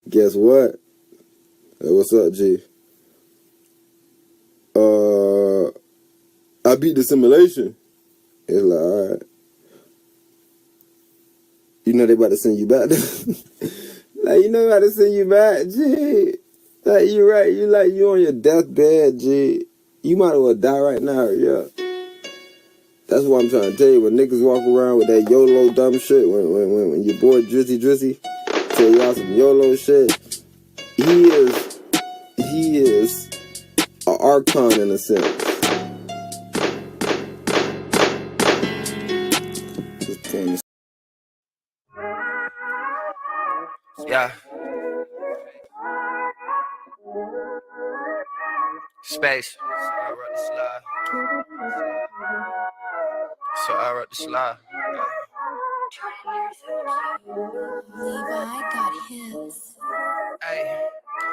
Guess what? Hey, what's up, G? I beat the simulation. It's like, all right. You know they about to send you back. Like, you know about to send you back, G. Like, you right. You on your deathbed, G. You might as well die right now, yeah. That's what I'm trying to tell you. When niggas walk around with that YOLO dumb shit, when your boy Drizzy tell y'all some YOLO shit, he is an archon in a sense. Yeah. Space. So I wrote the slide. Levi got his. Hey.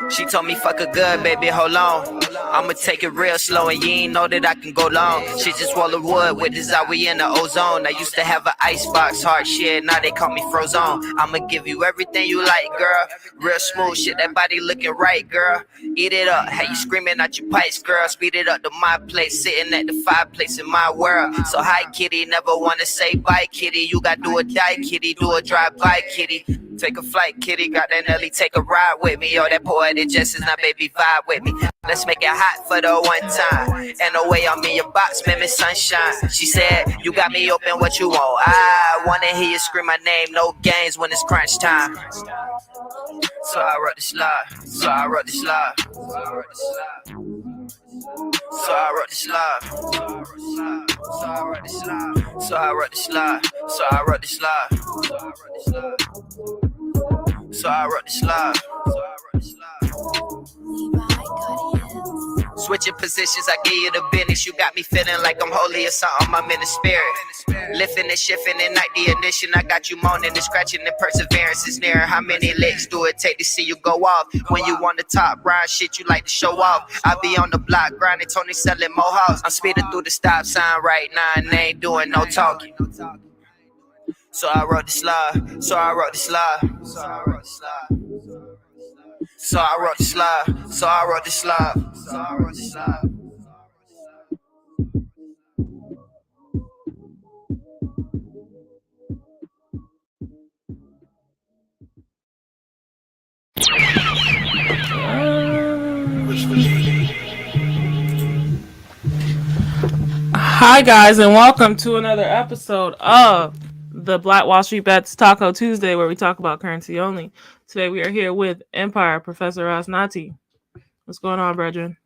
She told me fuck her good, baby, hold on. I'ma take it real slow and you ain't know that I can go long. She just swallowed wood with this out, we in the ozone. I used to have an icebox, hard shit, now they call me frozen. I'ma give you everything you like, girl. Real smooth shit, that body looking right, girl. Eat it up, how you screaming out your pipes, girl. Speed it up to my place, sitting at the fireplace in my world. So hi, kitty, never wanna say bye, kitty. You got do or die, kitty, do a drive-by, kitty. Take a flight, kitty, got that Nelly, take a ride with me. Yo, that poetic justice, now baby, vibe with me. Let's make it hot for the one time. And the way I'm in your box, man, Miss Sunshine. She said, you got me open, what you want? I wanna hear you scream my name, no games when it's crunch time. So I wrote the slide, so I wrote the slide. So I wrote the slide, so I wrote the slide, so I wrote the slide, so I wrote the slide, so I wrote the slide. Levi got his. Switching positions, I give you the business. You got me feeling like I'm holy or something. I'm in the spirit. Lifting and shifting and night the ignition. I got you moaning and scratching and perseverance is near. How many licks do it take to see you go off? When you on the top, grind shit you like to show off. I be on the block grinding, Tony selling mohawks. I'm speeding through the stop sign right now and they ain't doing no talking. So I wrote the slide. So I wrote the slide. So I wrote the slide. So I wrote the slide. So I wrote the slide. So I wrote the slide. Hi guys, and welcome to another episode of the Black Wall Street Bets Taco Tuesday, where we talk about currency only. Today we are here with Empire Professor Rosnati. What's going on, brethren?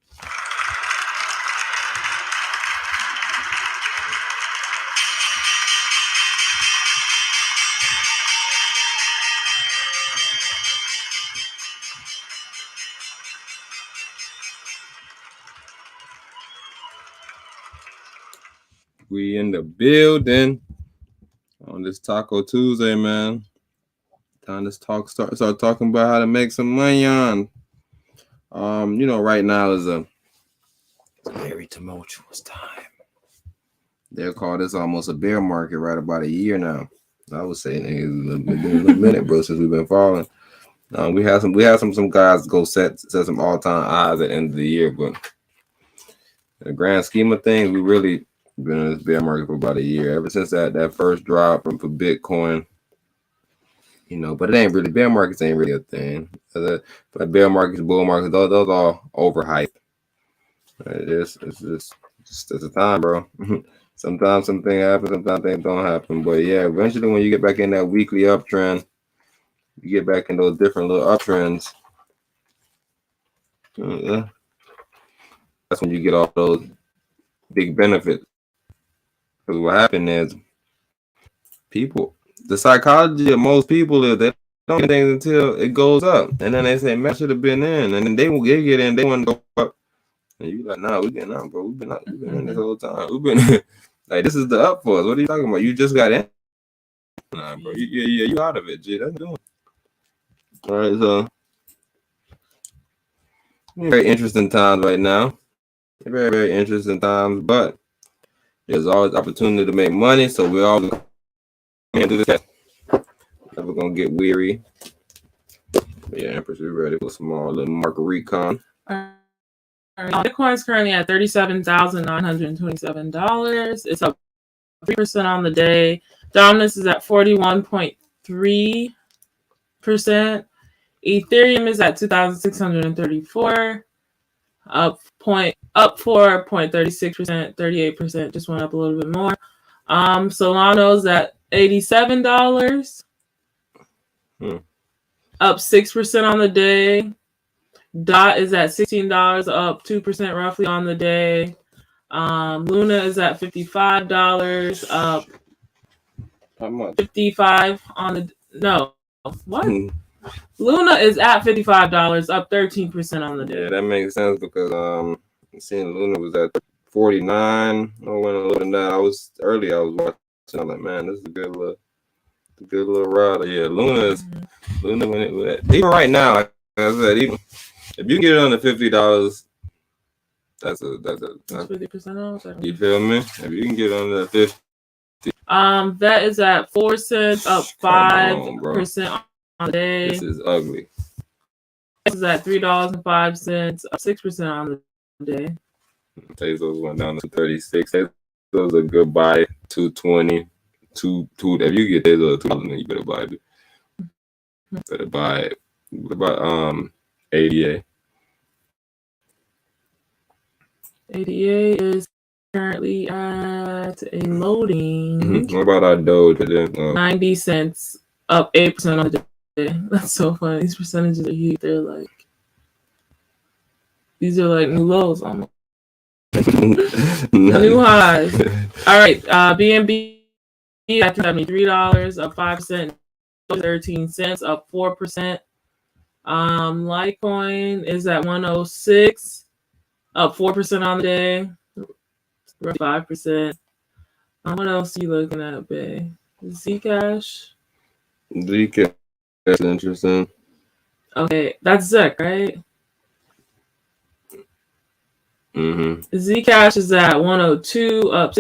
We in the building on this Taco Tuesday, man. Time to start talking about how to make some money on. Right now is a very tumultuous time. They'll call this almost a bear market right about a year now. I would say it's been a minute, bro, since we've been falling. We had some guys go set some all-time highs at the end of the year, but in the grand scheme of things, we really been in this bear market for about a year. Ever since that first drop for Bitcoin, but it ain't really, bear markets ain't really a thing. But bear markets, bull markets, those all overhyped. It's just a time, bro. Sometimes something happens, sometimes things don't happen. But yeah, eventually when you get back in that weekly uptrend, you get back in those different little uptrends. That's when you get all those big benefits. Because what happened is the psychology of most people is they don't get things until it goes up. And then they say, man, I should have been in. And then they get in, they want to go up. And you like, nah, we getting out, bro. We've been in this whole time. We've been like, this is the up for us. What are you talking about? You just got in. Nah, bro. You out of it, G. That's doing. All right, so very interesting times right now. Very, very interesting times, but there's always opportunity to make money, so we're all gonna do this. Never gonna get weary. Yeah, Empress, we ready for some more little market recon. Bitcoin's currently at $37,927. It's up 3% on the day. Dominance is at 41.3%. Ethereum is at 2,634, up 4.36%, 38%, just went up a little bit more. Solano's at $87, up 6% on the day. DOT is at $16, up 2% roughly on the day. Luna is at $55, up How much? 55 on the what? Luna is at $55, up 13% on the day. Yeah, that makes sense because seeing Luna was at 49. I went a little than that. I was watching. I was like, man, this is a good little ride. Yeah, Luna when it even right now, like I said, even if you get it under $50, that's 50% off. You feel me? If you can get under 50. That is at 4 cents, up 5% on the day. This is ugly. This is at $3.05, up 6% on the day. Tezos went down to 36. Tezos a good buy. 220. Two. If you get Tezos at 2,000, you better buy it. Better buy it. ADA. ADA is currently at a loading. What about our Doge? 90 cents, up 8% on the day. That's so funny. These percentages are huge. These are like new lows almost. New highs. All right. BNB at $73, up 5%. 13 cents, up 4%. Litecoin is at 106, up 4% on the day. 5%. What else are you looking at, babe? Zcash? Zcash is interesting. Okay, that's ZEC, right? Zcash is at 102, up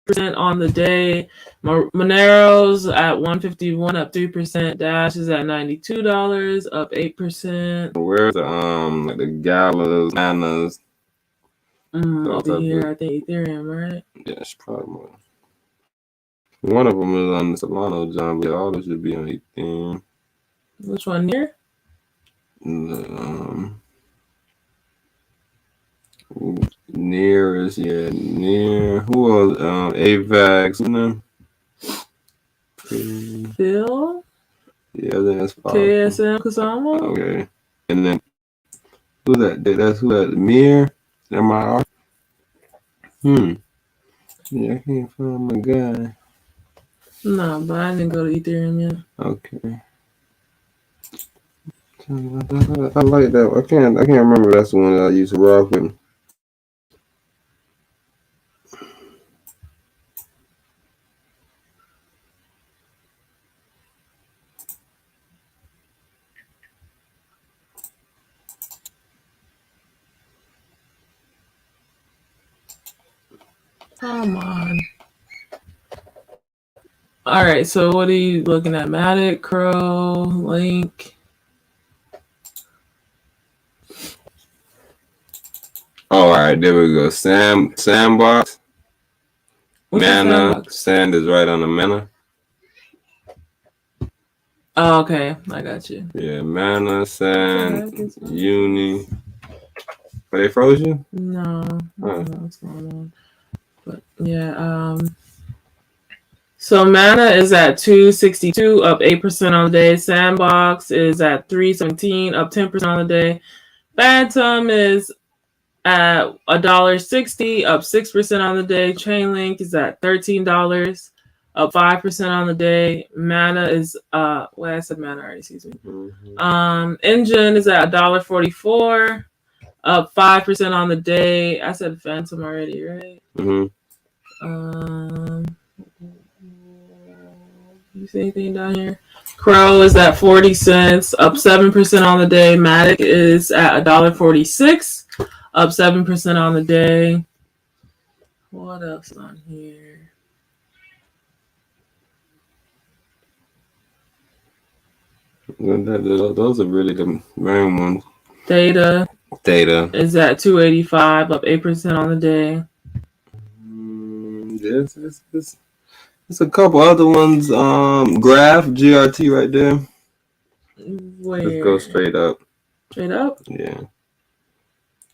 6% on the day. Monero's at 151, up 3%. Dash is at $92, up 8%. Where's the Galas, Nanas? Over here, I think Ethereum, right? Yeah, it's probably more. One of them is on the Solano, John, but all this should be on Ethereum. Which one here? Near is near. Who else? AVAX, you know. Phil? Yeah, I think that's KSM Kusama? Okay. And then who's that? That's who that Mir? MIR? Yeah, I can't find my guy. No, but I didn't go to Ethereum yet. Okay. I like that. I can't remember that's the one that I used to rock with. Come on. All right, so what are you looking at? Matic, Crow, Link? Oh, all right, there we go. Sandbox. What's Mana. Sandbox? Sand is right on the Mana. Oh, okay. I got you. Yeah, Mana, Sand, Uni. Are they froze you? No. I don't know what's going on. But yeah, so Mana is at 262, up 8% on the day. Sandbox is at 317, up 10% on the day. Phantom is at $1.60, up 6% on the day. Chainlink is at $13, up 5% on the day. Mana is I said Mana already, excuse me. Engine is at $1.44, up 5% on the day. I said Phantom already, right? You see anything down here? Crow is at 40 cents, up 7% on the day. Matic is at $1.46, up 7% on the day. What else on here? Those are really the main ones. Data Data. is at 285, up 8% on the day. Yes, there's a couple other ones. Graph GRT right there. Where? Let's go straight up. Straight up? Yeah.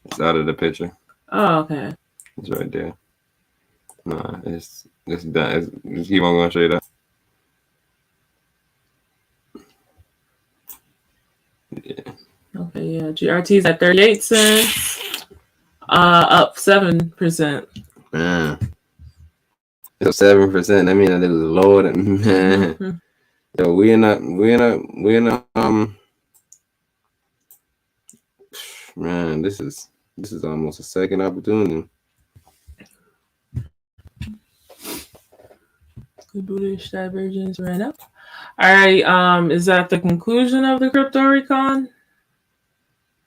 It's out of the picture. Oh, okay. It's right there. Nah, it's done. Just keep on going straight up. Yeah. Okay, yeah. GRT's at 38 cents. Up 7%. Man. It's 7%. I mean, that is lower than man. Mm-hmm. Yo, we in a man, this is almost a second opportunity. The bullish divergence ran up. All right. Is that the conclusion of the crypto recon?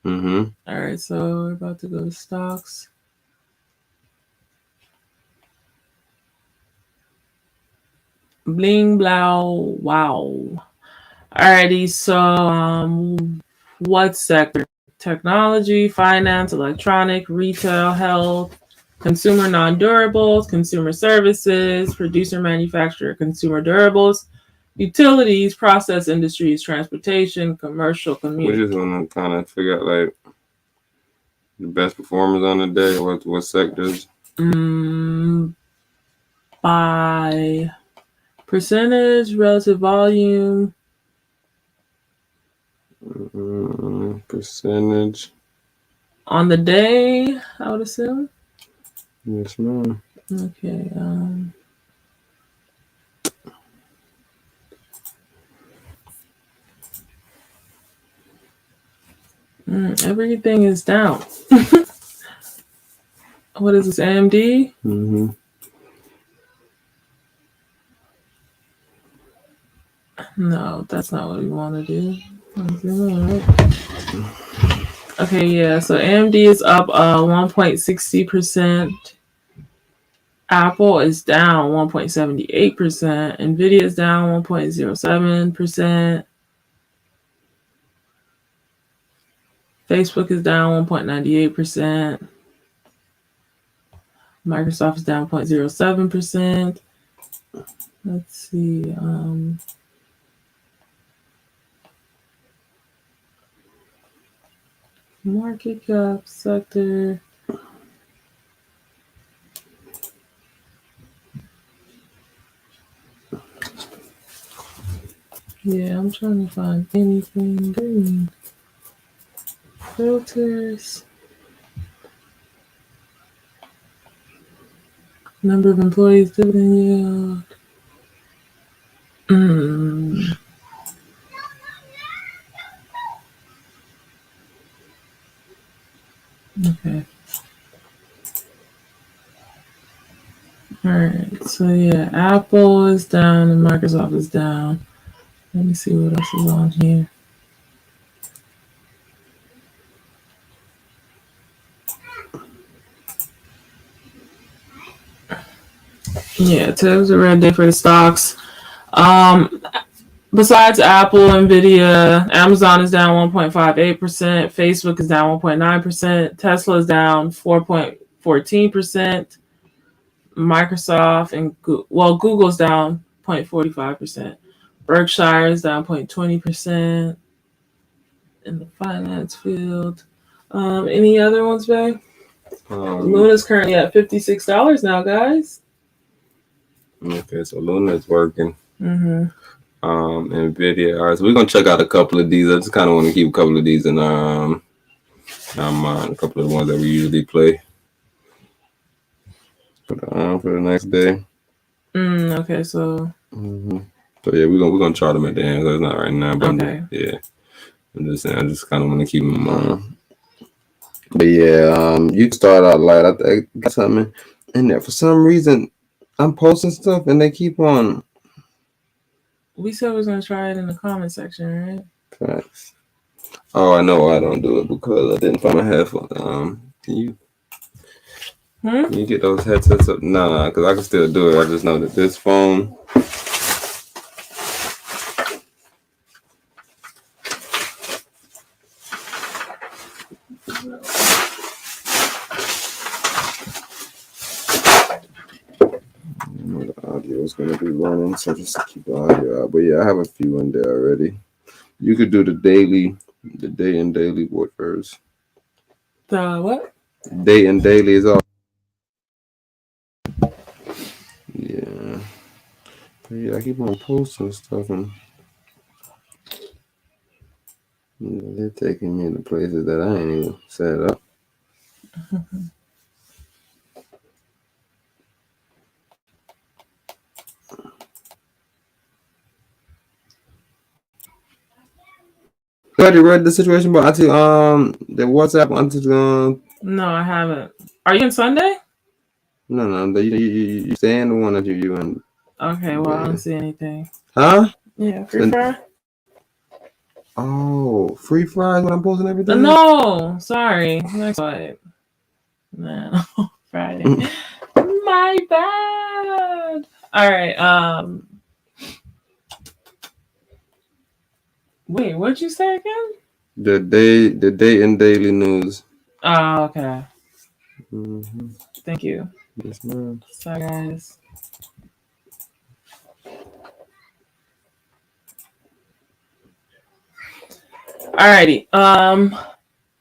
Mm-hmm. All right. So we're about to go to stocks. Bling blow. Wow. Alrighty. So what sector? Technology, finance, electronic, retail, health, consumer non-durables, consumer services, producer manufacturer, consumer durables, utilities, process industries, transportation, commercial, We community. just want to kind of figure out like the best performers on the day. What sectors? By percentage, relative volume. Percentage. On the day, I would assume. Yes, ma'am. Okay. Everything is down. What is this, AMD? Mm-hmm. No, that's not what we want to do. Okay, yeah, so AMD is up 1.60%. Apple is down 1.78%. NVIDIA is down 1.07%. Facebook is down 1.98%. Microsoft is down 0.07%. Let's see. Market cap sector. Yeah, I'm trying to find anything green. Filters. Number of employees, dividend yield. Okay. All right. So yeah, Apple is down and Microsoft is down. Let me see what else is on here. Yeah, today was a red day for the stocks. Besides Apple, Nvidia, Amazon is down 1.58%. Facebook is down 1.9%. Tesla is down 4.14%. Microsoft and Google's down 0.45%. Berkshire is down 0.20% in the finance field. Any other ones, babe? Luna's currently at $56 now, guys. Okay, so Luna's working. Mm-hmm. NVIDIA. All right, so we're gonna check out a couple of these. I just kind of want to keep a couple of these in our mind. A couple of the ones that we usually play for the next day. Okay, so. Mm-hmm. So yeah, we're gonna chart them at the end. So it's not right now, but Okay. yeah. I'm just saying. I just kind of want to keep them in mind. But yeah, you start out light. I got something in there. For some reason, I'm posting stuff and they keep on. We said we was gonna try it in the comment section, right? Facts. Oh, I know why I don't do it because I didn't find my headphones. Can you get those headsets up? Nah, because I can still do it. I just know that this phone. The audio is going to be running, so just keep the audio out. But yeah, I have a few in there already. You could do the day and daily what first. The what? Day and daily is all. Yeah. But yeah, I keep on posting stuff and they're taking me to places that I ain't even set up. You already read the situation about the WhatsApp No, I haven't. Are you in Sunday? No, you saying the one that you in. Okay, well, I don't see anything. Huh? Yeah, free fry? Oh, free fries when I'm posting everything? No, sorry. Next slide. No, Friday. My bad. All right. Wait, what'd you say again? The day and daily news. Oh, okay. Mm-hmm. Thank you. Yes, ma'am. Sorry, guys. Alrighty.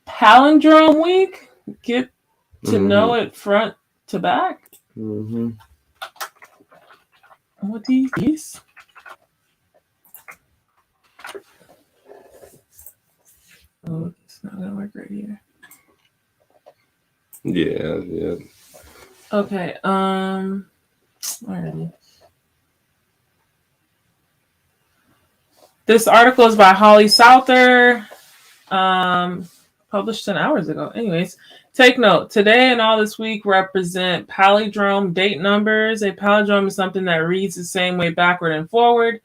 Palindrome week. Get to know it front to back. Mm-hmm. What these? Oh, it's not gonna work right here. Yeah. Okay. Alrighty. This article is by Holly Souther. Published 10 hours ago. Anyways, take note. Today and all this week represent palindrome date numbers. A palindrome is something that reads the same way backward and forward.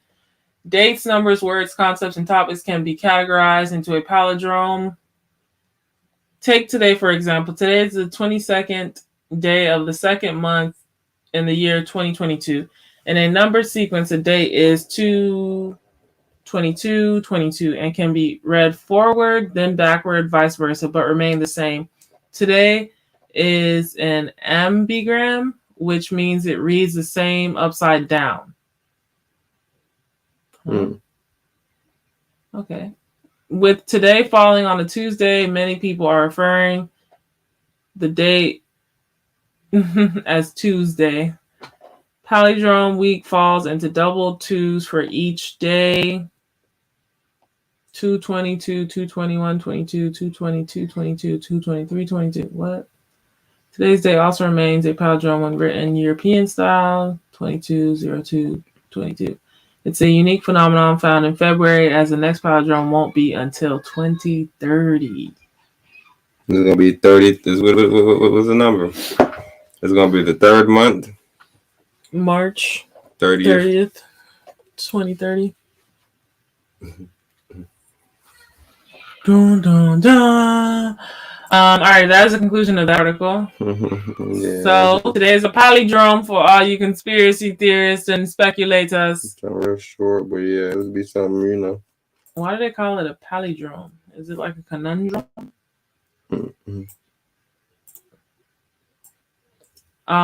Dates, numbers, words, concepts, and topics can be categorized into a palindrome. Take today, for example. Today is the 22nd day of the second month in the year 2022. In a number sequence, a date is 2/22/22 and can be read forward, then backward, vice versa, but remain the same. Today is an ambigram, which means it reads the same upside down. Okay. With today falling on a Tuesday, many people are referring the date as Tuesday. Palindrome week falls into double twos for each day. 2/22, 2/21, 22, 2/22, 22, 2/23, 22. What? Today's day also remains a palindrome when written European style, 22/02/22. It's a unique phenomenon found in February, as the next palindrome won't be until 2030. It's gonna be 30. What was the number? It's gonna be the third month. March 30th, 2030. Dun, dun, dun. All right, that is the conclusion of the article. Yeah. So today is a palindrome for all you conspiracy theorists and speculators. It's real short, but yeah, it'll be something, Why do they call it a palindrome? Is it like a conundrum? Mm-hmm.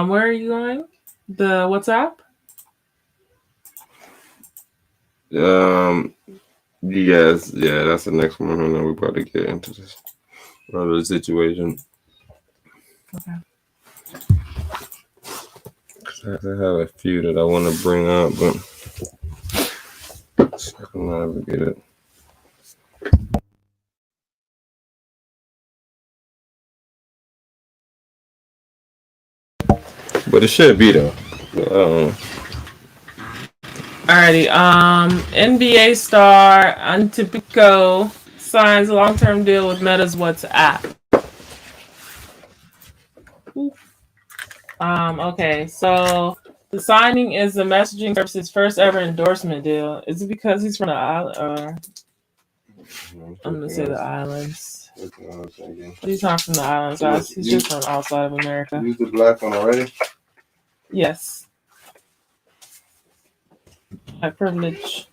Where are you going? The WhatsApp? Yes, yeah, that's the next one, and then we'll probably get into this other situation. Okay. I have a few that I want to bring up, but I can never get it. But it should be though. I don't know. Alrighty. NBA star Antipiko signs a long-term deal with Meta's WhatsApp. Okay, so the signing is the messaging service's first ever endorsement deal. Is it because he's from the island, or I'm gonna say the islands? He's not from the islands, guys. He's just from outside of America. You used the black one already? Yes. My privilege.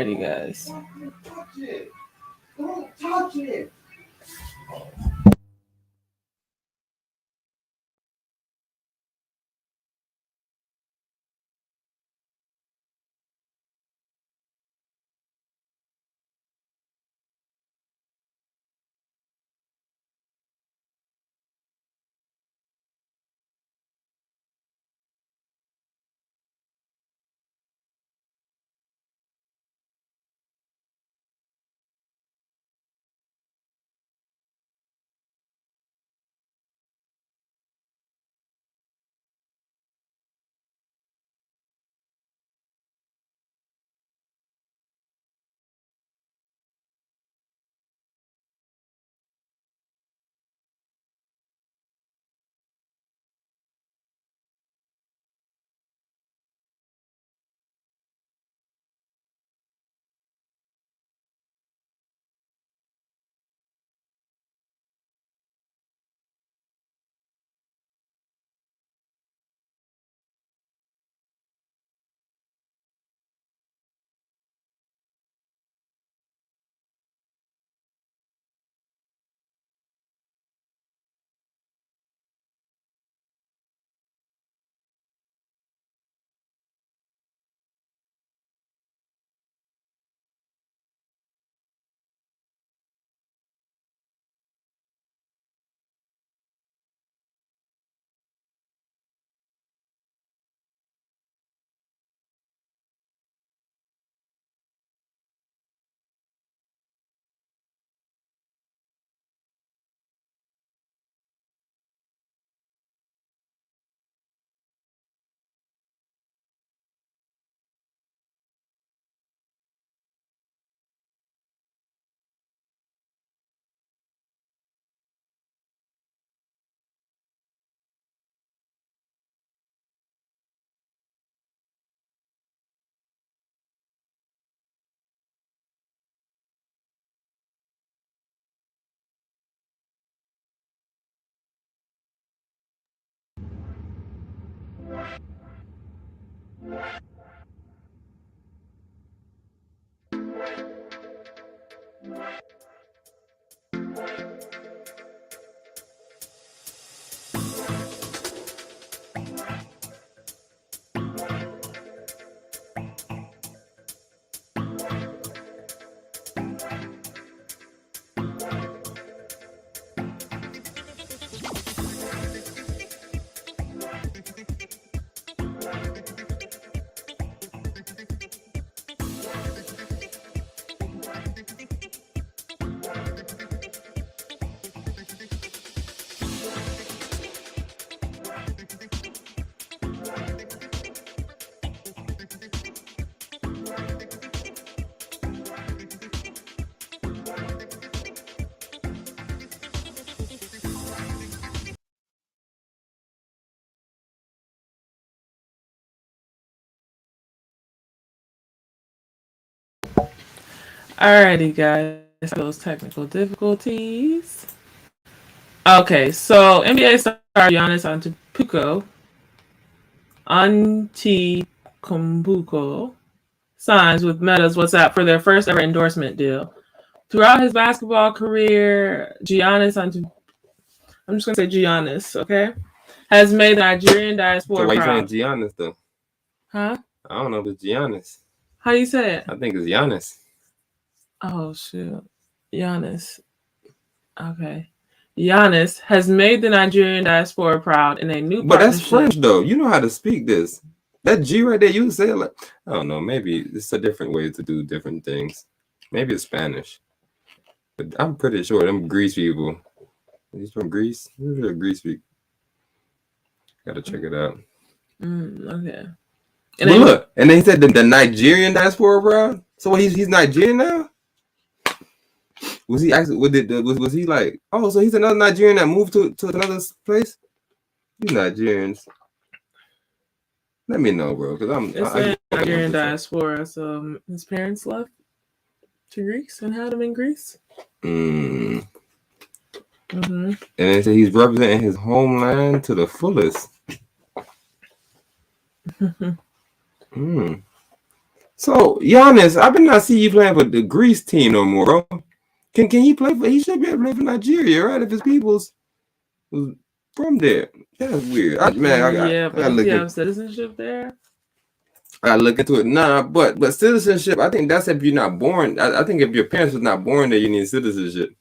Alrighty, guys. Don't touch it. Alrighty, guys. Those technical difficulties. Okay, so NBA star Giannis Antetokounmpo signs with Meta's WhatsApp for their first ever endorsement deal. Throughout his basketball career, I'm just gonna say Giannis, okay, has made the Nigerian diaspora So why you proud. saying Giannis though? Huh? I don't know if it's Giannis. How you say it? I think it's Giannis. Oh shoot, Giannis. Okay. Giannis has made the Nigerian diaspora proud in a new But that's partnership. French though. You know how to speak this. That G right there, you say it like, I don't know, maybe it's a different way to do different things. Maybe it's Spanish. But I'm pretty sure them Greece people. He's from Greece? Who's a Greece people? Gotta check it out. Okay. But look, and then he said the Nigerian diaspora proud. So he's Nigerian now? Was he actually? Was he like? Oh, so he's another Nigerian that moved to another place? He's Nigerians. Let me know, bro, because It's a Nigerian diaspora. So his parents left to Greece and had him in Greece. And they say he's representing his homeland to the fullest. So Giannis, I better not see you playing for the Greece team no more, bro. Can he play for? He should be able to play for Nigeria, right? If his people's from there, that's weird. I Yeah, but gotta does look he in, have citizenship there? I gotta look into it. Nah, but citizenship. I think that's if you're not born. I think if your parents was not born there, you need citizenship.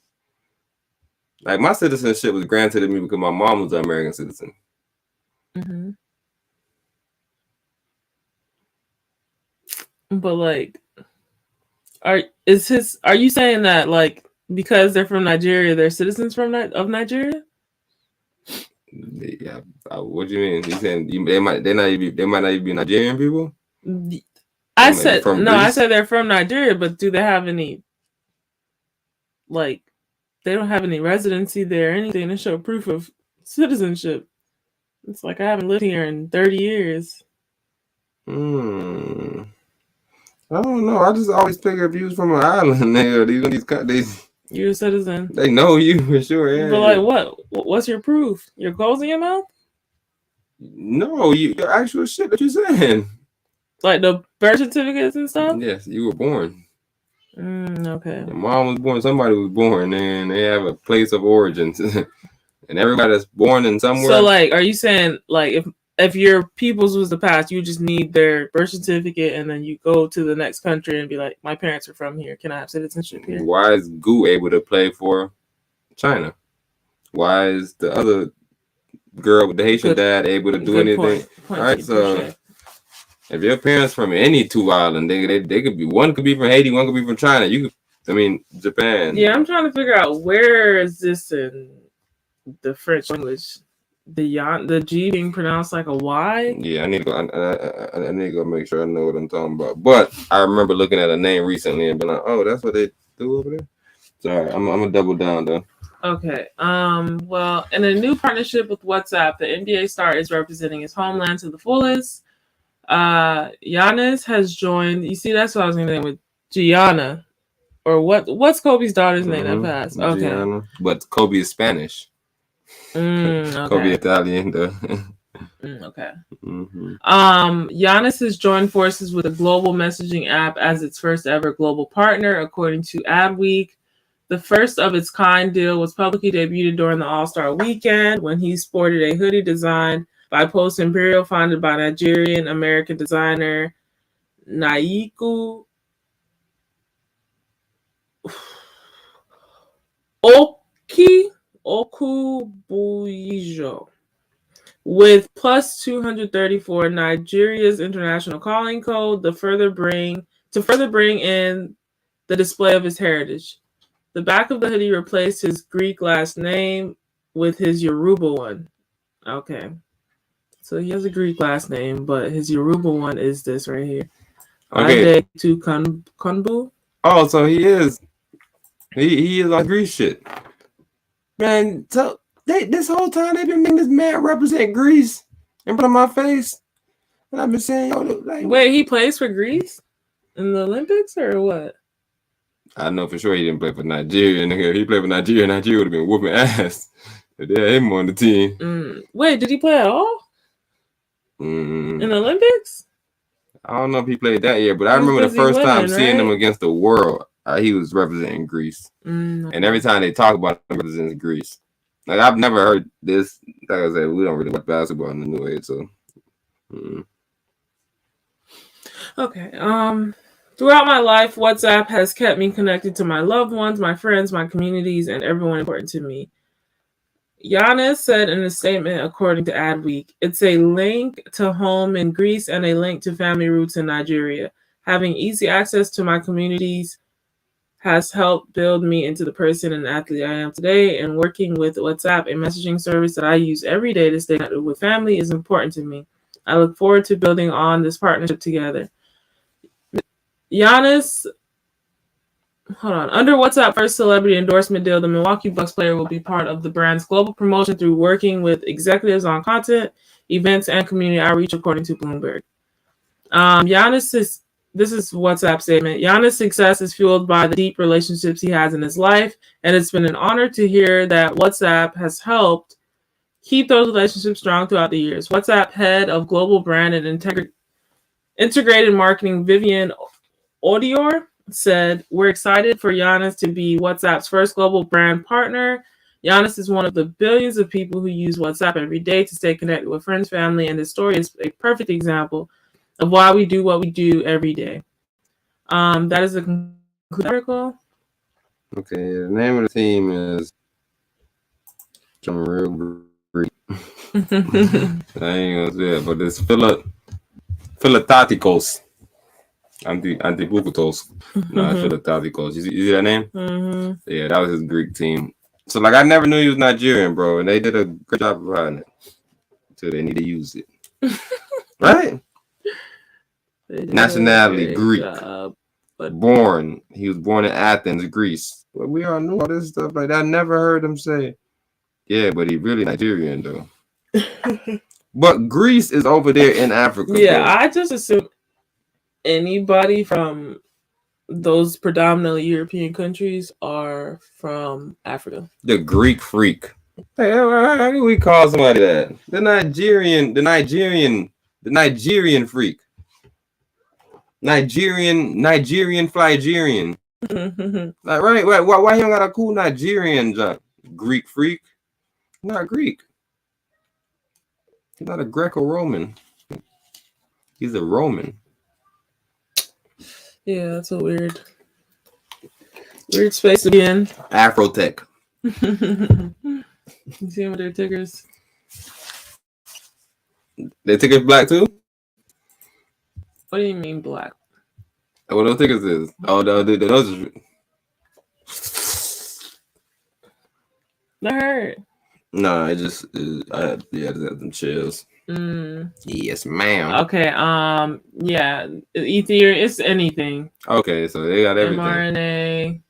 Like my citizenship was granted to me because my mom was an American citizen. Mm-hmm. But like, are you saying that like because they're from Nigeria, they're citizens of Nigeria? Yeah, what do you mean? You saying they might not even be Nigerian people? I They might be said from no. I Greece? said they're from Nigeria, but do they have any like? They don't have any residency there or anything to show proof of citizenship. It's like I haven't lived here in 30 years. I don't know. I just always figure if you was from an island, these You're a citizen. they know you for sure. Yeah. But like what? What's your proof? Your clothes in your mouth? No, your actual shit that you're saying. Like the birth certificates and stuff? Yes, you were born. Okay. Your mom was born. Somebody was born, and they have a place of origins, and everybody that's born in somewhere. So like, are you saying like if your peoples was the past, you just need their birth certificate, and then you go to the next country and be like, my parents are from here. Can I have citizenship here? Why is Gu able to play for China? Why is the other girl with the Haitian dad able to do anything? Point All right, so if your parents from any two island, they could be, one could be from Haiti, one could be from China. Japan. Yeah, I'm trying to figure out where is this in the French language. The G being pronounced like a Y. Yeah, I need to go. I need to go make sure I know what I'm talking about. But I remember looking at a name recently and being like, "Oh, that's what they do over there." Sorry, I'm gonna double down though. Okay. Well, in a new partnership with WhatsApp, the NBA star is representing his homeland to the fullest. Giannis has joined. You see, that's what I was going to name with Gianna, or what's Kobe's daughter's name that passed? Okay, Gianna. But Kobe is Spanish. Okay. Kobe Italian though. Okay. Giannis has joined forces with a global messaging app as its first ever global partner, according to Adweek. The first of its kind deal was publicly debuted during the All-Star weekend when he sported a hoodie designed by Post Imperial, founded by Nigerian-American designer Naiku Okubuijo, with plus 234 Nigeria's international calling code to further bring in the display of his heritage. The back of the hoodie replaced his Greek last name with his Yoruba one. Okay. So he has a Greek last name, but his Yoruba one is this right here. Okay. To Konbu. Oh, so he is on Greece shit. Man, so this whole time they've been making this man represent Greece in front of my face. And I've been saying, wait, he plays for Greece in the Olympics or what? I know for sure he didn't play for Nigeria. If he played for Nigeria, Nigeria would have been whooping ass. If they had him on the team. Wait, did he play at all? In the Olympics? I don't know if he played that year, but I remember the first time seeing him against the world, he was representing Greece. And every time they talk about him, representing Greece. Like, I've never heard this. Like I said, we don't really watch basketball in the new age, so. Okay. Throughout my life, WhatsApp has kept me connected to my loved ones, my friends, my communities, and everyone important to me. Giannis said in a statement, according to Adweek, it's a link to home in Greece and a link to family roots in Nigeria. Having easy access to my communities has helped build me into the person and athlete I am today, and working with WhatsApp, a messaging service that I use every day to stay connected with family, is important to me. I look forward to building on this partnership together. Giannis, under WhatsApp first celebrity endorsement deal, the Milwaukee Bucks player will be part of the brand's global promotion through working with executives on content, events, and community outreach, according to Bloomberg. This is WhatsApp statement. Giannis' success is fueled by the deep relationships he has in his life, and it's been an honor to hear that WhatsApp has helped keep those relationships strong throughout the years. WhatsApp head of global brand and integrity Integrated marketing Vivian Odior said, "We're excited for Giannis to be WhatsApp's first global brand partner. Giannis is one of the billions of people who use WhatsApp every day to stay connected with friends, family, and this story is a perfect example of why we do what we do every day." That is a concluding article. Okay, the name of the team is some real Greek. I ain't gonna say it, but it's Philotatikos. Antibukutos. No, it's Philotatikos. You see that name? Mm-hmm. Yeah, that was his Greek team. So, like, I never knew he was Nigerian, bro, and they did a good job of hiding it. So they need to use it. Right? Nationality, Greek. But He was born in Athens, Greece. But we all knew all this stuff. Like, I never heard him say, yeah, but he really Nigerian, though. But Greece is over there in Africa. Yeah, bro. I just assume anybody from those predominantly European countries are from Africa. The Greek freak. Hey, how do we call somebody that? The Nigerian freak. Nigerian Flygerian. Like, right? Why you don't got a cool Nigerian job? Greek freak? Not Greek. He's not a Greco-Roman. He's a Roman. Yeah, that's a weird space to be in. Afrotech. You see what their tickers? Their tickers black too? What do you mean black? What those tickets is? Oh, those is... I heard. No, it just I just had some chills. Yes, ma'am. Okay. Yeah. Ethereum. It's anything. Okay, so they got everything. mRNA.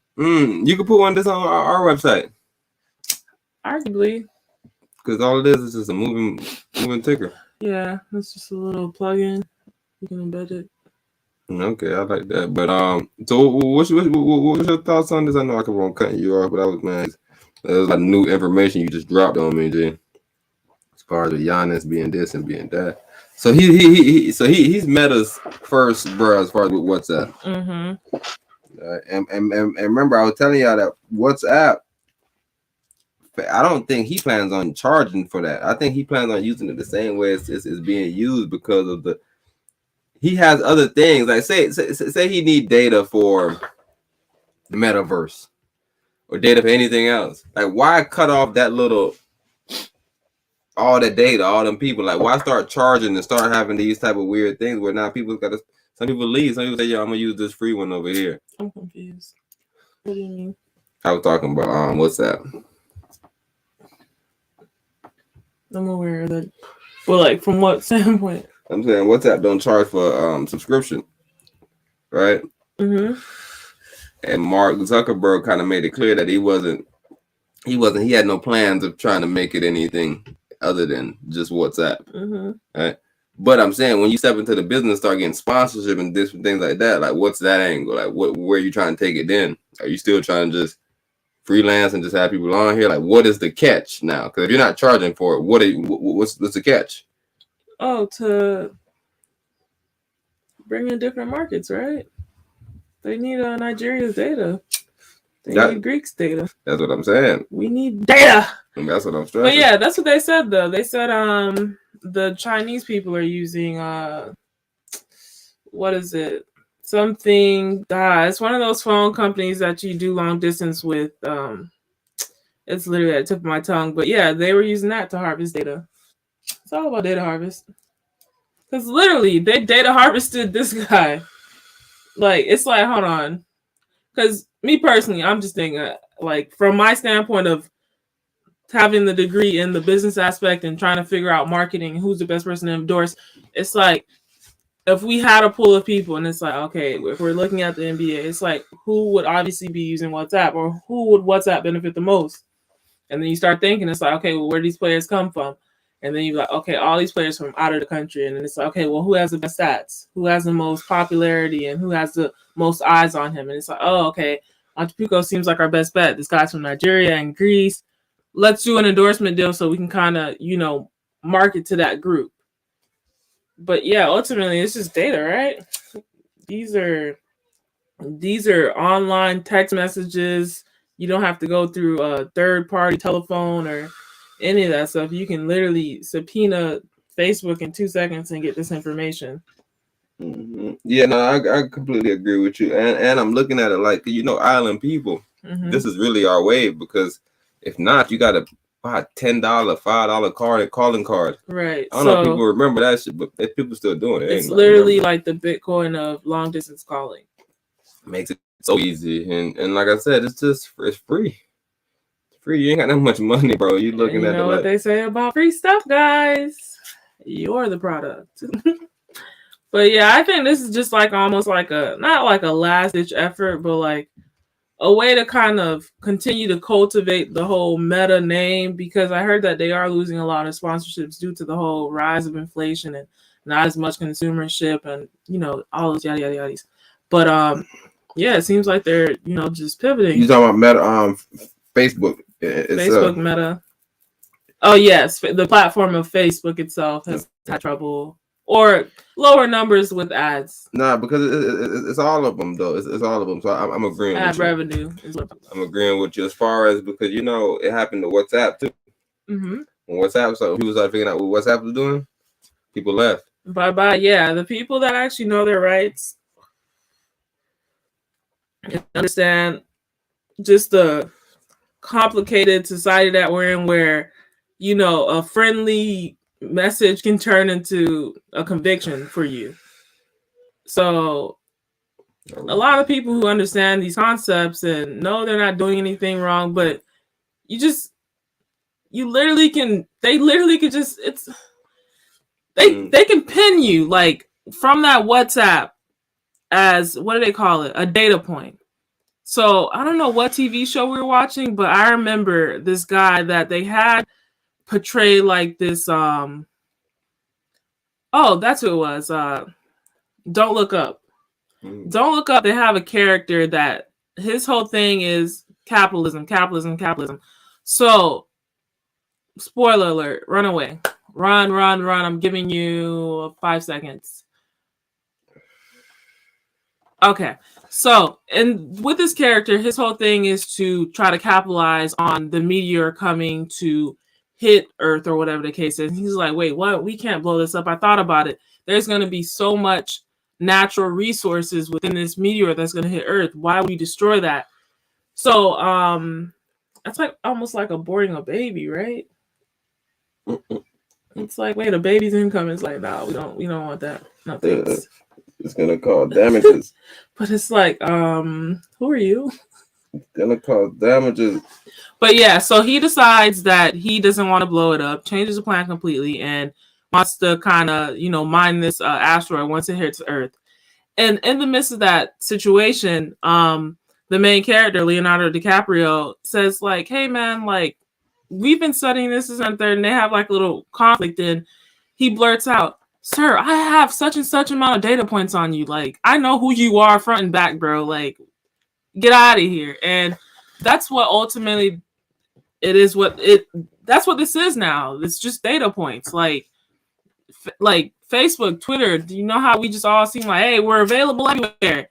You can put one of this on our website. Arguably. Because all it is just a moving ticker. Yeah, it's just a little plug-in. You can embed it. Okay, I like that. But so what's your thoughts on this? I know I kept on cutting you off, but I was mad. There's like new information you just dropped on me, G. As far as the Giannis being this and being that. So he's Meta's first, bro, as far as with WhatsApp. Mm-hmm. And remember, I was telling y'all that WhatsApp, I don't think he plans on charging for that. I think he plans on using it the same way it's being used because of he has other things. Like say he need data for the metaverse or data for anything else. Like, why cut off that all the data, all them people? Like, why start charging and start having these type of weird things where now some people leave. Some people say, yo, I'm gonna use this free one over here. I'm confused. What do you mean? I was talking about WhatsApp. I'm aware of that. Well, like, from what standpoint? I'm saying WhatsApp don't charge for subscription, right? Mm-hmm. And Mark Zuckerberg kind of made it clear that he had no plans of trying to make it anything other than just WhatsApp. Mm-hmm. Right? But I'm saying when you step into the business, start getting sponsorship and different things like that, like what's that angle? Like where are you trying to take it then? Are you still trying to just freelance and just have people on here? Like, what is the catch now? Because if you're not charging for it, what's the catch? Oh, to bring in different markets, right? They need Nigeria's data. They need Greek's data. That's what I'm saying. We need data. And that's what I'm stressing. But yeah, that's what they said though. They said the Chinese people are using what is it? Something it's one of those phone companies that you do long distance with. It's literally at the tip of my tongue. But yeah, they were using that to harvest data. It's all about data harvest. Because literally, they data harvested this guy. Like, it's like, hold on. Because me personally, I'm just thinking, like, from my standpoint of having the degree in the business aspect and trying to figure out marketing, who's the best person to endorse, it's like, if we had a pool of people and it's like, okay, if we're looking at the NBA, it's like, who would obviously be using WhatsApp or who would WhatsApp benefit the most? And then you start thinking, it's like, okay, well, where do these players come from? And then you're like, okay, all these players from out of the country. And then it's like, okay, well, who has the best stats? Who has the most popularity? And who has the most eyes on him? And it's like, oh, okay, Antipuko seems like our best bet. This guy's from Nigeria and Greece. Let's do an endorsement deal so we can kind of, market to that group. But yeah, ultimately it's just data, right? These are online text messages. You don't have to go through a third party telephone or any of that stuff. You can literally subpoena Facebook in 2 seconds and get this information. Yeah, no, I completely agree with you. And I'm looking at it like, island people, this is really our wave, because if not, you got to buy a $10, $5 calling card. Right. I don't know if people remember that shit, but people still doing it. It's literally like the Bitcoin of long distance calling. Makes it so easy. And like I said, it's free. It's free. You ain't got that much money, bro. You looking at it. You know what they say about free stuff, guys. You're the product. But yeah, I think this is just like almost like not like a last ditch effort, but like a way to kind of continue to cultivate the whole Meta name, because I heard that they are losing a lot of sponsorships due to the whole rise of inflation and not as much consumership and, all those yada yada yadis. But yeah, it seems like they're, just pivoting. You talking about Meta, Facebook. Facebook Meta. Oh yes, the platform of Facebook itself has had trouble or lower numbers with ads. Nah, because it's all of them though. It's all of them. So I'm agreeing. Ad with you. revenue is what I'm agreeing with you as far as, because it happened to WhatsApp too. When WhatsApp, so people started figuring out what WhatsApp was doing, people left. Bye. Yeah, the people that actually know their rights and understand just the complicated society that we're in, where a friendly message can turn into a conviction for you. So a lot of people who understand these concepts and know they're not doing anything wrong, but they literally can just, they can pin you like from that WhatsApp as, what do they call it? A data point. So I don't know what TV show we were watching, but I remember this guy that they had portray like this. Oh, that's who it was. Don't Look Up. Don't Look Up. They have a character that his whole thing is capitalism. So, spoiler alert, run away. Run. I'm giving you 5 seconds. Okay. So, and with this character, his whole thing is to try to capitalize on the meteor coming to hit Earth or whatever the case is. He's like, wait, what? We can't blow this up. I thought about it. There's going to be so much natural resources within this meteor that's going to hit Earth. Why would we destroy that? So, that's like almost like aborting a baby, right? It's like, wait, a baby's income is like, no, we don't want that. No thanks. It's gonna cause damages. But it's like, who are you? It's gonna cause damages. But yeah, so he decides that he doesn't want to blow it up, changes the plan completely, and wants to kind of, mine this asteroid once it hits Earth. And in the midst of that situation, the main character, Leonardo DiCaprio, says like, hey man, like, we've been studying this and third, and they have like a little conflict, and he blurts out, sir, I have such and such amount of data points on you. Like, I know who you are front and back, bro. Like, get out of here. And that's what ultimately that's what this is now. It's just data points. Like Facebook, Twitter, do you know how we just all seem like, hey, we're available everywhere?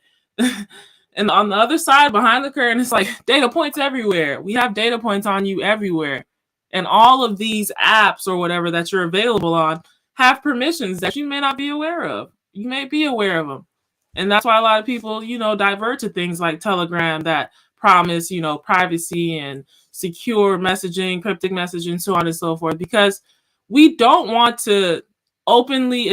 And on the other side, behind the curtain, it's like data points everywhere. We have data points on you everywhere. And all of these apps or whatever that you're available on have permissions that you may not be aware of. You may be aware of them. And that's why a lot of people, divert to things like Telegram that promise, privacy and secure messaging, cryptic messaging, so on and so forth, because we don't want to openly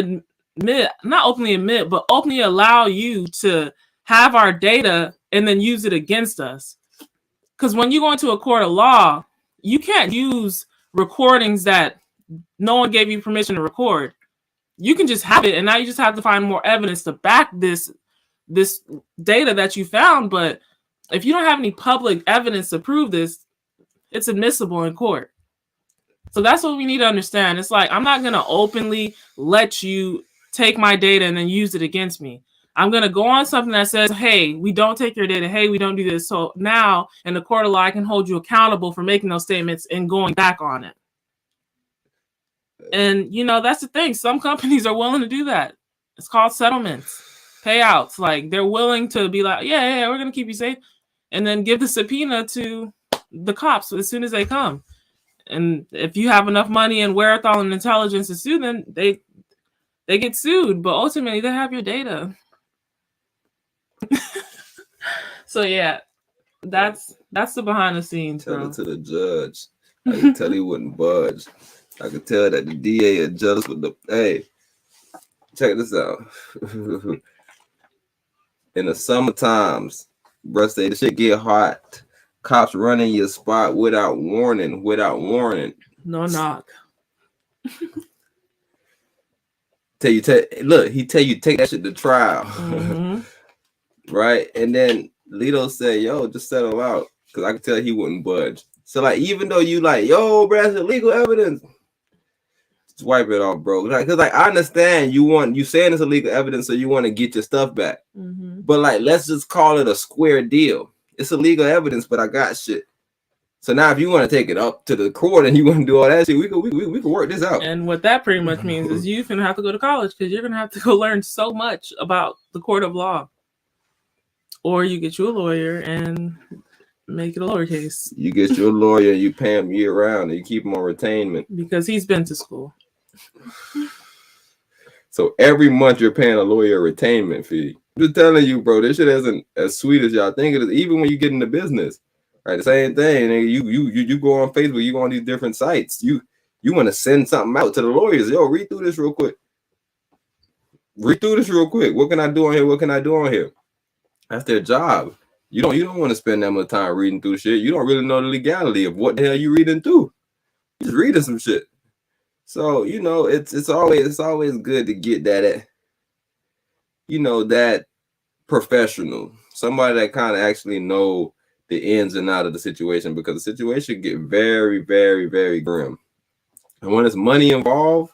allow you to have our data and then use it against us. Because when you go into a court of law, you can't use recordings that no one gave you permission to record. You can just have it, and now you just have to find more evidence to back this data that you found. But if you don't have any public evidence to prove this, it's admissible in court. So that's what we need to understand. It's like, I'm not going to openly let you take my data and then use it against me. I'm going to go on something that says, hey, we don't take your data. Hey, we don't do this. So now in the court of law, I can hold you accountable for making those statements and going back on it. And that's the thing. Some companies are willing to do that. It's called settlements, payouts. Like they're willing to be like, yeah, we're gonna keep you safe, and then give the subpoena to the cops as soon as they come. And if you have enough money and wherewithal and intelligence to sue them, they get sued. But ultimately, they have your data. So yeah, that's the behind the scenes. Tell bro. it to the judge. I can tell he wouldn't budge. I could tell that the DA is jealous with the. Hey, check this out. In the summer times, bruh, say the shit get hot. Cops running your spot without warning. No knock. Look, he tell you take that shit to trial. Mhm. Right? And then Lito said, yo, just settle out. Because I could tell he wouldn't budge. So, like, even though you like, yo, bro, that's illegal evidence. Just wipe it off, bro. Because, like, I understand you saying it's illegal evidence, so you want to get your stuff back. Mhm. But, like, let's just call it a square deal. It's illegal evidence, but I got shit. So now if you want to take it up to the court and you want to do all that shit, we can work this out. And what that pretty much means is you're going to have to go to college because you're going to have to go learn so much about the court of law. Or you get you a lawyer and make it a lower case. You get your lawyer, you pay him year round, and you keep him on retainment. Because he's been to school. So every month you're paying a lawyer a retainment fee. I'm just telling you, bro, this shit isn't as sweet as y'all think it is, even when you get into business. Right, the same thing. You go on Facebook, you go on these different sites. You want to send something out to the lawyers. Yo, read through this real quick. What can I do on here? That's their job. You don't want to spend that much time reading through shit. You don't really know the legality of what the hell you reading through. You're just reading some shit. So it's always good to get that that professional, somebody that kind of actually know the ins and out of the situation, because the situation get very, very, very grim. And when there's money involved,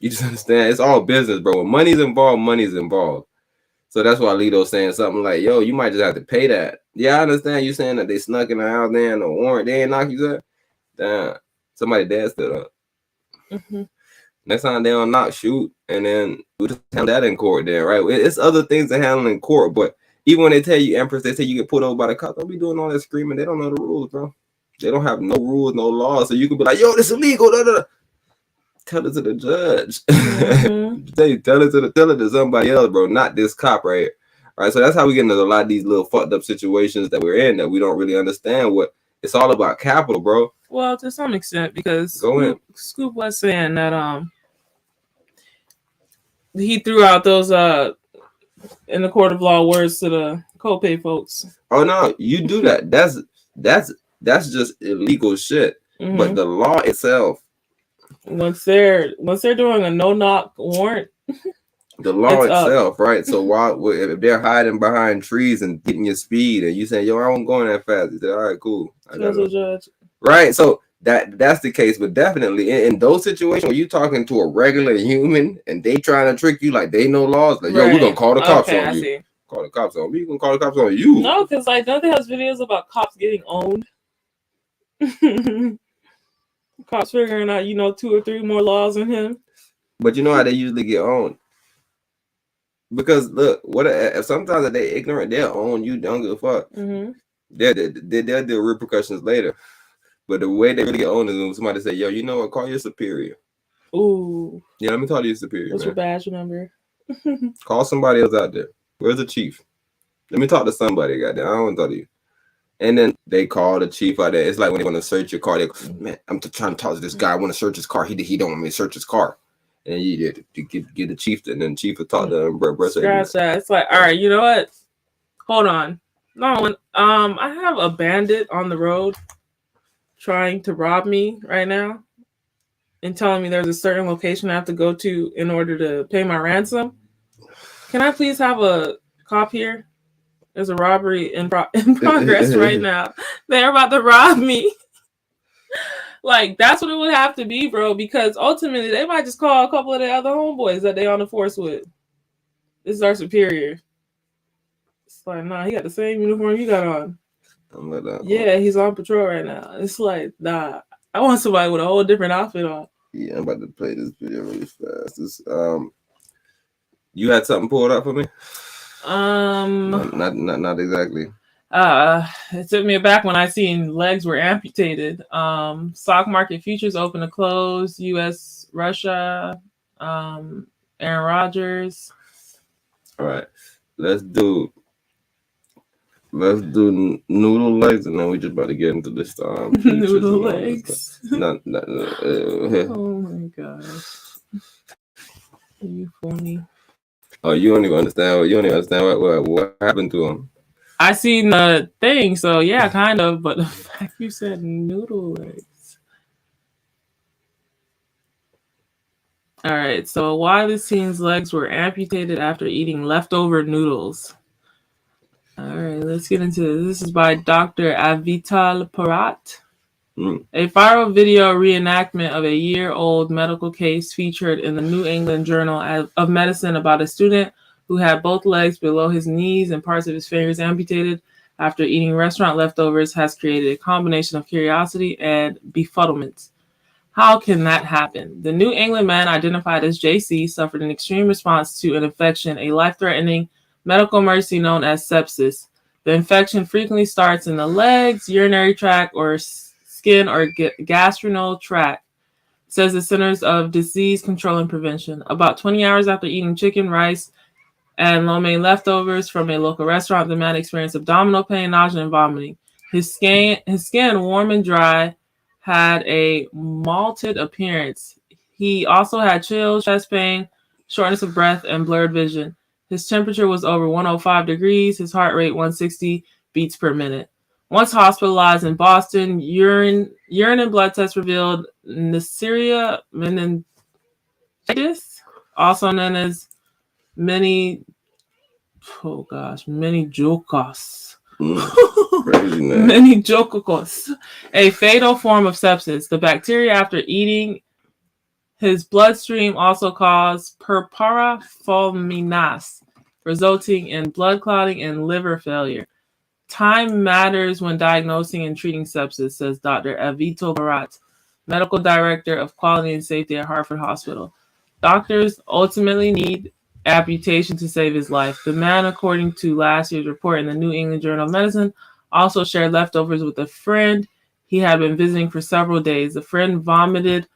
you just understand it's all business, bro. When money's involved. So that's why Lito's saying something like, yo, you might just have to pay that. Yeah, I understand you saying that they snuck in the house there and no warrant. They ain't knock you up. Damn. Somebody dad stood up. Mm-hmm. Next time they don't knock, shoot. And then we just handle that in court then, right? It's other things to handle in court. But even when they tell you, Empress, they say you get pulled over by the cops, don't be doing all that screaming. They don't know the rules, bro. They don't have no rules, no laws. So you can be like, yo, this is illegal. Da, da, da. Tell it to the judge. Mm-hmm. tell it to somebody else, bro, not this cop right here. All right, so that's how we get into a lot of these little fucked up situations that we're in that we don't really understand. What it's all about capital, bro. Well, to some extent, because Scoop was saying that he threw out those in the court of law words to the co-pay folks. Oh no, you do that. That's just illegal shit. Mm-hmm. But the law itself, once they're doing a no-knock warrant, the law itself, right? So if they're hiding behind trees and getting your speed, and you say, "Yo, I won't go that fast," you say, "All right, cool." Judge. Right, so that's the case, but definitely in those situations where you talking to a regular human and they trying to trick you like they know laws, like, yo, we're gonna call the cops on you. See. Call the cops on me. You gonna call the cops on you? No, because like don't they have videos about cops getting owned? Cops figuring out 2 or 3 more laws than him. But you know how they usually get owned? Because look, if sometimes if they ignorant, they'll own you. Don't give a fuck. Mm-hmm. They'll deal repercussions later. But the way they really get owned is when somebody say, yo, you know what, call your superior. Ooh. Yeah, let me talk to your superior. What's your badge number? Call somebody else out there. Where's the chief? Let me talk to somebody, goddamn. I don't want to talk to you. And then they call the chief out there. It's like when they want to search your car. They go, man, I'm trying to talk to this guy. I want to search his car. He don't want me to search his car. And you get the chief, and then the chief will talk to him. Scratch that. It's like, all right, you know what? Hold on. No, I have a bandit on the road trying to rob me right now and telling me there's a certain location I have to go to in order to pay my ransom. Can I please have a cop here? There's a robbery in progress right now. They're about to rob me. Like, that's what it would have to be, bro, because ultimately they might just call a couple of the other homeboys that they on the force with. This is our superior. It's like, nah, he got the same uniform you got on. Yeah, he's on patrol right now. It's like, nah. I want somebody with a whole different outfit on. Yeah, I'm about to play this video really fast. You had something pulled up for me? Not exactly. It took me aback when I seen legs were amputated. Stock market futures open to close. U.S. Russia. Aaron Rodgers. All right, let's do noodle legs, and then we just about to get into this Noodle legs. Oh my gosh, you funny. Oh, you don't even understand. You don't even understand what happened to him. I seen the thing, so yeah, kind of. But the fact you said noodle legs. All right, so why the teen's legs were amputated after eating leftover noodles. All right, let's get into this. This is by Dr. Avital Parat. A viral video reenactment of a year-old medical case featured in the New England Journal of Medicine about a student who had both legs below his knees and parts of his fingers amputated after eating restaurant leftovers has created a combination of curiosity and befuddlement. How can that happen? The New England man, identified as JC, suffered an extreme response to an infection, a life-threatening medical emergency known as sepsis. The infection frequently starts in the legs, urinary tract, or skin or gastrointestinal tract, says the Centers of Disease Control and Prevention. About 20 hours after eating chicken, rice, and lo mein leftovers from a local restaurant, the man experienced abdominal pain, nausea, and vomiting. His skin, warm and dry, had a malted appearance. He also had chills, chest pain, shortness of breath, and blurred vision. His temperature was over 105 degrees. His heart rate 160 beats per minute. Once hospitalized in Boston, urine and blood tests revealed Neisseria meningitis, also known as meningococcal. Meningococcal, a fatal form of sepsis. The bacteria, after eating his bloodstream, also caused purpura fulminans, resulting in blood clotting and liver failure. Time matters when diagnosing and treating sepsis, says Dr. Avito Barat, medical director of quality and safety at Hartford Hospital. Doctors ultimately need amputation to save his life. The man, according to last year's report in the New England Journal of Medicine, also shared leftovers with a friend he had been visiting for several days. The friend vomited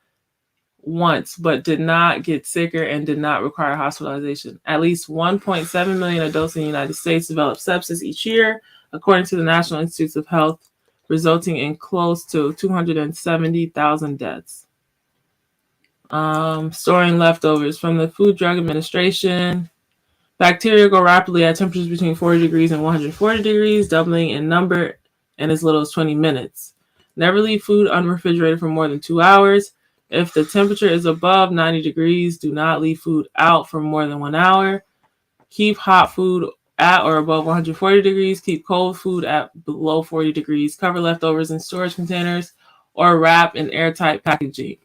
once, but did not get sicker and did not require hospitalization. At least 1.7 million adults in the United States develop sepsis each year, according to the National Institutes of Health, resulting in close to 270,000 deaths. Storing leftovers from the Food Drug Administration. Bacteria grow rapidly at temperatures between 40 degrees and 140 degrees, doubling in number in as little as 20 minutes. Never leave food unrefrigerated for more than 2 hours. If the temperature is above 90 degrees, do not leave food out for more than 1 hour. Keep hot food at or above 140 degrees. Keep cold food at below 40 degrees. Cover leftovers in storage containers or wrap in airtight packaging.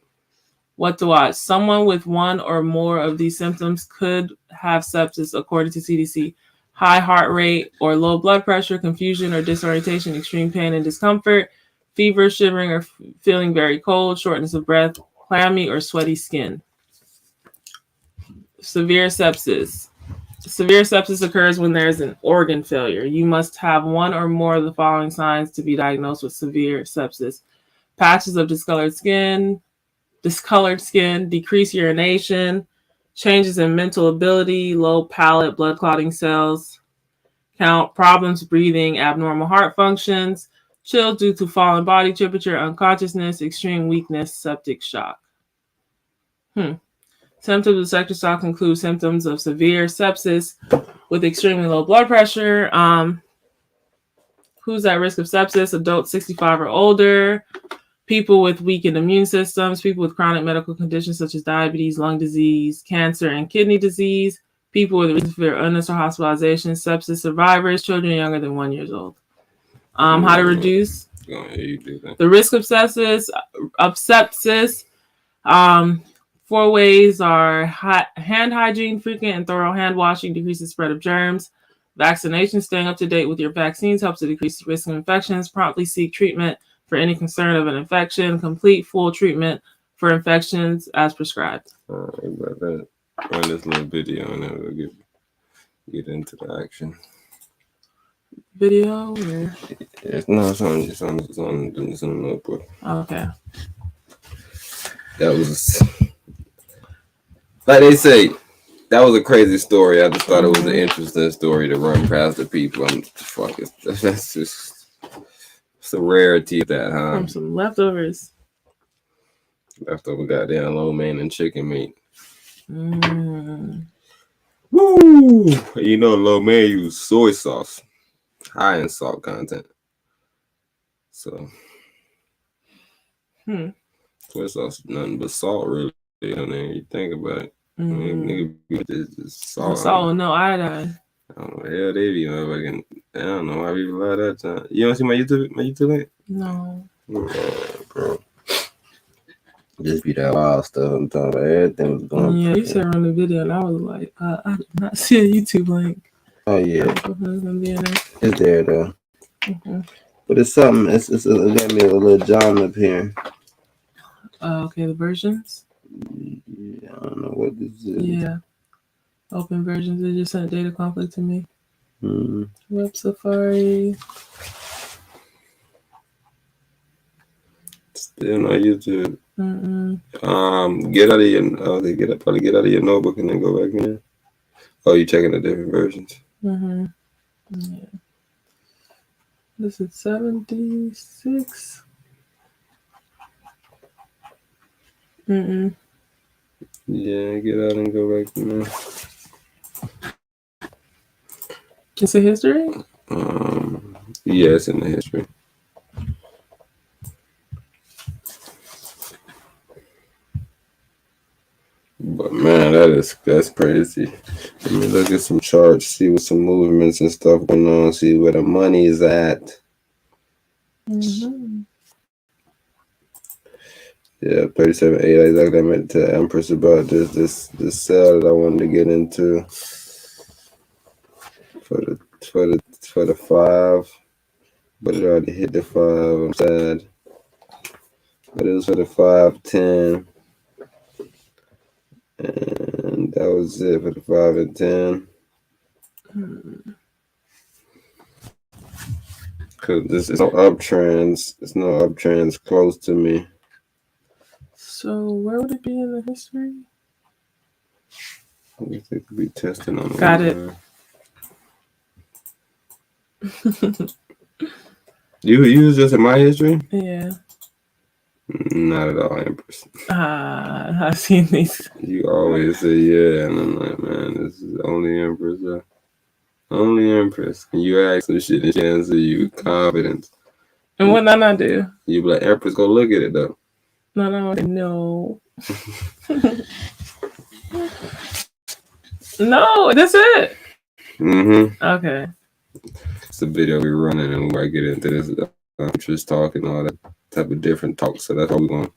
What to watch? Someone with one or more of these symptoms could have sepsis, according to CDC. High heart rate or low blood pressure, confusion or disorientation, extreme pain and discomfort, fever, shivering or feeling very cold, shortness of breath, clammy or sweaty skin. Severe sepsis. Severe sepsis occurs when there is an organ failure. You must have one or more of the following signs to be diagnosed with severe sepsis. Patches of discolored skin, decreased urination, changes in mental ability, low palate, blood clotting cells count, problems breathing, abnormal heart functions, chills due to falling body temperature, unconsciousness, extreme weakness, septic shock. Symptoms of septic shock include symptoms of severe sepsis with extremely low blood pressure. Who's at risk of sepsis? Adults 65 or older, people with weakened immune systems, people with chronic medical conditions such as diabetes, lung disease, cancer, and kidney disease, people with severe illness or hospitalization, sepsis survivors, children younger than 1 year old. How to reduce the risk of sepsis? 4 ways are hand hygiene, frequent and thorough hand washing decreases the spread of germs. Vaccination, staying up to date with your vaccines helps to decrease the risk of infections. Promptly seek treatment for any concern of an infection. Complete full treatment for infections as prescribed. About that. Run this little video and then we'll get into the action. Video? Or... it's on the notebook. Okay. That was, like they say, that was a crazy story. I just thought it was an interesting story to run past the people. That's just, it's a rarity that, huh? From some leftovers. Leftover goddamn lo mein and chicken meat. Mm. Woo! You know, lo mein use soy sauce, high in salt content. So, soy sauce is nothing but salt, really. You know, you think about it. I mean, nigga, just salt. Salt, no iodine. I don't know, hell, they be motherfucking. I don't know why people lie that time. You don't see my YouTube link? No. Bro. Just be that wild stuff. I'm talking about everything was going. Yeah, you said on the video, and I was like, I did not see a YouTube link. Oh yeah, it's it's there though. But it's something. It's got me a little John up here. Okay, the versions. Yeah, I don't know what this is. Yeah, open versions. They just sent data conflict to me. Web Safari. Still not YouTube. Get out of your probably get out of your notebook and then go back in. Oh, you checking the different versions? Yeah. This is 76. Yeah, get out and go back in there. It's a history? Yeah, it's in the history. But man, that's crazy. Let me look at some charts, see what some movements and stuff going on, see where the money is at. Yeah, 37.8. Exactly. I meant to Empress about this sale that I wanted to get into for the 5, but it already hit the 5. I'm sad, but it was for the 5-10. And that was it for the 5 and 10. Cause this is no uptrends. There's no uptrends close to me. So where would it be in the history? I guess they could be testing on it. Got it. You was just in my history? Yeah. Not at all, Empress. I've seen these. You always say yeah, and I'm like, man, this is only Empress. Only Empress. And you ask some shit and she answer you with confidence. And what Nana do? You be like, Empress, go look at it though. No. No, that's it. Okay. It's a video we're running and we might get into this. Just talking, all that type of different talk. So that's how we're going.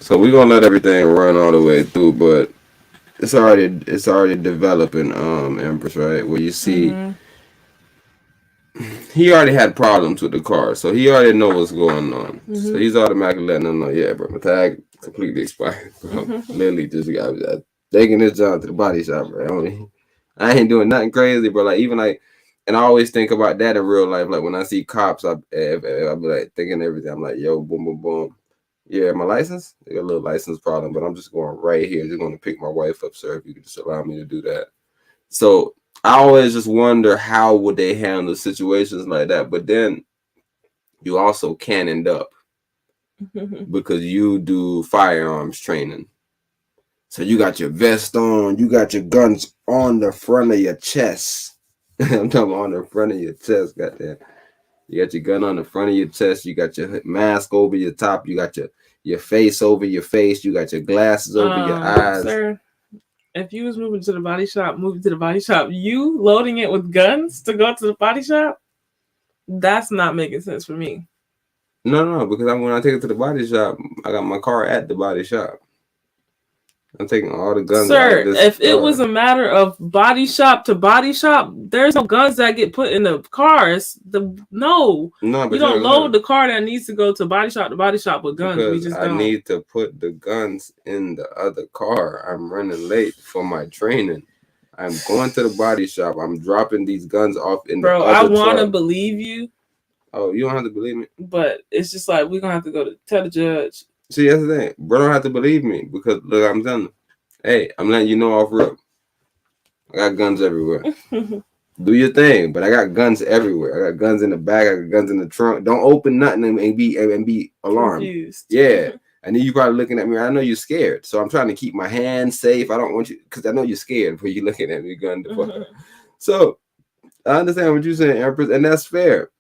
So we're gonna let everything run all the way through, but it's already developing, Empress, right? Where you see he already had problems with the car, so he already know what's going on. So he's automatically letting them know, yeah, bro, my tag completely expired, bro. Literally just got taking this job to the body shop, bro. I ain't doing nothing crazy, bro. Like even like, and I always think about that in real life. Like when I see cops, I'll be like thinking everything. I'm like, yo, boom, boom, boom. Yeah, my license, they got a little license problem, but I'm just going right here. Just going to pick my wife up, sir. If you could just allow me to do that. So I always just wonder how would they handle situations like that. But then you also can end up because you do firearms training. So you got your vest on, you got your guns on the front of your chest. I'm talking about on the front of your chest, goddamn. You got your gun on the front of your chest. You got your mask over your top. You got your face over your face. You got your glasses over your eyes. Sir, if you was moving to the body shop, you loading it with guns to go to the body shop, that's not making sense for me. No, because when I take it to the body shop, I got my car at the body shop. I'm taking all the guns out of this Sir, if car. it was a matter of body shop to body shop, there's no guns that get put in the cars. No, but you don't load the car that needs to go to body shop with guns. Because We just I don't. need to put the guns in the other car. I'm running late for my training. I'm going to the body shop. I'm dropping these guns off in the other I want to truck. believe you. Oh, you don't have to believe me? But it's just like we're going to have to go to tell the judge. See, that's the thing. Bro, don't have to believe me because, look, I'm telling you. Hey, I'm letting you know off rip. I got guns everywhere. Do your thing, but I got guns everywhere. I got guns in the back. I got guns in the trunk. Don't open nothing and be alarmed. Confused. Yeah. And then you probably looking at me. I know you're scared. So I'm trying to keep my hands safe. I don't want you, because I know you're scared before you looking at me gun the fuck up. So I understand what you're saying, Empress, and that's fair.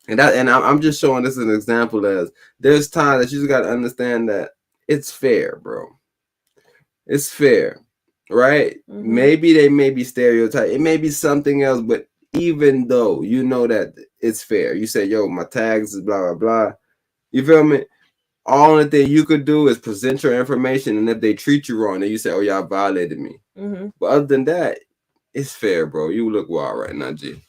And I'm just showing this as an example as there's times that you just got to understand that it's fair, bro. It's fair, right? Maybe they may be stereotyped. It may be something else, but even though you know that it's fair, you say, yo, my tags is blah, blah, blah. You feel me? All the thing you could do is present your information, and if they treat you wrong, then you say, oh, y'all violated me. But other than that, it's fair, bro. You look wild right now, G.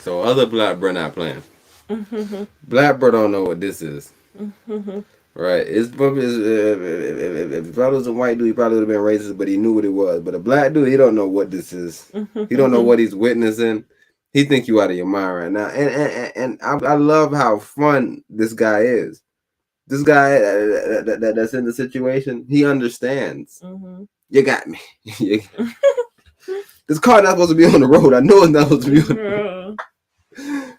So other black bro not playing. Black bro don't know what this is. Right? It's probably if brother was a white dude, he probably would have been racist, but he knew what it was. But a black dude, he don't know what this is. He don't know what he's witnessing. He think you out of your mind right now. And I love how fun this guy is. This guy that's in the situation, he understands. You got me. This car not supposed to be on the road. I know it's not supposed to be on the road.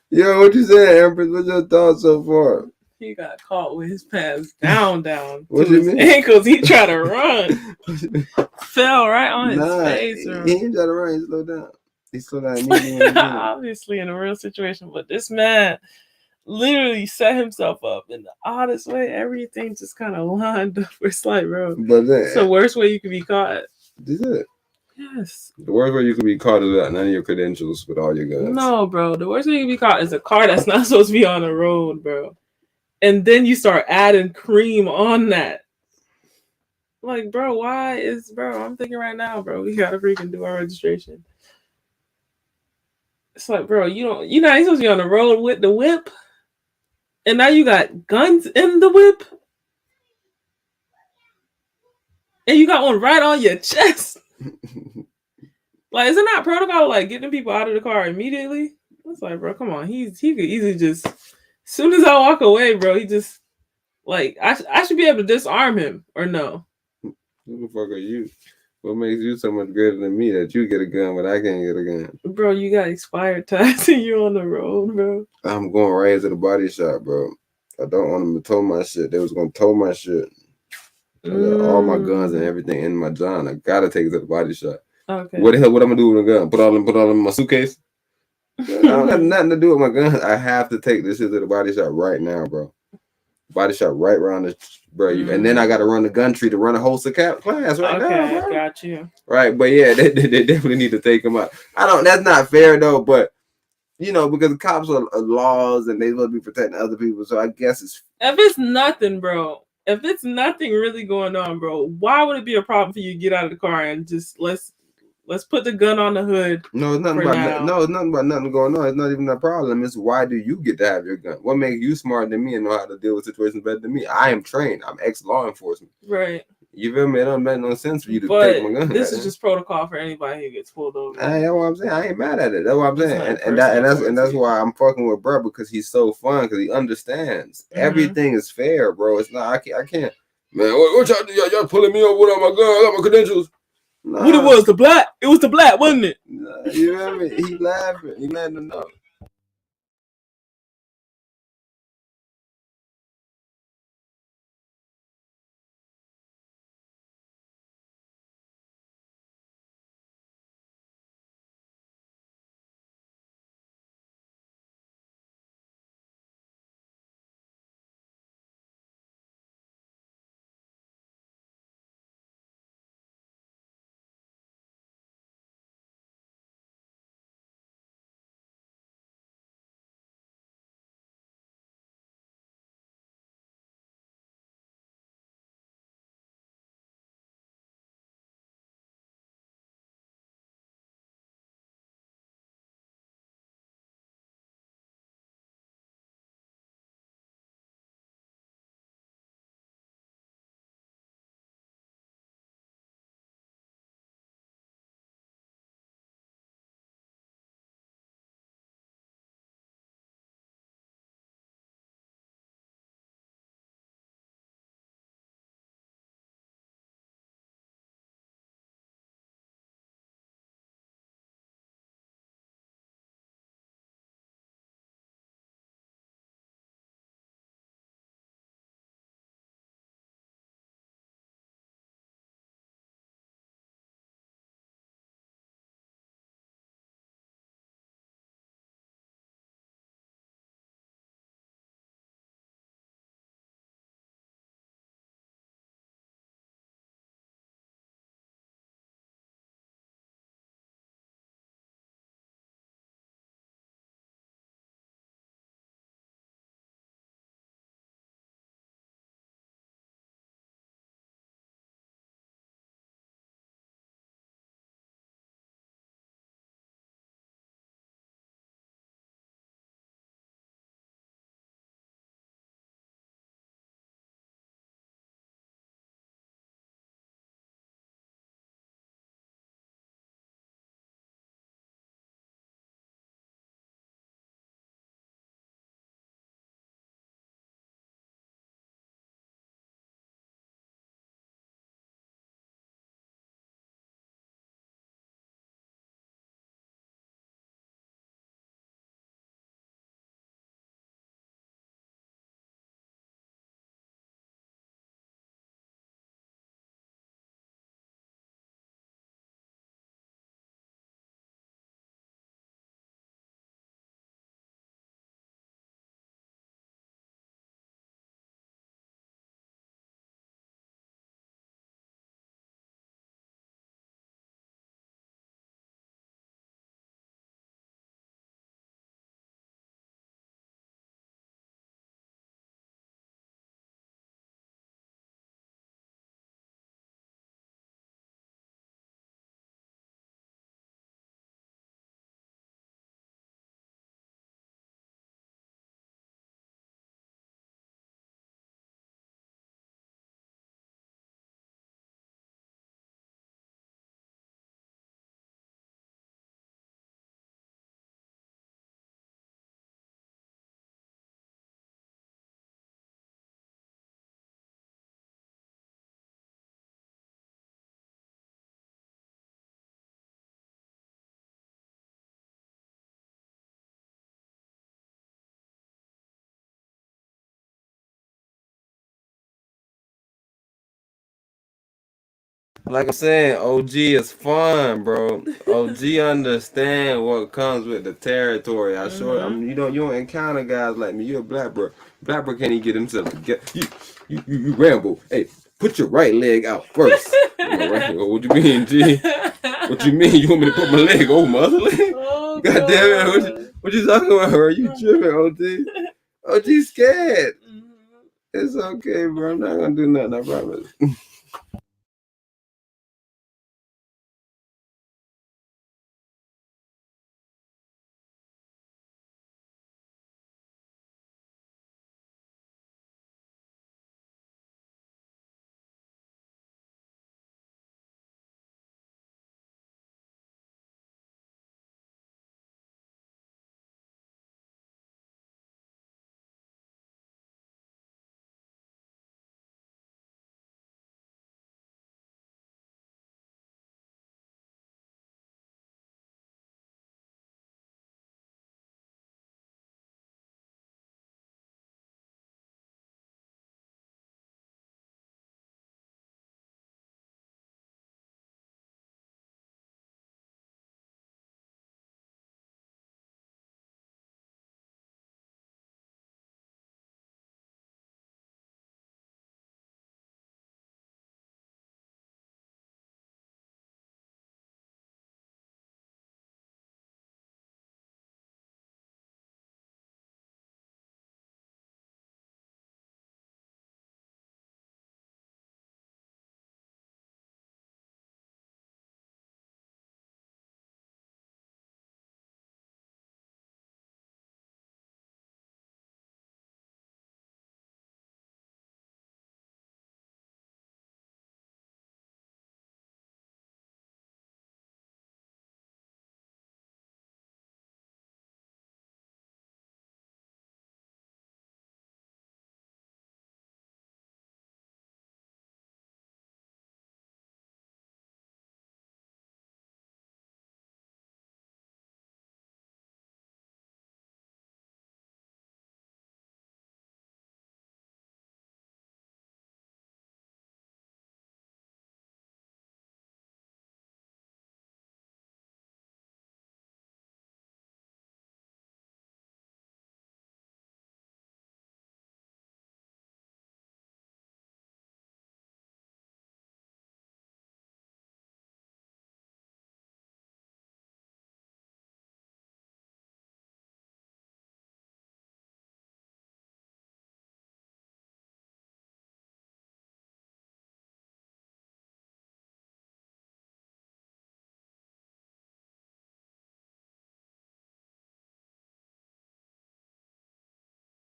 Yo, what you saying, Empress? What's your thoughts so far? He got caught with his pants down to What you his mean? ankles. He tried to run. Fell right on his face. He ain't try to run. He slowed down. He slowed down immediately. Obviously in a real situation. But this man literally set himself up in the oddest way. Everything just kind of lined up. It's like, bro, it's the worst way you could be caught. Is it? Yes. The worst way you could be caught is without none of your credentials with all your guns. No, bro. The worst way you could be caught is a car that's not supposed to be on the road, bro. And then you start adding cream on that. Like, bro, I'm thinking right now, bro, we gotta freaking do our registration. It's like, bro, you're not supposed to be on the road with the whip. And now you got guns in the whip. And you got one right on your chest. Like, isn't that protocol, like, getting people out of the car immediately? It's like, bro, come on. He could easily just, as soon as I walk away, bro, he just, like, I should be able to disarm him, or no? Who the fuck are you? What makes you so much greater than me that you get a gun but I can't get a gun? Bro, you got expired tags and you're on the road, bro. I'm going right into the body shop, bro. I don't want them to tow my shit. They was going to tow my shit. I got all my guns and everything in my John. I gotta take it to the body shop. Okay. What the hell? What I'm gonna do with a gun? Put all them in my suitcase? I don't have nothing to do with my guns. I have to take this shit to the body shop right now, bro. Body shop right around the bro. And then I gotta run the gun tree to run a whole class right now, bro. Got you. Right, but yeah, they definitely need to take them out. That's not fair though, but you know, because the cops are laws and they supposed to be protecting other people. So I guess it's if it's nothing, bro. If it's nothing really going on, bro, why would it be a problem for you to get out of the car and just let's put the gun on the hood? No, it's nothing about nothing going on. It's not even a problem. It's why do you get to have your gun? What makes you smarter than me and know how to deal with situations better than me? I am trained. I'm ex-law enforcement. Right. You feel me? It don't make no sense for you to take my gun. This is just protocol for anybody who gets pulled over. That's what I'm saying. I ain't mad at it. That's what I'm saying. And that's why I'm fucking with bro, because he's so fun, because he understands. Everything is fair, bro. It's not. I can't. Man, what y'all do? Y'all pulling me over without my gun? I got my credentials. Nah. What it was, the black? It was the black, wasn't it? Nah, you feel me? He laughing. He letting them know. Like I'm saying, OG is fun, bro. OG understand what comes with the territory. I mean, you don't encounter guys like me. You're a black bro. Black bro can't even get himself together. You ramble. Hey, put your right leg out first. Right? What you mean, G? What you mean? You want me to put my leg over my other leg? Oh, God damn it! What you talking about, bro? You tripping, OG? OG scared. It's okay, bro. I'm not gonna do nothing. I promise.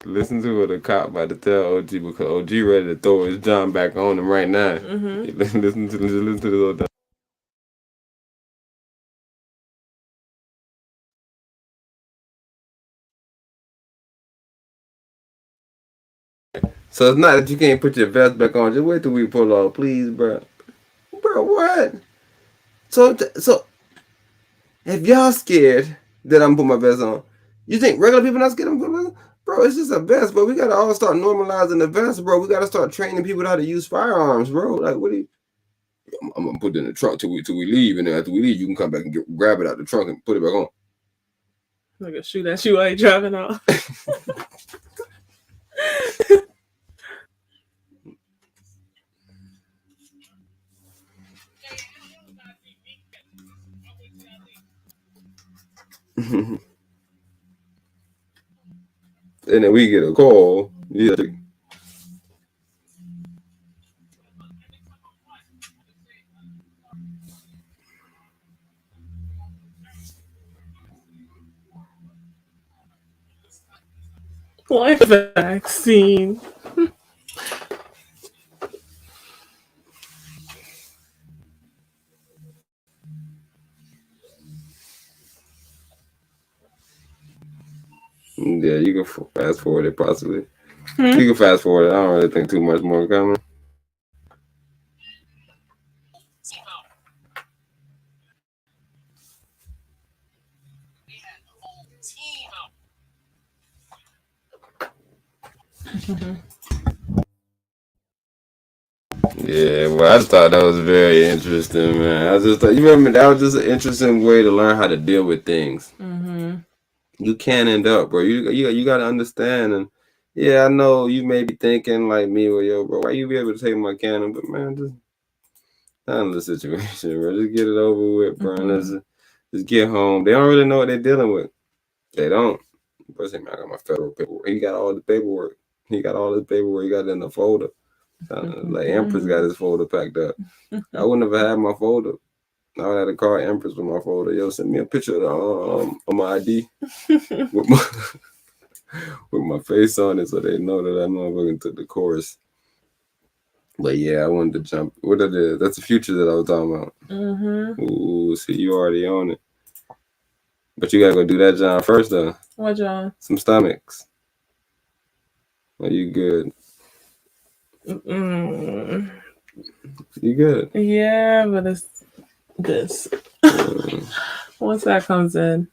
Listen to what a cop about to tell OG because OG ready to throw his John back on him right now. Listen to this old time. So it's not that you can't put your vest back on. Just wait till we pull off, please, bro. Bro, what? So if y'all scared that I'm putting my vest on, you think regular people not scared I'm putting my vest on? Bro, it's just a vest, bro. We gotta all start normalizing the vest, bro. We gotta start training people how to use firearms, bro. Like, what do you? I'm gonna put it in the trunk till we leave, and then after we leave, you can come back and grab it out the trunk and put it back on. Like a shoot at you while you driving off. And then we get a call. Yeah. Life vaccine. Yeah, you can fast forward it possibly. You can fast forward it. I don't really think too much more coming. Yeah, well, I just thought that was very interesting, man. I just thought, you remember, that was just an interesting way to learn how to deal with things. Mm-hmm. You can't end up, bro. You got to understand. And yeah, I know you may be thinking like me, well, yo, bro, why you be able to take my cannon? But man, just handle the situation, bro. Just get it over with, bro. And just get home. They don't really know what they're dealing with. They don't. Bro, say, man, I got my federal paperwork. He got all the paperwork. He got it in the folder. Like Empress got his folder packed up. I wouldn't have had my folder. I would have to call Empress with my folder. Yo, send me a picture of my ID with my face on it, so they know that I motherfucking took the course. But yeah, I wanted to jump. What it is? That's the future that I was talking about. Mm-hmm. Ooh, see, you already on it. But you gotta go do that, John, first, though. What, John? Some stomachs. Are you good? Mm. You good? Yeah, but it's this. Once that comes in.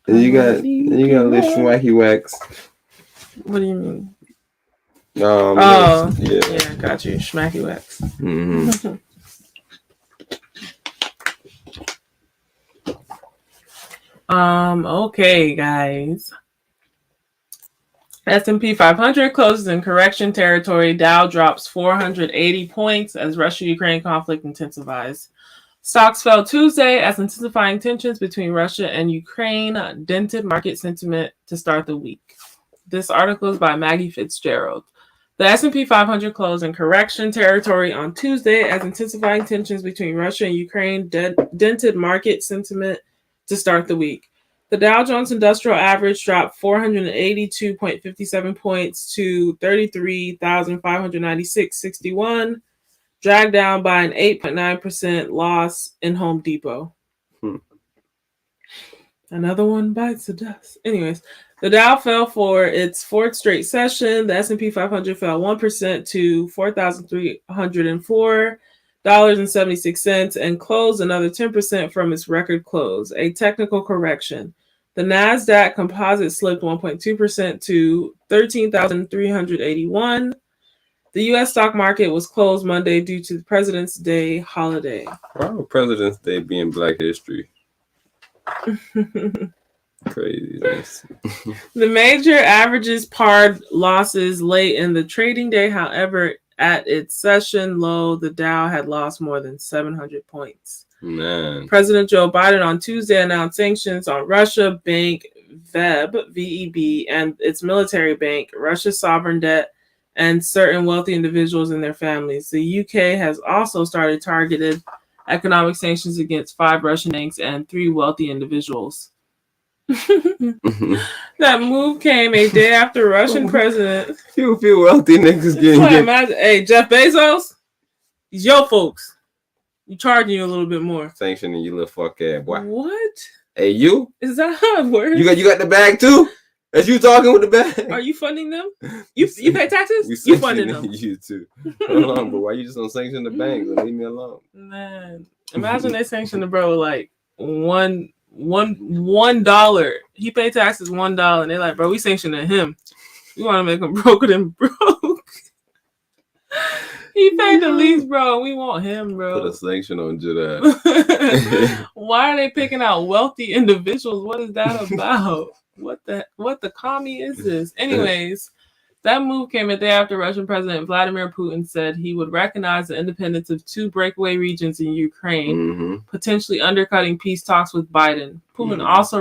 And you got a little schwacky wax. What do you mean? Yeah, got you. Schmacky wax. Mm-hmm. Okay, guys. S&P 500 closes in correction territory. Dow drops 480 points as Russia-Ukraine conflict intensifies. Stocks fell Tuesday as intensifying tensions between Russia and Ukraine dented market sentiment to start the week. This article is by Maggie Fitzgerald. The S&P 500 closed in correction territory on Tuesday as intensifying tensions between Russia and Ukraine dented market sentiment to start the week. The Dow Jones Industrial Average dropped 482.57 points to 33,596.61, dragged down by an 8.9% loss in Home Depot. Another one bites the dust. Anyways, the Dow fell for its fourth straight session. The S&P 500 fell 1% to $4,304.76 and closed another 10% from its record close, a technical correction. The NASDAQ composite slipped 1.2% to 13,381. The U.S. stock market was closed Monday due to the President's Day holiday. Why would President's Day be in Black History? Craziness. The major averages pared losses late in the trading day. However, at its session low, the Dow had lost more than 700 points. Man. President Joe Biden on Tuesday announced sanctions on Russia Bank VEB, and its military bank, Russia's sovereign debt, and certain wealthy individuals and their families. The UK has also started targeted economic sanctions against 5 Russian banks and 3 wealthy individuals. That move came a day after Russian president. You feel wealthy niggas getting. Hey, Jeff Bezos, these your folks. You charging you a little bit more. Sanctioning you little fuck ass boy. What? Hey, you? Is that how it works? You got the bag too? As you talking with the bag? Are you funding them? You pay taxes? You funding them? You too. Hold on, but why you just don't sanction the banks and leave me alone? Man, imagine they sanction the bro like $1. He paid taxes $1, and they're like, bro, we sanctioning him. We want to make him broker than broke. He paid the least, bro. We want him, bro. Put a sanction on Judah. Why are they picking out wealthy individuals? What is that about? What the commie is this? Anyways, that move came a day after Russian President Vladimir Putin said he would recognize the independence of 2 breakaway regions in Ukraine, potentially undercutting peace talks with Biden. Putin also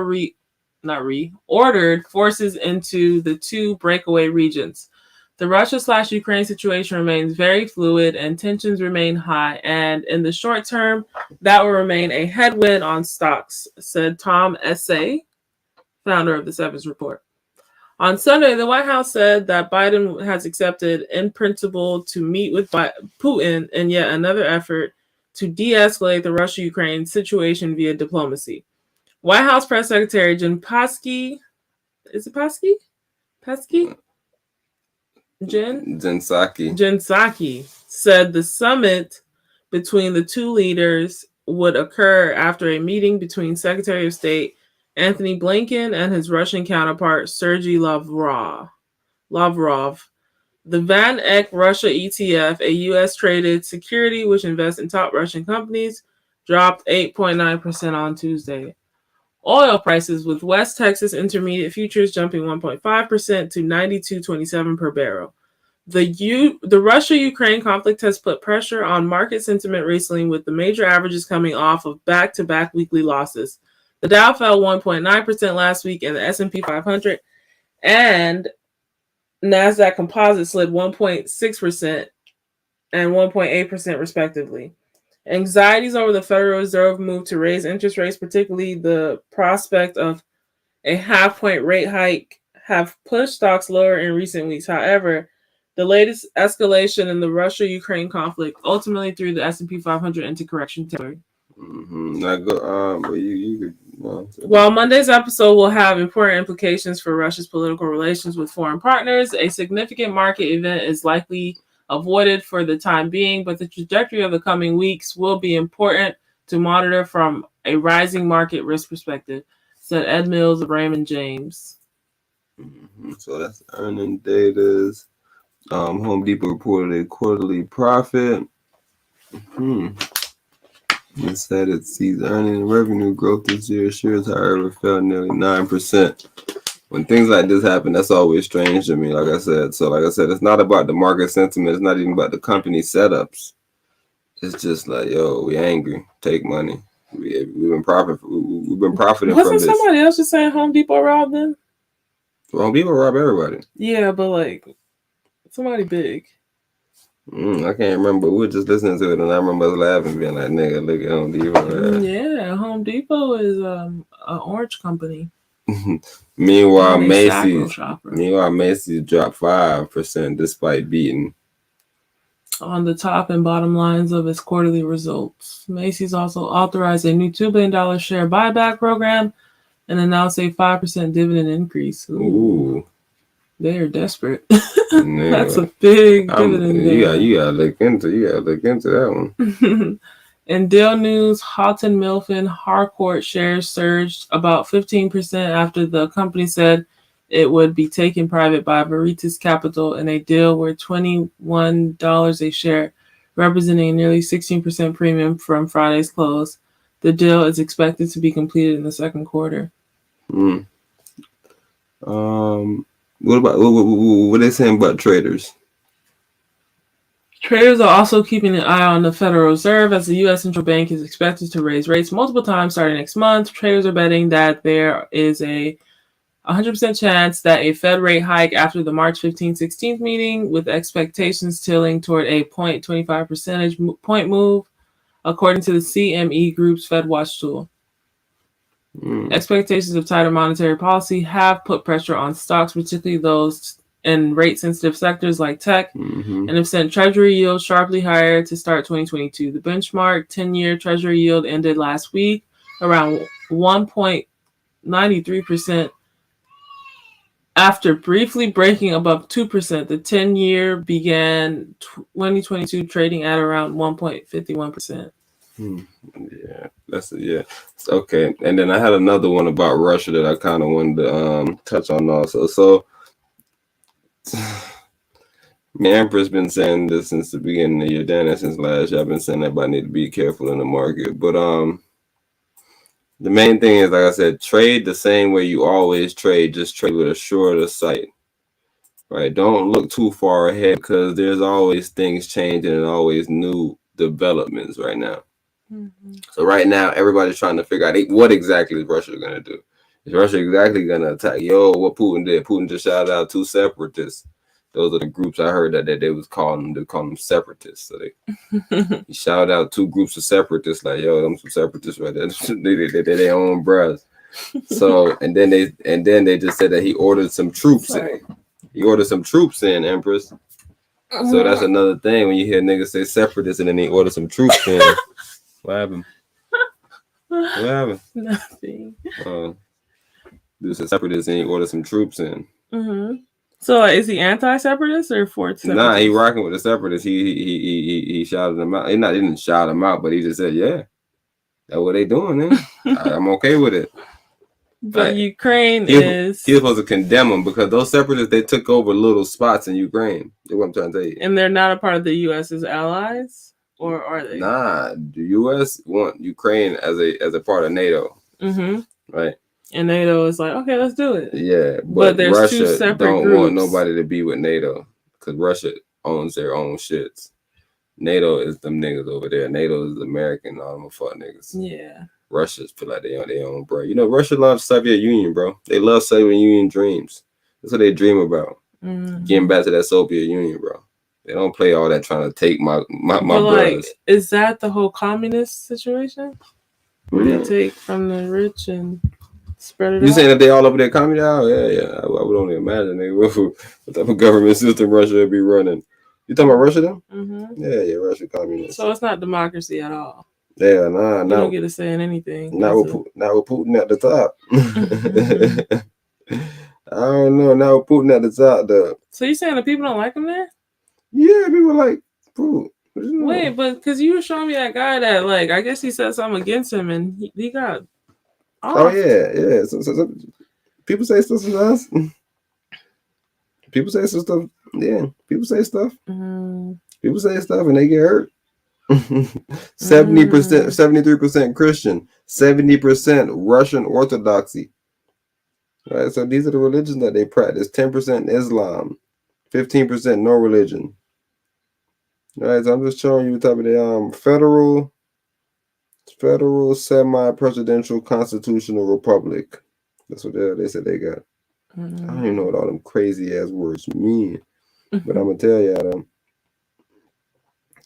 ordered forces into the 2 breakaway regions. The Russia/Ukraine situation remains very fluid and tensions remain high, and in the short term, that will remain a headwind on stocks, said Tom Essay, founder of the Sepsis report. On Sunday, the White House said that Biden has accepted in principle to meet with Putin in yet another effort to de-escalate the Russia-Ukraine situation via diplomacy. White House Press Secretary Jen Psaki, is it Psaki? Psaki? Jen Psaki said the summit between the 2 leaders would occur after a meeting between Secretary of State Anthony Blinken and his Russian counterpart Sergei Lavrov. The Van Eck Russia ETF, a U.S. traded security which invests in top Russian companies, dropped 8.9% on Tuesday. Oil prices, with West Texas Intermediate futures jumping 1.5% to $92.27 per barrel. The Russia-Ukraine conflict has put pressure on market sentiment recently, with the major averages coming off of back-to-back weekly losses. The Dow fell 1.9% last week, and the S&P 500 and NASDAQ Composite slid 1.6% and 1.8% respectively. Anxieties over the Federal Reserve move to raise interest rates, particularly the prospect of a half-point rate hike, have pushed stocks lower in recent weeks. However, the latest escalation in the Russia-Ukraine conflict ultimately threw the S&P 500 into correction territory. While Monday's episode will have important implications for Russia's political relations with foreign partners, a significant market event is likely avoided for the time being, but the trajectory of the coming weeks will be important to monitor from a rising market risk perspective, said Ed Mills of Raymond James. So that's earning data's. Home Depot reported a quarterly profit. It said it sees earning and revenue growth this year. Shares, however, fell nearly 9%. When things like this happen, that's always strange to me, like I said. So, like I said, it's not about the market sentiment. It's not even about the company setups. It's just like, yo, we angry. Take money. We've been profiting from this. Wasn't somebody else just saying Home Depot robbed them? Home Depot rob everybody. Yeah, but like somebody big. I can't remember. We were just listening to it, and I remember us laughing, being like, "Nigga, look at Home Depot." Yeah, Home Depot is an orange company. Meanwhile, Macy's dropped 5% despite beating on the top and bottom lines of its quarterly results. Macy's also authorized a new $2 billion share buyback program and announced a 5% dividend increase. Ooh. They are desperate. That's a big dividend. You gotta look into that one. In deal news, Houghton Mifflin Harcourt shares surged about 15% after the company said it would be taken private by Veritas Capital in a deal worth $21 a share, representing a nearly 16% premium from Friday's close. The deal is expected to be completed in the second quarter. What are they saying about traders? Traders are also keeping an eye on the Federal Reserve as the U.S. Central Bank is expected to raise rates multiple times starting next month. Traders are betting that there is a 100% chance that a Fed rate hike after the March 15-16 meeting, with expectations tilting toward a 0.25 percentage point move, according to the CME Group's Fed Watch tool. Expectations of tighter monetary policy have put pressure on stocks, particularly those in rate-sensitive sectors like tech, and have sent Treasury yields sharply higher to start 2022. The benchmark 10-year Treasury yield ended last week around 1.93%. After briefly breaking above 2%, the 10-year began 2022 trading at around 1.51%. Yeah, okay. And then I had another one about Russia that I kind of wanted to touch on also. So, Empras been saying this since the beginning of the year, Dana, since last year. I've been saying everybody need to be careful in the market. But the main thing is, like I said, trade the same way you always trade. Just trade with a shorter sight. Right? Don't look too far ahead because there's always things changing and always new developments right now. So right now, everybody's trying to figure out what exactly is Russia going to do. Is Russia exactly going to attack? What Putin did. Putin just shouted out 2 separatists. Those are the groups I heard that they was calling them separatists. So he shouted out 2 groups of separatists, like, them some separatists right there. they their own bros. So and then they just said that he ordered some troops in. He ordered some troops in, Empress. So that's another thing when you hear niggas say separatists and then they order some troops in. What happened? Nothing. There's a separatist and he ordered some troops in. So is he anti-separatist or for separatists? Nah, he rocking with the separatists. He shouted them out. He didn't shout them out, but he just said, "Yeah, that's what they doing, man. I'm okay with it." But Like, Ukraine he was is, supposed to condemn them because those separatists, they took over little spots in Ukraine. That's what I'm trying to tell you. and they're not a part of the U.S.'s allies, or are they? Nah, the U.S. want Ukraine as a part of NATO, right? And NATO is like, okay, let's do it. Yeah, But there's two Russia separate don't groups. want nobody to be with NATO because Russia owns their own shits. NATO is them niggas over there. NATO is American, all them fuck niggas. Yeah. Russians feel like they on their own, bro. You know, Russia loves Soviet Union, bro. They love Soviet Union dreams. That's what they dream about. Getting back to that Soviet Union, bro. They don't play all that trying to take my But brothers. is that the whole communist situation? Where they take from the rich and spread it out? You saying that they all over there communist? Yeah. I would only imagine what type of government system Russia would be running. You talking about Russia though? Yeah, Russia communist. So it's not democracy at all. Yeah, nah. You don't get to say in anything. Not with Putin at the top. I don't know. Now with Putin at the top, though. So you saying the people don't like him there? Yeah, people like Putin. Wait, but because you were showing me that guy that, like, I guess he said something against him and he got off. Oh, yeah. So people say stuff sometimes. People say some stuff. Yeah, people say stuff. People say stuff and they get hurt. 70%, 73% Christian, 70% Russian Orthodoxy. Right, so these are the religions that they practice. 10% Islam, 15% no religion. All right, so I'm just showing you the type of the federal semi-presidential constitutional republic. That's what they said they got. I don't even know what all them crazy ass words mean, but I'm gonna tell y'all.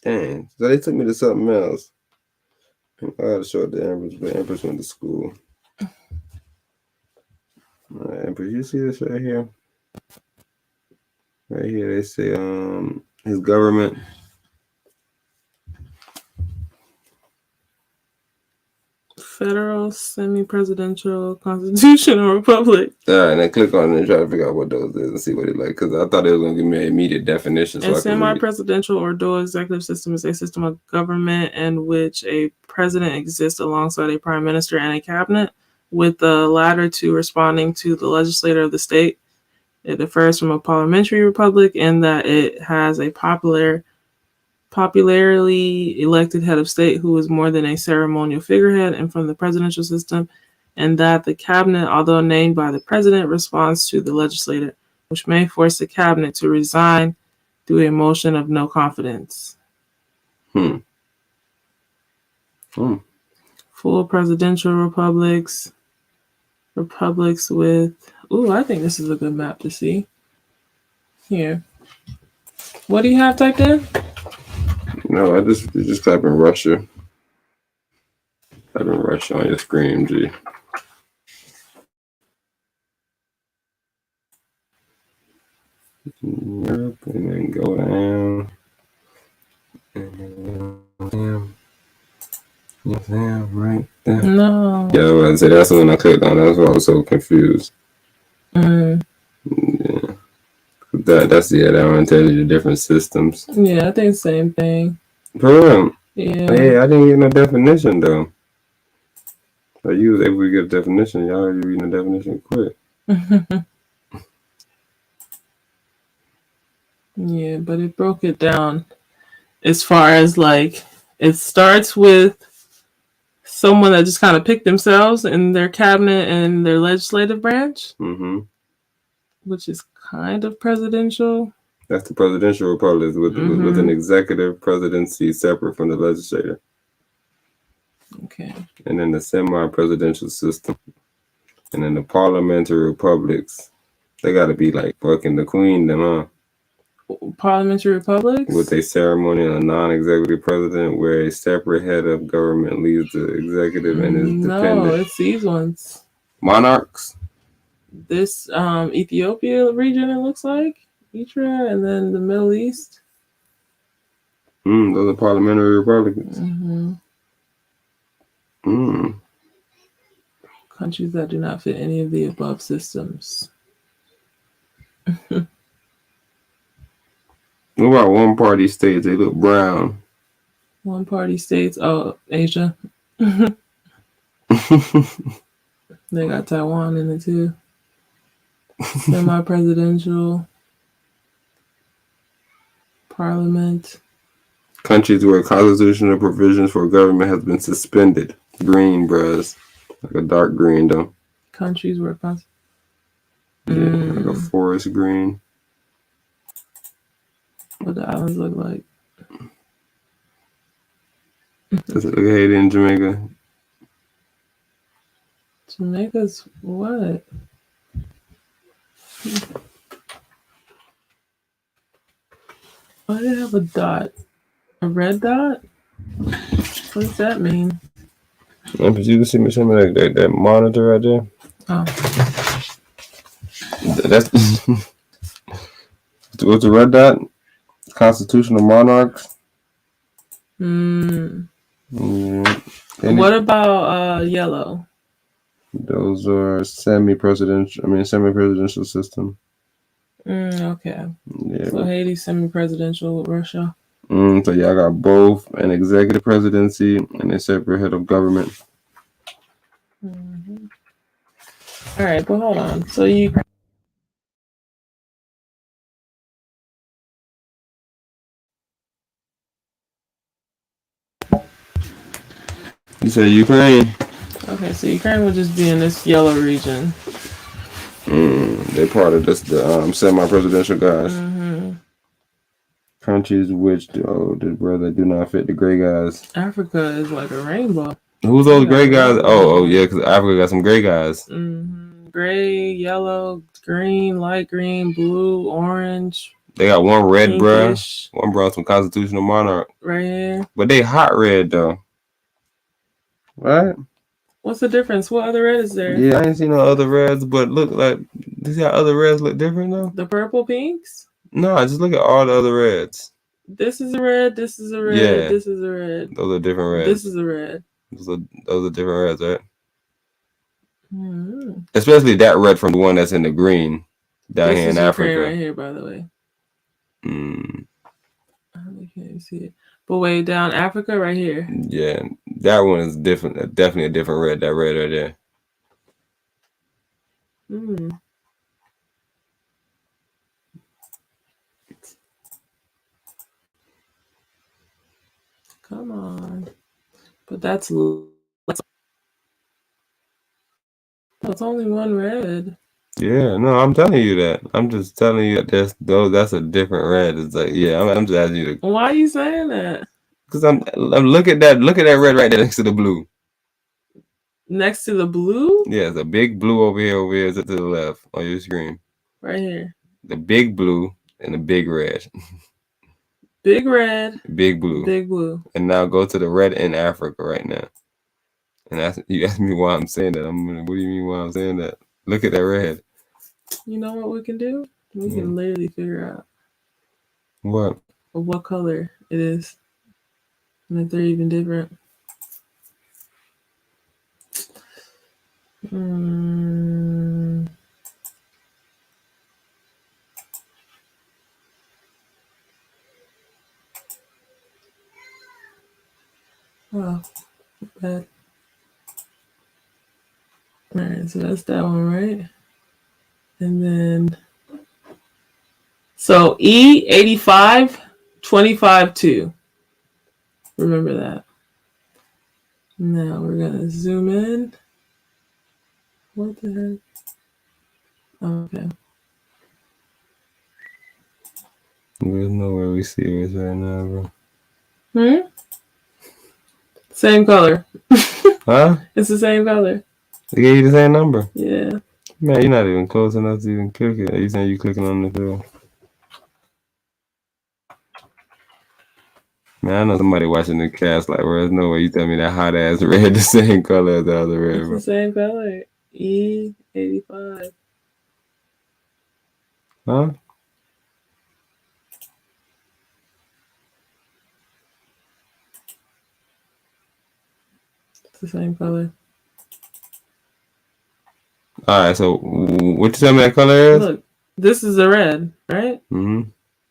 Dang, so they took me to something else. I gotta show it to Empress, but Empress went to school. All right, Empress, you see this right here? Right here, they say his government. Federal semi-presidential constitutional republic. All right, and I click on it and try to figure out what those is and see what it like. Because I thought it was gonna give me an immediate definition. So a semi-presidential or dual executive system is a system of government in which a president exists alongside a prime minister and a cabinet, with the latter two responding to the legislator of the state. It differs from a parliamentary republic in that it has a popularly elected head of state who is more than a ceremonial figurehead, and from the presidential system, and that the cabinet, although named by the president, responds to the legislator, which may force the cabinet to resign through a motion of no confidence. Full presidential republics with, I think this is a good map to see. Here. What do you have typed in? No, I just type in Russia. Type in Russia on your screen, G. Europe, and then go down. And then right there. No. Yeah, I was gonna say that's the one I clicked on. That's why I was so confused. Yeah. That's that one tells you the different systems. Yeah, I think same thing. For real? Yeah. Hey, I didn't get no definition though. So you was able to get a definition. Y'all already reading the definition quick. Yeah, but it broke it down as far as like it starts with someone that just kind of picked themselves in their cabinet and their legislative branch, which is kind of presidential. That's the presidential republic with an executive presidency separate from the legislature. Okay. And then the semi-presidential system. And then the parliamentary republics. They got to be like fucking the queen, them, huh? Parliamentary republics? With a ceremony and a non-executive president where a separate head of government leads the executive and is dependent. No, it's these ones. Monarchs? This Ethiopia region, it looks like. Eritrea, and then the Middle East. Those are parliamentary republics. Countries that do not fit any of the above systems. What about one-party states? They look brown. One-party states. Oh, Asia. They got Taiwan in it too. Semi-presidential. Parliament. Countries where constitutional provisions for government has been suspended. Green, bruh. Like a dark green, though. Countries where Like a forest green. What the islands look like. Does it look like Haiti and Jamaica? Jamaica's what? Why do they have a dot? A red dot? What does that mean? Did you see me something like that monitor right there? Oh. That's what's the red dot? Constitutional monarchs. What about yellow? Those are semi-presidential system. Okay. Yeah. So Haiti's semi-presidential with Russia. So y'all got both an executive presidency and a separate head of government. All right, but hold on. So you said Ukraine. Okay, so Ukraine would just be in this yellow region. They're part of this the semi-presidential guys. Countries which do not fit the gray guys. Africa is like a rainbow. Who's those gray guys? Oh yeah, because Africa got some gray guys. Gray, yellow, green, light green, blue, orange. They got one red, pinkish. bruh. One bruh, some constitutional monarch. Right here. But they hot red though. Right? What's the difference? What other red is there? Yeah, I ain't seen no other reds, but look like these other reds look different though. The purple pinks? No, just look at all the other reds. This is a red, this is a red, Yeah. this is a red. Those are different reds. This is a red. Those are different reds, right? Especially that red from the one that's in the green down This here is in Ukraine Africa. right here, by the way. I can't even see it. But way down Africa, right here. Yeah, that one is different. Definitely a different red. That red right there. Come on. But that's only one red. Yeah, no, I'm telling you that. I'm just telling you that that's a different red. It's like, yeah, I'm just asking you to. Why are you saying that? Because I'm look at that red right there next to the blue. Next to the blue? Yeah, there's a big blue over here to the left on your screen. Right here. The big blue and the big red. Big red. Big blue. Big blue. And now go to the red in Africa right now. And you ask me why I'm saying that. What do you mean why I'm saying that? Look at that red. You know what we can do? We can literally figure out what color it is. And if they're even different. Oh, bad. All right, so that's that one, right? And then, so E85, 25-2. Remember that. Now we're gonna zoom in. What the heck? Okay. There's nowhere we see it right now, bro. Same color. Huh? It's the same color. They gave you the same number? Yeah. Man, you're not even close enough to even click it. You saying you clicking on the bill? Man, I know somebody watching the cast like, where's no way you tell me that hot ass red the same color as the other red, It's bro. the same color. E85. Huh? It's the same color. Alright, so what you tell me that color is? Look, this is the red, right?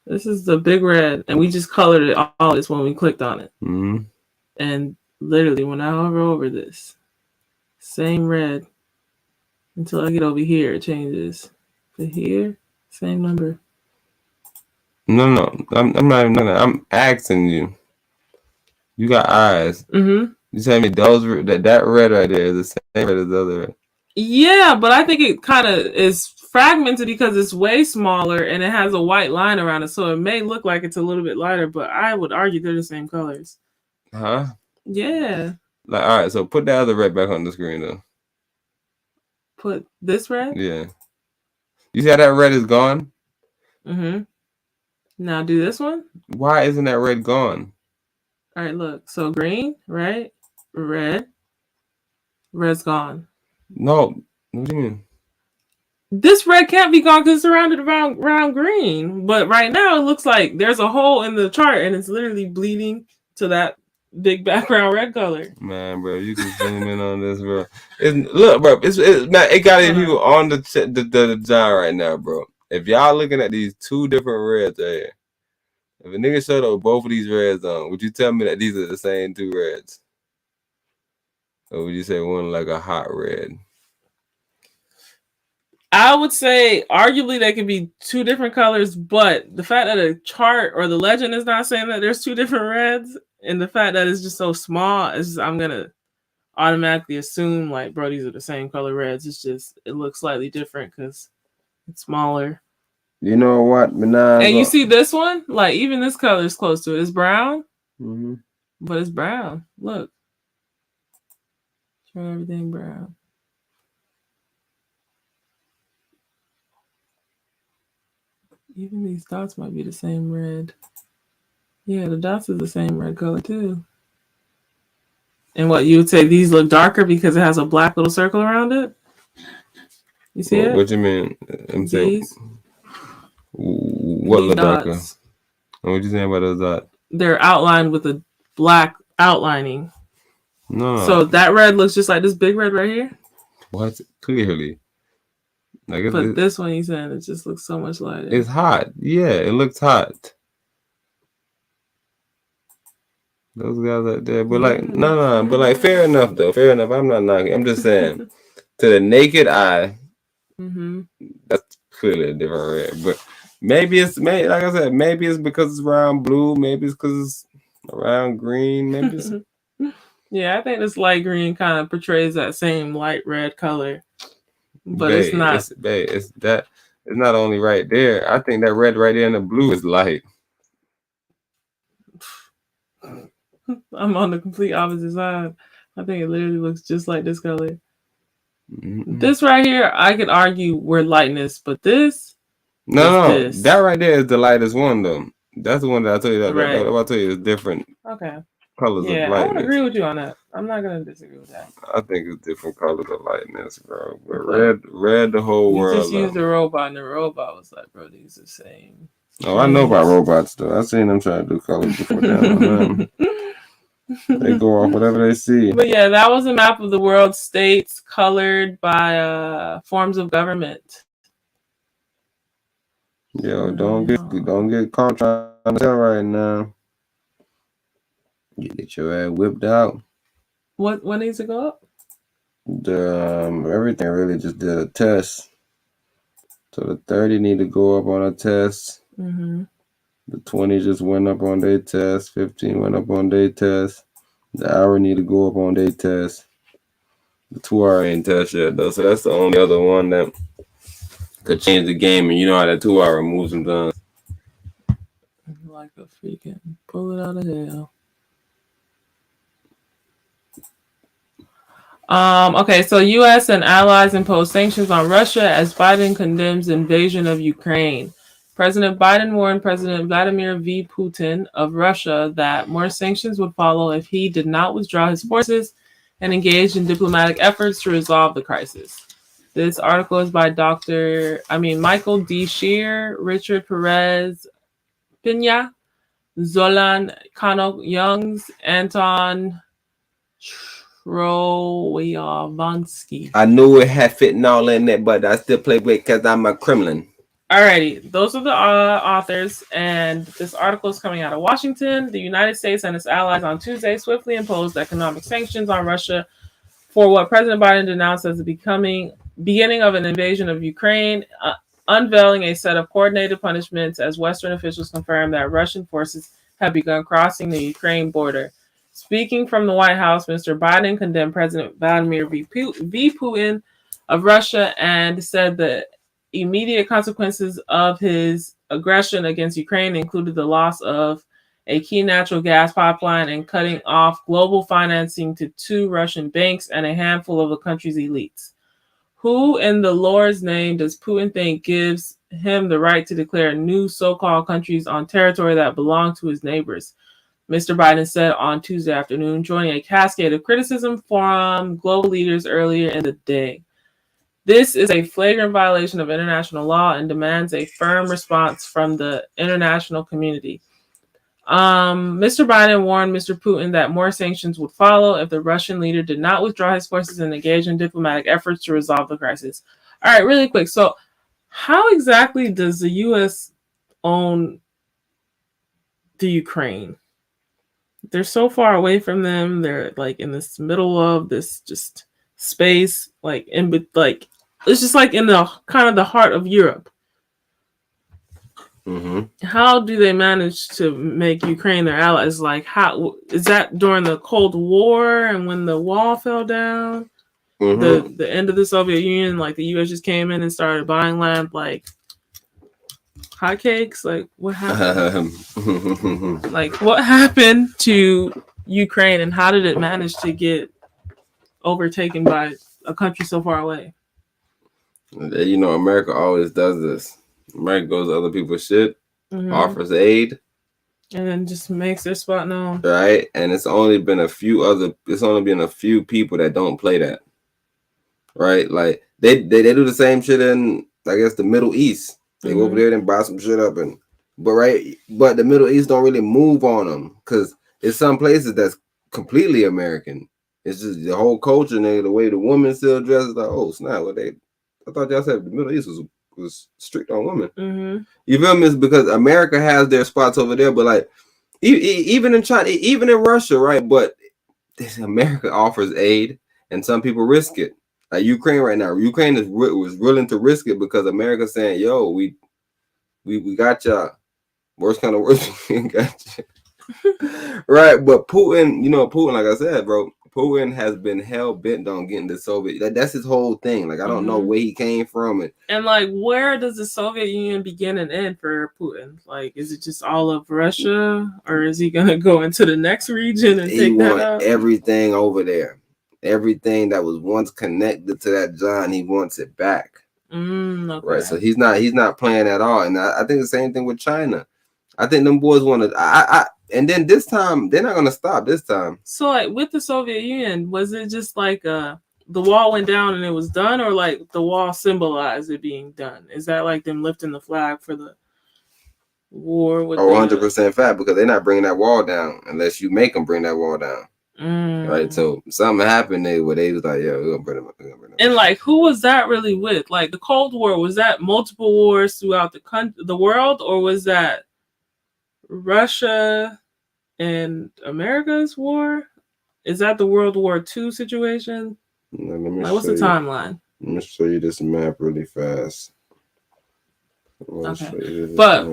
This is the big red, and we just colored it all this when we clicked on it. And literally, when I hover over this, same red Until I get over here, it changes. But here, same number. No. I'm not even. I'm asking you. You got eyes. Mm-hmm. You tell me that red right there is the same red as the other red. Yeah, but I think it kind of is fragmented because it's way smaller and it has a white line around it, so it may look like it's a little bit lighter, but I would argue they're the same colors. Huh? Yeah. Like, all right, so put the other red back on the screen though. Put this red? Yeah. You see how that red is gone? Mm-hmm. Now do this one. Why isn't that red gone? All right, look. So green, right? Red. Red's gone. No. What do you mean? This red can't be gone because it's surrounded around green. But right now it looks like there's a hole in the chart and it's literally bleeding to that big background red color. Man, bro, you can zoom in on this, bro. Look, bro, it got people on the job right now, bro. If y'all looking at these two different reds right here, if a nigga showed up both of these reds on, would you tell me that these are the same two reds? Or would you say one like a hot red? I would say arguably they could be two different colors, but the fact that a chart or the legend is not saying that there's two different reds, and the fact that it's just so small, I'm gonna automatically assume like, bro, these are the same color reds. It's just it looks slightly different because it's smaller. You know what? And you see this one, like even this color is close to it. It's brown, but it's brown. Look, show everything brown. Even these dots might be the same red. Yeah, the dots is the same red color too. And what you would say these look darker because it has a black little circle around it? You see it? What you mean? I'm saying what look darker? What you saying about those dots? They're outlined with a black outlining. No. So that red looks just like this big red right here? What? Clearly. But this one, he's saying it just looks so much lighter. It's hot. Yeah, it looks hot. Those guys out there, but like, no, but like, fair enough though. Fair enough. I'm not knocking. I'm just saying, to the naked eye, that's clearly a different red. But maybe like I said, maybe it's because it's around blue. Maybe it's because it's around green. Maybe it's. Yeah, I think this light green kind of portrays that same light red color. But it's not. It's not only right there. I think that red right there in the blue is light. I'm on the complete opposite side. I think it literally looks just like this color. This right here, I could argue we're lightness, but this. No, that right there is the lightest one though. That's the one that I told you that. Right. I told you it's different. Okay. Colors of lightness. I would agree with you on that. I'm not gonna disagree with that. I think it's different colors of lightness, bro. But red, the whole world. You just used the robot, and the robot was like, "Bro, these are the same." Oh, I know about robots though. I've seen them try to do colors before. They go off whatever they see. But yeah, that was a map of the world states colored by forms of government. Yo, don't get caught trying to tell right now. Get your ass whipped out. What needs to go up? Everything really just did a test. So the 30 need to go up on a test. The 20 just went up on their test. 15 went up on their test. The hour need to go up on their test. The 2 hour ain't test yet though. So that's the only other one that could change the game. And you know how that 2 hour moves them done. Like a freaking bullet out of hell. Okay, so U.S. and allies impose sanctions on Russia as Biden condemns invasion of Ukraine. President Biden warned President Vladimir V. Putin of Russia that more sanctions would follow if he did not withdraw his forces and engage in diplomatic efforts to resolve the crisis. This article is by Michael D. Shear, Richard Perez Pina, Zolan Kano-Youngs, Anton Troyavansky. I knew it had fentanyl in it, but I still play with it because I'm a Kremlin. Alrighty, those are the authors, and this article is coming out of Washington. The United States and its allies on Tuesday swiftly imposed economic sanctions on Russia for what President Biden denounced as becoming beginning of an invasion of Ukraine, unveiling a set of coordinated punishments as Western officials confirmed that Russian forces have begun crossing the Ukraine border. Speaking from the White House, Mr. Biden condemned President Vladimir V. Putin of Russia and said the immediate consequences of his aggression against Ukraine included the loss of a key natural gas pipeline and cutting off global financing to 2 Russian banks and a handful of the country's elites. Who in the Lord's name does Putin think gives him the right to declare new so-called countries on territory that belong to his neighbors? Mr. Biden said on Tuesday afternoon, joining a cascade of criticism from global leaders earlier in the day. This is a flagrant violation of international law and demands a firm response from the international community. Mr. Biden warned Mr. Putin that more sanctions would follow if the Russian leader did not withdraw his forces and engage in diplomatic efforts to resolve the crisis. All right, really quick. So how exactly does the U.S. own the Ukraine? They're so far away from them. They're like in this middle of this just space, like it's just like in the kind of the heart of Europe. Mm-hmm. How do they manage to make Ukraine their allies? Like, how is that during the Cold War and when the wall fell down? Mm-hmm. The end of the Soviet Union, like the U.S. just came in and started buying land like hotcakes. Like, what happened? Like, what happened to Ukraine, and how did it manage to get overtaken by a country so far away? You know, America always does this. America goes to other people's shit, offers aid, and then just makes their spot known. Right, and it's only been a few people that don't play that. Right, like they do the same shit in, I guess, the Middle East. They go over there and buy some shit up, but the Middle East don't really move on them because it's some places that's completely American. It's just the whole culture and the way the women still dress is like, oh snap, I thought y'all said the Middle East was strict on women. You feel me? It's because America has their spots over there, but like even in China, even in Russia, right? But America offers aid, and some people risk it. Like Ukraine right now, Ukraine was willing to risk it because America's saying, "Yo, we got y'all. Worst kind of worst, we got you." Right? But Putin, like I said, bro, Putin has been hell bent on getting the Soviet. That's his whole thing. Like I don't know where he came from, and like where does the Soviet Union begin and end for Putin? Like, is it just all of Russia, or is he gonna go into the next region and take that out? Everything over there, everything that was once connected to that John, he wants it back. Okay. Right. So he's not playing at all, and I think the same thing with China. I think them boys want to. And then this time they're not gonna stop this time. So like with the Soviet Union, was it just like the wall went down and it was done, or like the wall symbolized it being done? Is that like them lifting the flag for the war with 100% fact, because they're not bringing that wall down unless you make them bring that wall down. Right. So something happened where they was like, yeah, we're gonna bring them. And like, who was that really with? Like the Cold War, was that multiple wars throughout the world, or was that Russia and America's war? Is that the World War II situation? What's the timeline? Let me show you this map really fast. Okay, but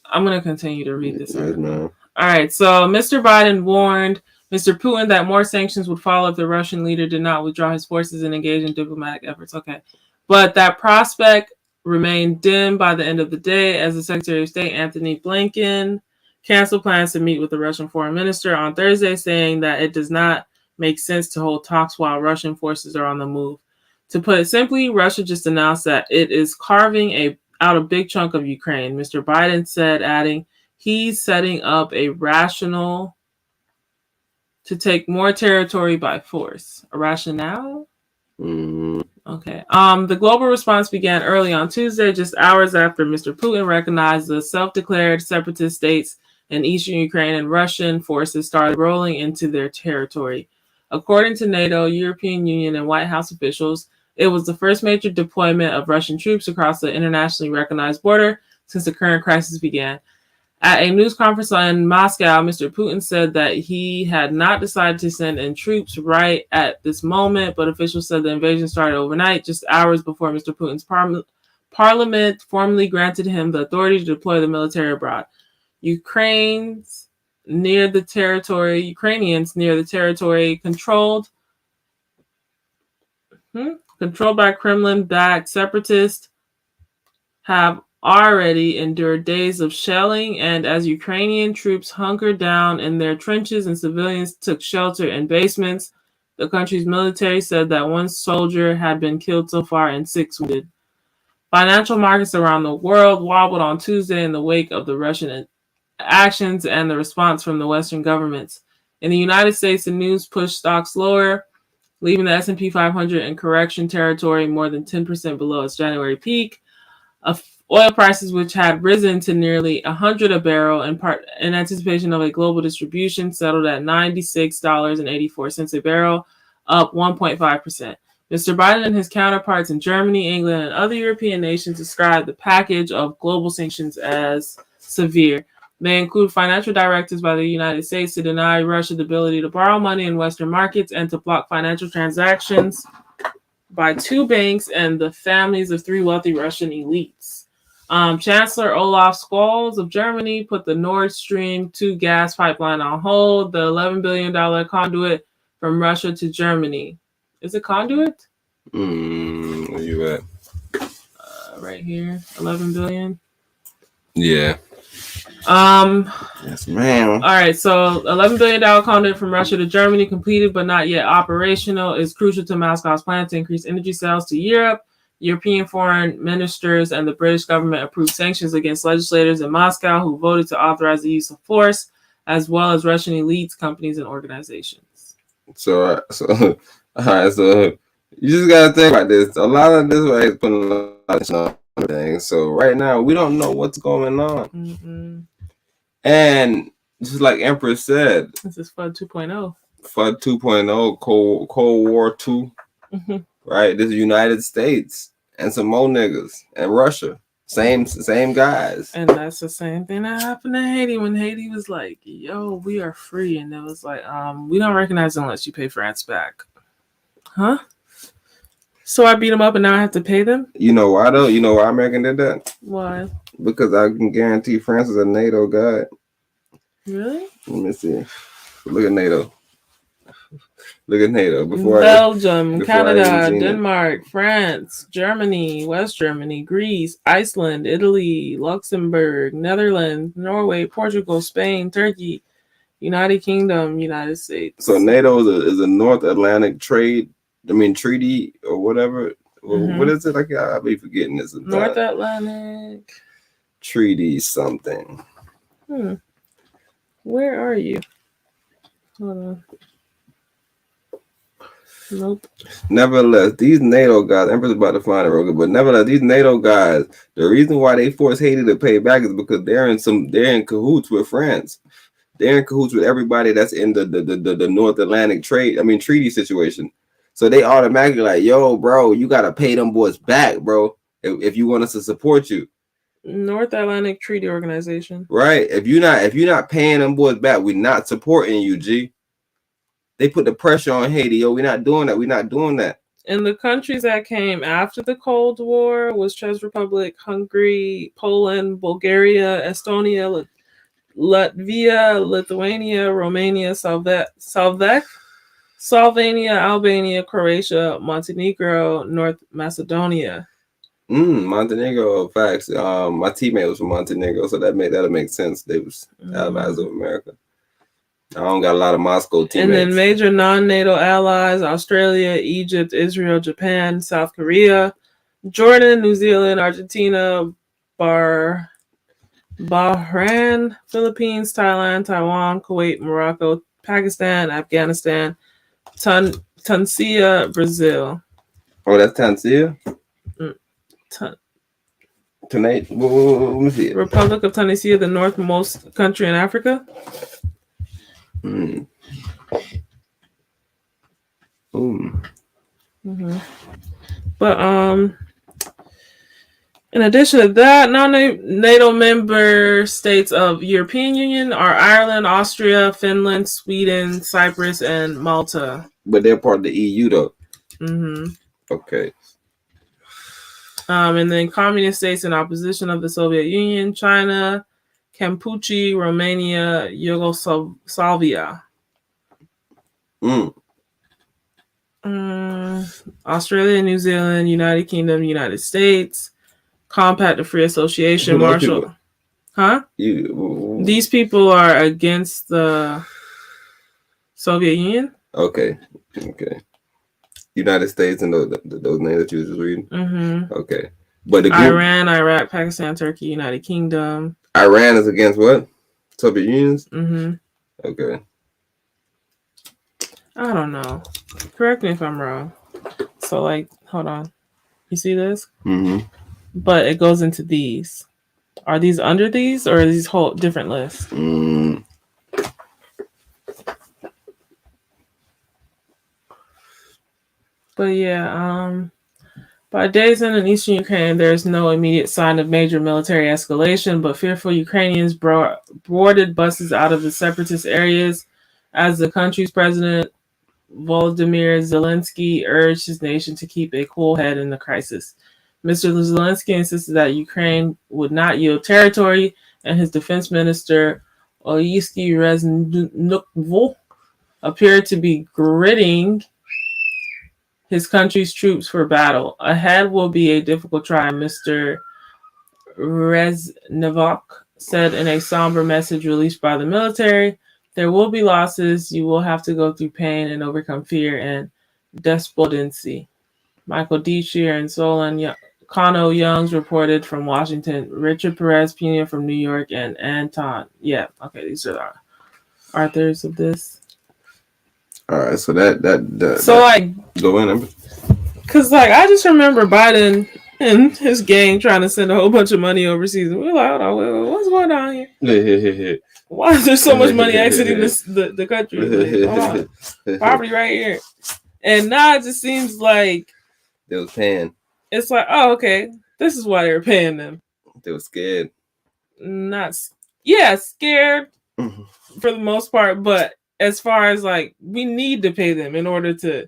I'm going to continue to read this. Yes, ma'am. All right, so Mr. Biden warned Mr. Putin that more sanctions would follow if the Russian leader did not withdraw his forces and engage in diplomatic efforts. Okay, but that prospect remained dim by the end of the day as the Secretary of State, Anthony Blinken, canceled plans to meet with the Russian foreign minister on Thursday, saying that it does not make sense to hold talks while Russian forces are on the move. To put it simply, Russia just announced that it is carving out a big chunk of Ukraine, Mr. Biden said, adding, he's setting up a rationale to take more territory by force. A rationale? Okay. The global response began early on Tuesday, just hours after Mr. Putin recognized the self-declared separatist states in eastern Ukraine and Russian forces started rolling into their territory. According to NATO, European Union, and White House officials, it was the first major deployment of Russian troops across the internationally recognized border since the current crisis began. At a news conference in Moscow, Mr. Putin said that he had not decided to send in troops right at this moment, but officials said the invasion started overnight, just hours before Mr. Putin's parliament formally granted him the authority to deploy the military abroad. Ukrainians near the territory controlled by Kremlin-backed separatists have already endured days of shelling, and as Ukrainian troops hunkered down in their trenches and civilians took shelter in basements, the country's military said that one soldier had been killed so far and 6 wounded. Financial markets around the world wobbled on Tuesday in the wake of the Russian actions and the response from the Western governments. In the United States, the news pushed stocks lower, leaving the S&P 500 in correction territory more than 10% below its January peak. Oil prices, which had risen to nearly $100 a barrel in anticipation of a global distribution, settled at $96.84 a barrel, up 1.5%. Mr. Biden and his counterparts in Germany, England, and other European nations described the package of global sanctions as severe. They include financial directives by the United States to deny Russia the ability to borrow money in Western markets and to block financial transactions by 2 banks and the families of 3 wealthy Russian elites. Chancellor Olaf Scholz of Germany put the Nord Stream 2 gas pipeline on hold, the $11 billion conduit from Russia to Germany. Is it conduit? Where you at? Right here, 11 billion. Yeah. Yes, ma'am. All right, so $11 billion conduit from Russia to Germany, completed but not yet operational, is crucial to Moscow's plan to increase energy sales to Europe. European foreign ministers and the British government approved sanctions against legislators in Moscow who voted to authorize the use of force, as well as Russian elites, companies, and organizations. So all right, so you just gotta think about this. A lot of this right is putting a lot of attention on things. So right now we don't know what's going on. Mm-mm. And just like Empress said, This is FUD 2.0. FUD 2.0, Cold War 2. Mm-hmm. Right? This is United States and some more niggas and Russia. Same guys. And that's the same thing that happened in Haiti when Haiti was like, yo, we are free. And it was like, we don't recognize it unless you pay France back. Huh? So I beat them up and now I have to pay them? You know why though? You know why America did that? Why? Because I can guarantee France is a NATO guy. Really? Let me see. Look at NATO. Belgium, Canada, Denmark, France, Germany, West Germany, Greece, Iceland, Italy, Luxembourg, Netherlands, Norway, Portugal, Spain, Turkey, United Kingdom, United States. So NATO is a North Atlantic treaty or whatever. Mm-hmm. What is it? I'll be forgetting this. North Atlantic Treaty something. Where are you? Hold on. Nope. Nevertheless, these NATO guys, Empress about to find it real good, but nevertheless, these NATO guys, the reason why they forced Haiti to pay back is because they're in cahoots with France. They're in cahoots with everybody that's in the North Atlantic treaty situation. So they automatically like, yo, bro, you gotta pay them boys back, bro, if you want us to support you. North Atlantic Treaty Organization. Right. If you're not paying them boys back, we're not supporting you, G. They put the pressure on Haiti. Yo, we're not doing that. And the countries that came after the Cold War was Czech Republic, Hungary, Poland, Bulgaria, Estonia, Latvia, Lithuania, Romania, Slovenia, Albania, Croatia, Montenegro, North Macedonia. Montenegro, facts. My teammate was from Montenegro, so that'll make sense. They was allies of America. I don't got a lot of Moscow teammates. And then major non-NATO allies: Australia, Egypt, Israel, Japan, South Korea, Jordan, New Zealand, Argentina, Bahrain, Philippines, Thailand, Taiwan, Kuwait, Morocco, Pakistan, Afghanistan, Tunisia, Brazil. Oh, that's Tunisia? Let me see it. Republic of Tunisia, the northmost country in Africa. Mm-hmm. But In addition to that, non-NATO member states of European Union are Ireland, Austria, Finland, Sweden, Cyprus, and Malta. But they're part of the EU, though. Mm-hmm. Okay. And then communist states in opposition of the Soviet Union: China, Campuchia, Romania, Yugoslavia. Australia, New Zealand, United Kingdom, United States. Compact of Free Association, Marshall. Huh? These people are against the Soviet Union. Okay. United States and those names that you was just reading. Mm-hmm. Okay. But the Iran, Iraq, Pakistan, Turkey, United Kingdom. Iran is against what? Soviet Unions? Mm-hmm. Okay. I don't know. Correct me if I'm wrong. So, like, hold on. You see this? Mm-hmm. But it goes into these. Are these under these, or are these whole different lists? But yeah, by days in eastern Ukraine, there is no immediate sign of major military escalation, but fearful Ukrainians boarded buses out of the separatist areas as the country's president, Volodymyr Zelensky, urged his nation to keep a cool head in the crisis. Mr. Zelensky insisted that Ukraine would not yield territory, and his defense minister, Oleksiy Reznikov, appeared to be gritting his country's troops for battle. Ahead will be a difficult try, Mr. Reznikov said in a somber message released by the military. There will be losses. You will have to go through pain and overcome fear and despondency. Michael Deachier and Solon Cano Youngs reported from Washington. Richard Perez Pena from New York, and Anton. Yeah, okay, these are the authors of this. All right, so that go in, because like I just remember Biden and his gang trying to send a whole bunch of money overseas, and we're like, hold on, what's going on here? Why is there so much money exiting the country? Like, poverty right here, and now it just seems like they was paying. It's like, oh, okay, this is why they were paying them. They were scared. Scared for the most part, but as far as like, we need to pay them in order to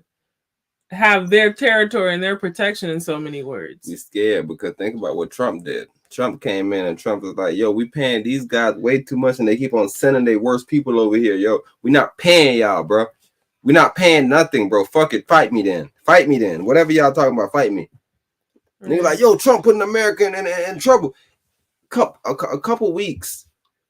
have their territory and their protection, in so many words. We scared because think about what Trump did. Trump came in and Trump was like, yo, we paying these guys way too much and they keep on sending their worst people over here. Yo, we not paying y'all, bro. We not paying nothing, bro. Fuck it. Fight me then. Whatever y'all talking about, fight me. And they're like, yo, Trump putting America in trouble. A couple weeks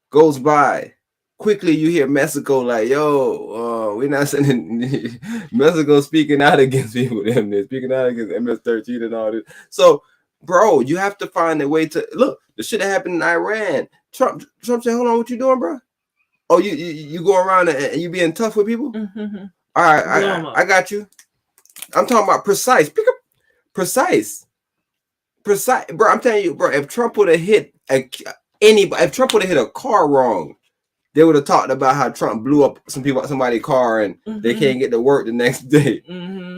goes by. Quickly, you hear Mexico like, yo, we're not sending Mexico speaking out against people. They're speaking out against MS-13 and all this. So, bro, you have to find a way to look. The shit that happened in Iran. Trump said, hold on, what you doing, bro? Oh, you go around and you being tough with people? Mm-hmm. All right, I got you. I'm talking about precise. Pick up precise, bro. I'm telling you, bro. If Trump would have hit if Trump would have hit a car wrong, they would have talked about how Trump blew up somebody's car and they can't get to work the next day,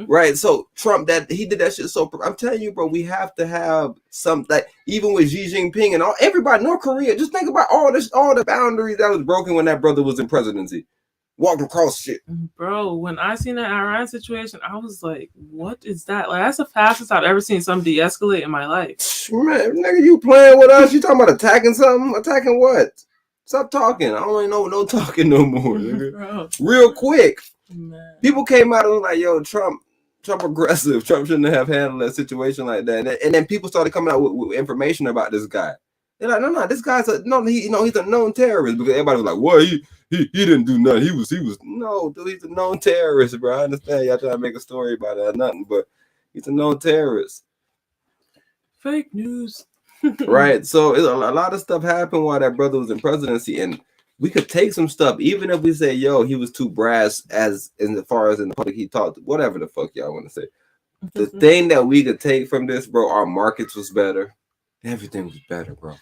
right? So Trump, he did that shit. So I'm telling you, bro, we have to have some, like, even with Xi Jinping and everybody, North Korea. Just think about all the boundaries that was broken when that brother was in presidency. Walking across shit. Bro, when I seen that Iran situation, I was like, what is that? Like, that's the fastest I've ever seen something de-escalate in my life. Man, nigga, you playing with us? You talking about attacking something? Attacking what? Stop talking. I don't even know no talking no more, nigga. Real quick. Man. People came out and was like, yo, Trump aggressive. Trump shouldn't have handled a situation like that. And then people started coming out with information about this guy. They're like, no, this guy's he's a known terrorist, because everybody was like, well, he didn't do nothing. He was no, dude, he's a known terrorist, bro. I understand y'all trying to make a story about it or nothing, but he's a known terrorist. Fake news. Right. So a lot of stuff happened while that brother was in presidency, and we could take some stuff, even if we say, yo, he was too brass as far as in the public he talked, whatever the fuck y'all want to say. The thing that we could take from this, bro, our markets was better. Everything was better, bro.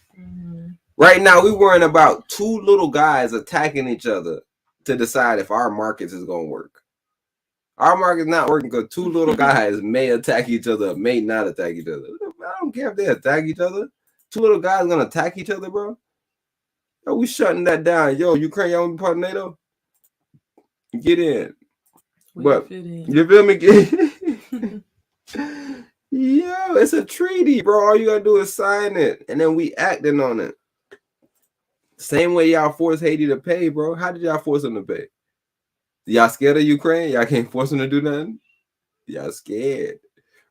Right now, we worrying about two little guys attacking each other to decide if our markets is going to work. Our market's not working because two little guys may attack each other, may not attack each other. I don't don't care if they attack each other. Two little guys gonna attack each other, bro. Yo, we shutting that down. Yo, Ukraine, y'all want to be part of NATO? Get in. But you feel me? Yo, it's a treaty, bro. All you gotta do is sign it, and then we acting on it. Same way y'all force Haiti to pay, bro. How did y'all force them to pay? Y'all scared of Ukraine? Y'all can't force them to do nothing? Y'all scared,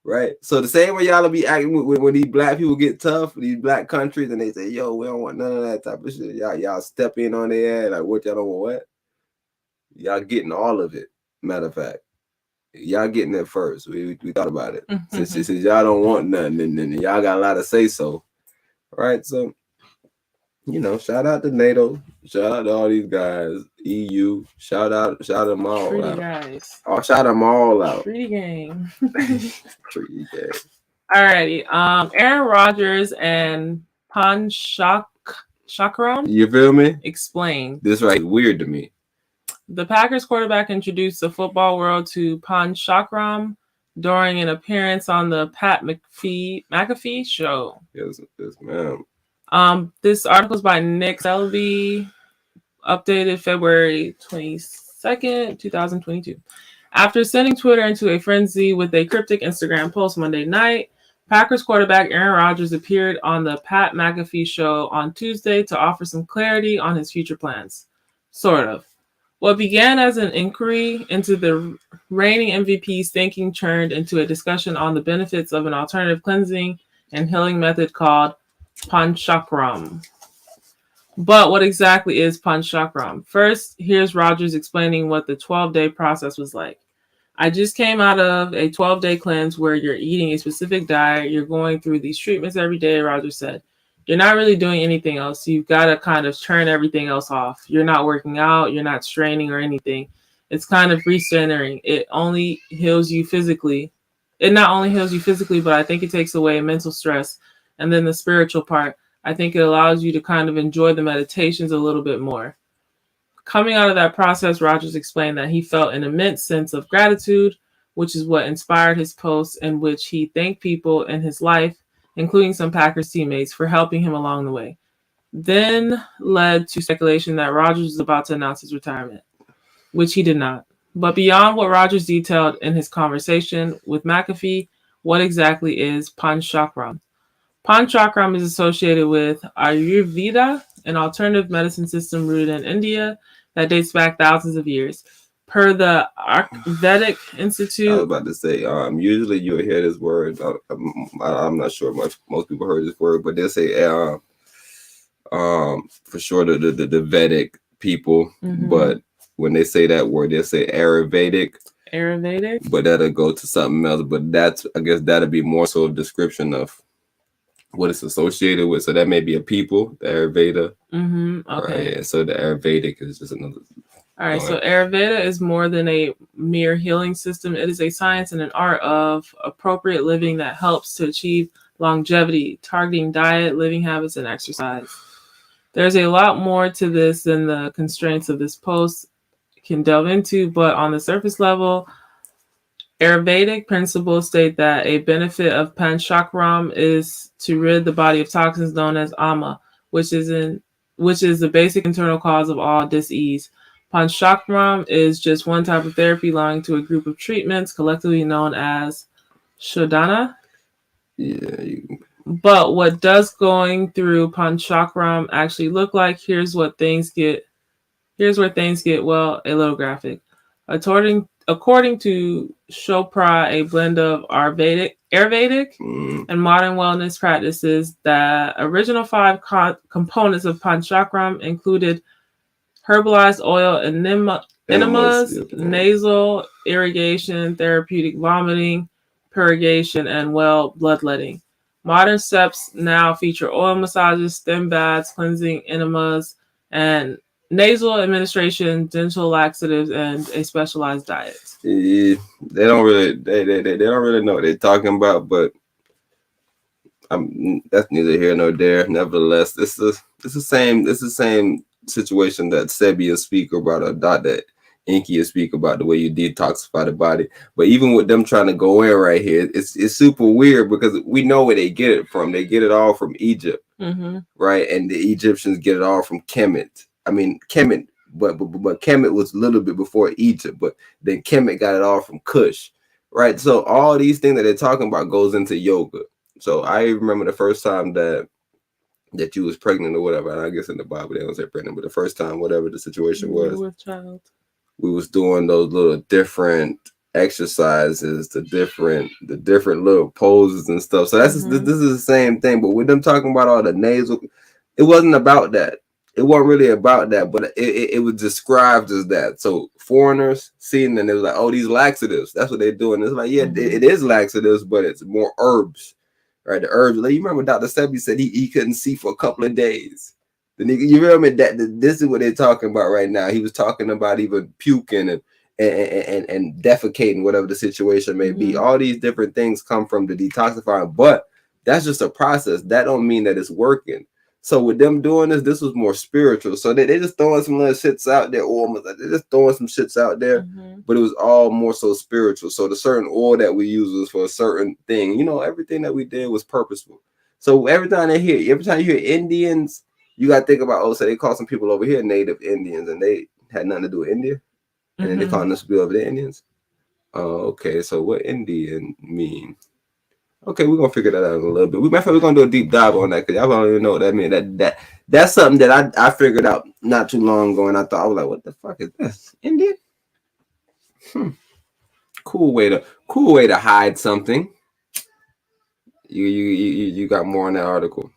right? So the same way y'all will be acting when these black people get tough, these black countries, and they say, yo, we don't want none of that type of shit. Y'all step in on their ass, like, what y'all don't want what? Y'all getting all of it, matter of fact. Y'all getting it first. We thought about it. Since y'all don't want nothing, and y'all got a lot to say so. Right? So, you know, shout out to NATO. Shout out to all these guys. EU. Shout them all Treaty out. guys. Oh, shout them all out. Treaty gang. Treaty gang. Alrighty. Aaron Rodgers and Panchakram. You feel me? Explain. This right weird to me. The Packers quarterback introduced the football world to Panchakram during an appearance on the Pat McAfee show. Yes, ma'am. This article is by Nick Selby, updated February 22nd, 2022. After sending Twitter into a frenzy with a cryptic Instagram post Monday night, Packers quarterback Aaron Rodgers appeared on the Pat McAfee show on Tuesday to offer some clarity on his future plans. Sort of. What began as an inquiry into the reigning MVP's thinking turned into a discussion on the benefits of an alternative cleansing and healing method called Panchakram. But what exactly is Panchakram? First, here's Rodgers explaining what the 12-day process was like. I just came out of a 12-day cleanse where you're eating a specific diet. You're going through these treatments every day, Rodgers said. You're not really doing anything else. You've got to kind of turn everything else off. You're not working out. You're not straining or anything. It's kind of recentering. It only heals you physically. It not only heals you physically, but I think it takes away mental stress. And then the spiritual part, I think it allows you to kind of enjoy the meditations a little bit more. Coming out of that process, Rodgers explained that he felt an immense sense of gratitude, which is what inspired his posts in which he thanked people in his life, including some Packers teammates, for helping him along the way. Then led to speculation that Rodgers was about to announce his retirement, which he did not. But beyond what Rodgers detailed in his conversation with McAfee, what exactly is Panchakram? Panchakram is associated with Ayurveda, an alternative medicine system rooted in India that dates back thousands of years. Per the Vedic Institute. I was about to say, usually you'll hear this word. I'm not sure most people heard this word, but they'll say, for sure the Vedic people. Mm-hmm. But when they say that word, they'll say Ayurvedic. Ayurvedic. But that'll go to something else. But I guess that'll be more so a description of what it's associated with. So that may be a people, the Ayurveda. Mm-hmm. Okay. Right? So the Ayurvedic is just another. All right, so Ayurveda is more than a mere healing system. It is a science and an art of appropriate living that helps to achieve longevity, targeting diet, living habits, and exercise. There's a lot more to this than the constraints of this post can delve into, but on the surface level, Ayurvedic principles state that a benefit of Panchakram is to rid the body of toxins known as ama, which is the basic internal cause of all disease. Panchakram is just one type of therapy belonging to a group of treatments collectively known as Shodhana. Yeah. But what does going through Panchakram actually look like? Here's where things get, well, a little graphic. According to Chopra, a blend of Ayurvedic and modern wellness practices, the original 5 components of Panchakram included herbalized oil, enemas, nasal irrigation, therapeutic vomiting, purgation, and bloodletting. Modern steps now feature oil massages, stem baths, cleansing, enemas, and nasal administration, dental laxatives, and a specialized diet. Yeah, they don't really know what they're talking about, but that's neither here nor there. Nevertheless, this is the same situation that Sebi speak about a doctor Inky will speak about the way you detoxify the body. But even with them trying to go in right here, it's super weird because we know where they get it from. They get it all from Egypt, right? And the Egyptians get it all from Kemet. I mean, Kemet, but Kemet was a little bit before Egypt, but then Kemet got it all from Kush, right? So all these things that they're talking about goes into yoga. So I remember the first time that you was pregnant or whatever, and I guess in the Bible they don't say pregnant, but the first time, whatever the situation was, with child, we was doing those little different exercises, the different little poses and stuff. So this is the same thing, but with them talking about all the nasal, it wasn't about that. It wasn't really about that, but it was described as that. So foreigners seeing them, they was like, oh, these laxatives. That's what they're doing. It's like, yeah, it is laxatives, but it's more herbs. Right, the herbs. Like, you remember Dr. Sepsis said he couldn't see for a couple of days. The nigga, you remember that this is what they're talking about right now. He was talking about even puking and defecating, whatever the situation may be. All these different things come from the detoxifying, but that's just a process. That don't mean that it's working. So with them doing this was more spiritual. So they just throwing some little shits out there, or they're just throwing some shits out there, but it was all more so spiritual. So the certain oil that we use was for a certain thing. You know, everything that we did was purposeful. So every time you hear Indians, you got to think about, so they call some people over here native Indians, and they had nothing to do with India, and then they calling us people over there Indians. Oh, okay. So what Indian mean? Okay, we're gonna figure that out in a little bit. We're gonna do a deep dive on that because y'all don't even know what that means. That's something that I figured out not too long ago, and I thought, I was like, what the fuck is this? Indian? Cool way to hide something. You got more on that article.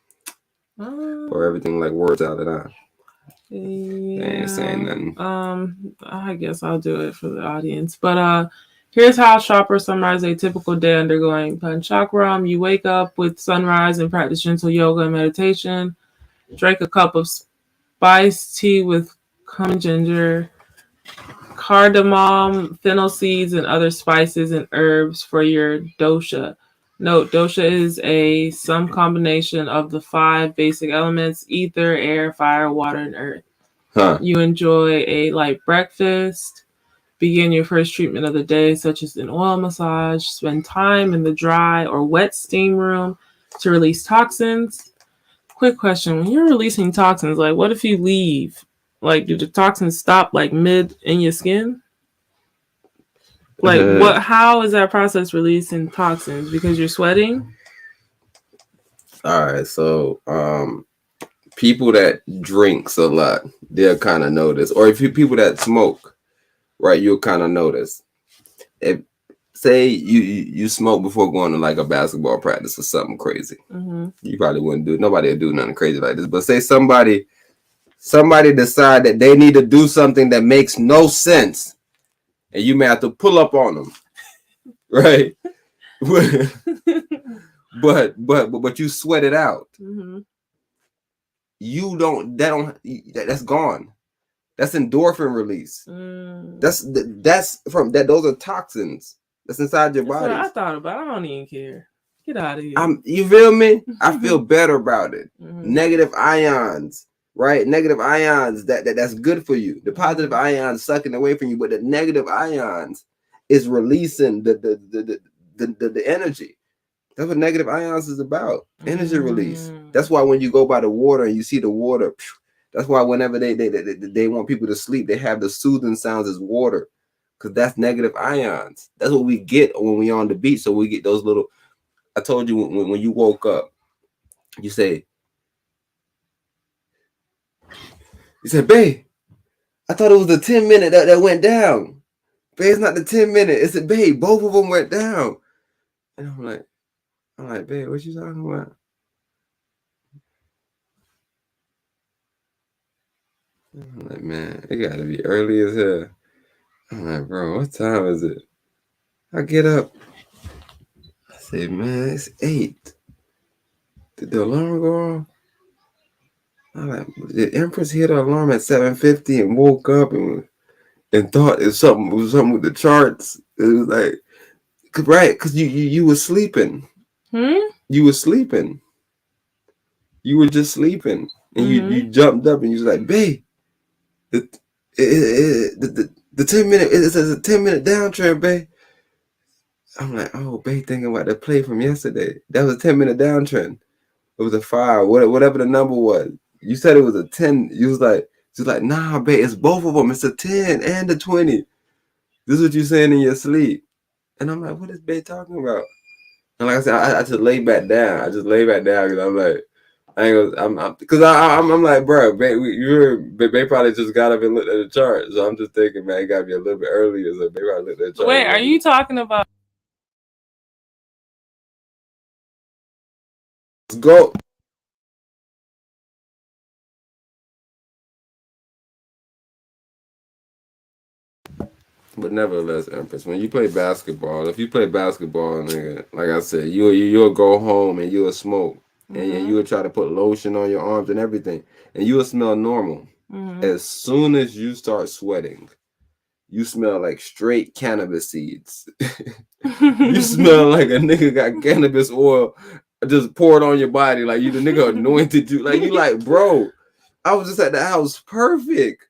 Or everything like words out of that. Yeah. They ain't saying nothing. I guess I'll do it for the audience. But here's how shoppers summarize a typical day undergoing Panchakram. You wake up with sunrise and practice gentle yoga and meditation. Drink a cup of spiced tea with cumin, ginger, cardamom, fennel seeds, and other spices and herbs for your dosha. Note, dosha is some combination of the 5 basic elements: ether, air, fire, water, and earth. You enjoy a light breakfast. Begin your first treatment of the day, such as an oil massage. Spend time in the dry or wet steam room to release toxins. Quick question. When you're releasing toxins, like what if you leave? Like, do the toxins stop like mid in your skin? Like how is that process releasing toxins? Because you're sweating? All right, so people that drinks a lot, they'll kind of notice. Or if you people that smoke, right, you'll kind of notice. If say you smoke before going to like a basketball practice or something crazy, you probably wouldn't do. Nobody would do nothing crazy like this. But say somebody decide that they need to do something that makes no sense, and you may have to pull up on them, right? but you sweat it out. You don't. That's gone. That's endorphin release. That's from that. Those are toxins that's inside your body. I thought about. I don't even care. Get out of here. You feel me? I feel better about it. Negative ions, right? Negative ions that's good for you. The positive ions sucking away from you, but the negative ions is releasing the energy. That's what negative ions is about. Energy release. That's why when you go by the water and you see the water, that's why whenever they want people to sleep, they have the soothing sounds as water, because that's negative ions. That's what we get when we're on the beach. So we get those little. I told you when you woke up, you said, babe, I thought it was the 10-minute that went down. Babe, it's not the 10-minute. It's a babe. Both of them went down. And I'm like, babe, what you talking about? I'm like, man, it gotta be early as hell. I'm like, bro, what time is it? I get up. I say, man, it's 8. Did the alarm go off? I'm like, did Empress hear the alarm at 7:50 and woke up and thought it was something with the charts? It was like, right, because you were sleeping. You were sleeping. You were just sleeping, and you jumped up and you was like, babe, The 10-minute, it says a 10-minute downtrend, babe. I'm like, oh, babe, thinking about the play from yesterday. That was a 10-minute downtrend. It was a 5, whatever the number was. You said it was a 10. You was like, nah, babe, it's both of them. It's a 10 and a 20. This is what you saying in your sleep. And I'm like, what is babe talking about? And like I said, I just lay back down. I just lay back down because I'm like, I'm like, bro, babe probably just got up and looked at the chart. So I'm just thinking, man, it got to be a little bit earlier. So babe probably looked at the chart. Wait, are you talking about? Let's go. But nevertheless, Empress, when you play basketball, if you play basketball, nigga, like I said, you'll go home and you'll smoke. And you would try to put lotion on your arms and everything. And you will smell normal. As soon as you start sweating, you smell like straight cannabis seeds. You smell like a nigga got cannabis oil just poured on your body. Like you the nigga anointed you. Like you like, bro, I was just at the house perfect.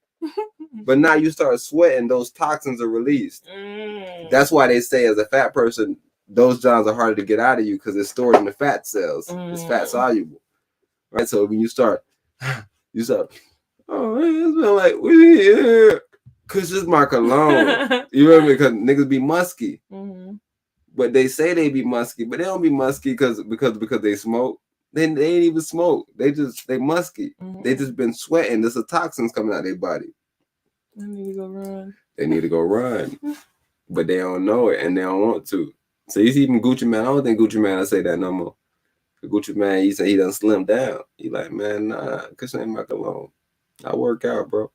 But now you start sweating, those toxins are released. That's why they say as a fat person, those germs are harder to get out of you because it's stored in the fat cells. It's fat soluble. Right? So when you start, oh, man, it smells like weed. Cause it's my cologne. You know what I mean? Because niggas be musky. But they say they be musky, but they don't be musky because they smoke. They ain't even smoke. They musky. They just been sweating. There's a toxins coming out of their body. They need to go run. They need to go run. But they don't know it and they don't want to. So you see even Gucci Man, I don't think Gucci Man I say that no more. Gucci Man, he said he done slimmed down. He like, man, nah, cause ain't my cologne. I work out, bro.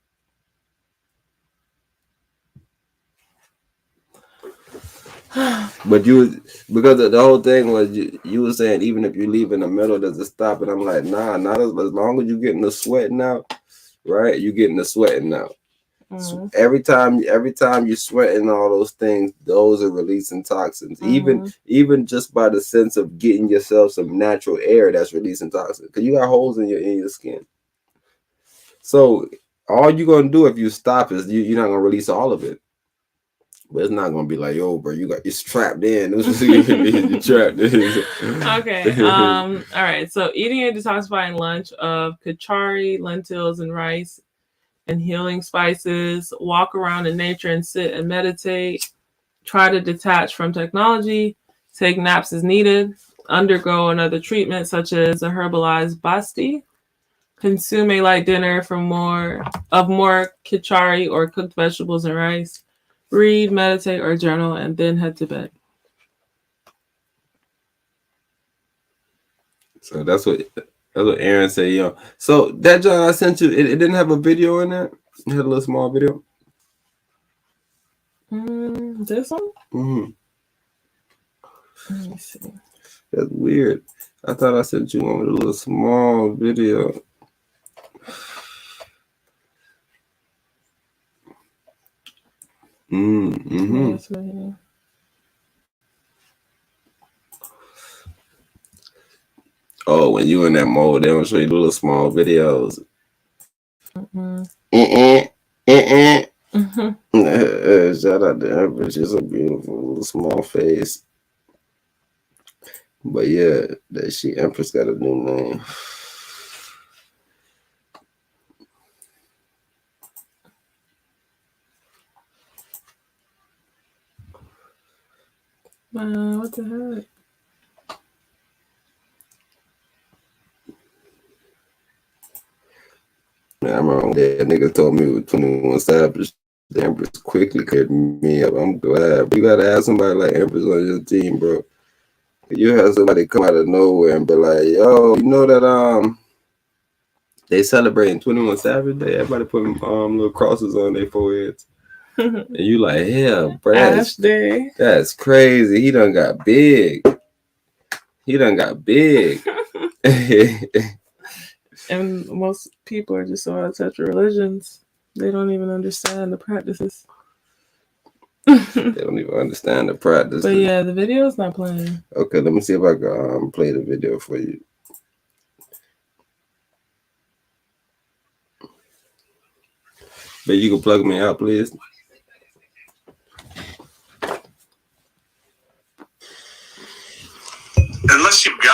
But because the whole thing was you were saying even if you leave in the middle, does it stop? And I'm like, nah, not as long as you getting the sweating out, right? You getting the sweating out. Every time you're sweating all those things, those are releasing toxins. Even just by the sense of getting yourself some natural air, that's releasing toxins. Because you got holes in your skin. So all you're gonna do if you stop is you're not gonna release all of it. But it's not gonna be like, yo, bro, you're trapped in. You're trapped in. Okay. All right. So eating a detoxifying lunch of kachari, lentils, and rice, and healing spices, walk around in nature and sit and meditate, try to detach from technology, take naps as needed, undergo another treatment such as a herbalized basti, consume a light dinner for more kachari or cooked vegetables and rice, read, meditate, or journal, and then head to bed. So that's what Aaron said, yo. So that John I sent you, it didn't have a video in there? It had a little small video. This one? Let me see. That's weird. I thought I sent you one with a little small video. Yes, right here. Oh, when you in that mode, they don't show you the little small videos. Shout out to Empress. She's a beautiful little small face. But yeah, Empress got a new name. What the heck? I remember that nigga told me with 21 Savage, the Empress quickly cleared me up. I'm glad. You gotta have somebody like Empress on your team, bro. You have somebody come out of nowhere and be like, yo, you know that they celebrating 21 Savage Day. Everybody putting little crosses on their foreheads. And you like, yeah, bro, that's crazy. He done got big. And most people are just so out of touch with religions. They don't even understand the practices. They don't even understand the practice. But yeah, the video is not playing. Okay, let me see if I can play the video for you. But you can plug me out, please.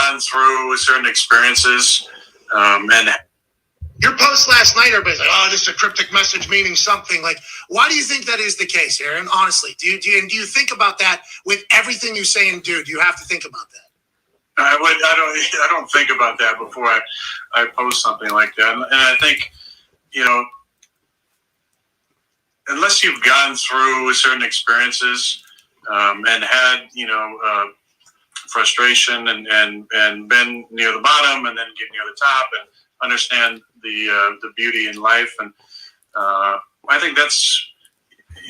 gone through certain experiences, and your post last night, everybody's like, "Oh, this is a cryptic message meaning something." Like, why do you think that is the case, Aaron? Honestly, do you think about that with everything you say and do? Do you have to think about that? I don't think about that before I post something like that, and I think, unless you've gone through certain experiences, and had frustration and been near the bottom and then get near the top and understand the beauty in life, and I think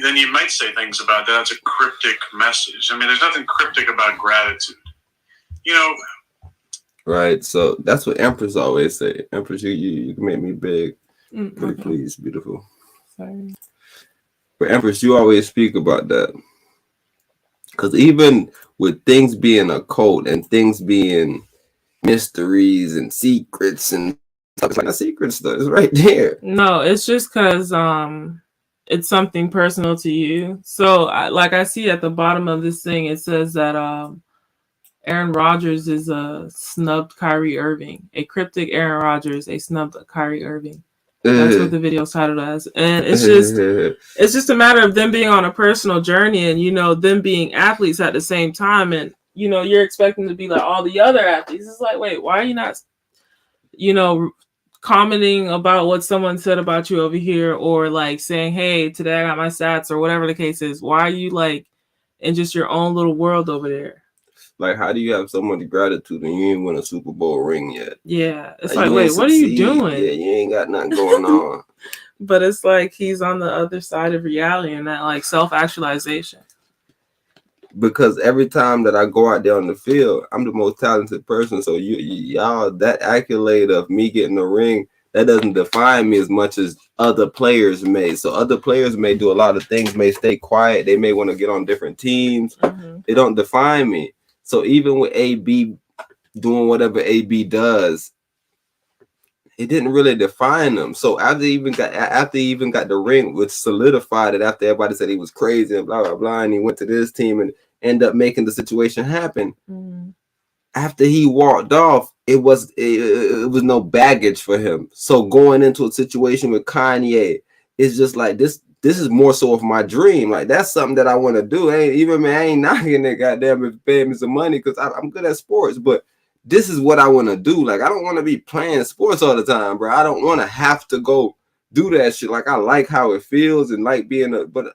then you might say things about that. That's a cryptic message. I mean, there's nothing cryptic about gratitude. Right. So that's what Empress always say. Empress, you can make me big. Pretty please, beautiful. Sorry. But Empress, you always speak about that. Because even with things being occult and things being mysteries and secrets and stuff, it's like a secret stuff. It's right there. No, it's just because it's something personal to you. So, I see at the bottom of this thing, it says that Aaron Rodgers is a snubbed Kyrie Irving. A cryptic Aaron Rodgers, a snubbed Kyrie Irving. That's what the video's titled as. And it's just a matter of them being on a personal journey and, them being athletes at the same time. And, you're expecting to be like all the other athletes. It's like, wait, why are you not, commenting about what someone said about you over here, or like saying, hey, today I got my stats, or whatever the case is? Why are you like in just your own little world over there? Like, how do you have so much gratitude and you ain't win a Super Bowl ring yet? Yeah. It's like wait, what are you doing? Yeah, you ain't got nothing going on. But it's like he's on the other side of reality and that like self-actualization. Because every time that I go out there on the field, I'm the most talented person. So y'all, that accolade of me getting a ring, that doesn't define me as much as other players may. So other players may do a lot of things, may stay quiet. They may want to get on different teams. Mm-hmm. It don't define me. So even with AB doing whatever AB does, it didn't really define them. So after he even got the ring, which solidified it after everybody said he was crazy and blah blah blah, and he went to this team and ended up making the situation happen. Mm-hmm. After he walked off, it was no baggage for him. So going into a situation with Kanye, it's just like this is more so of my dream. Like, that's something that I want to do. I ain't knocking it, goddamn, if paying me some money, because I'm good at sports, but this is what I want to do. Like, I don't want to be playing sports all the time, bro. I don't want to have to go do that shit. Like, I like how it feels and like but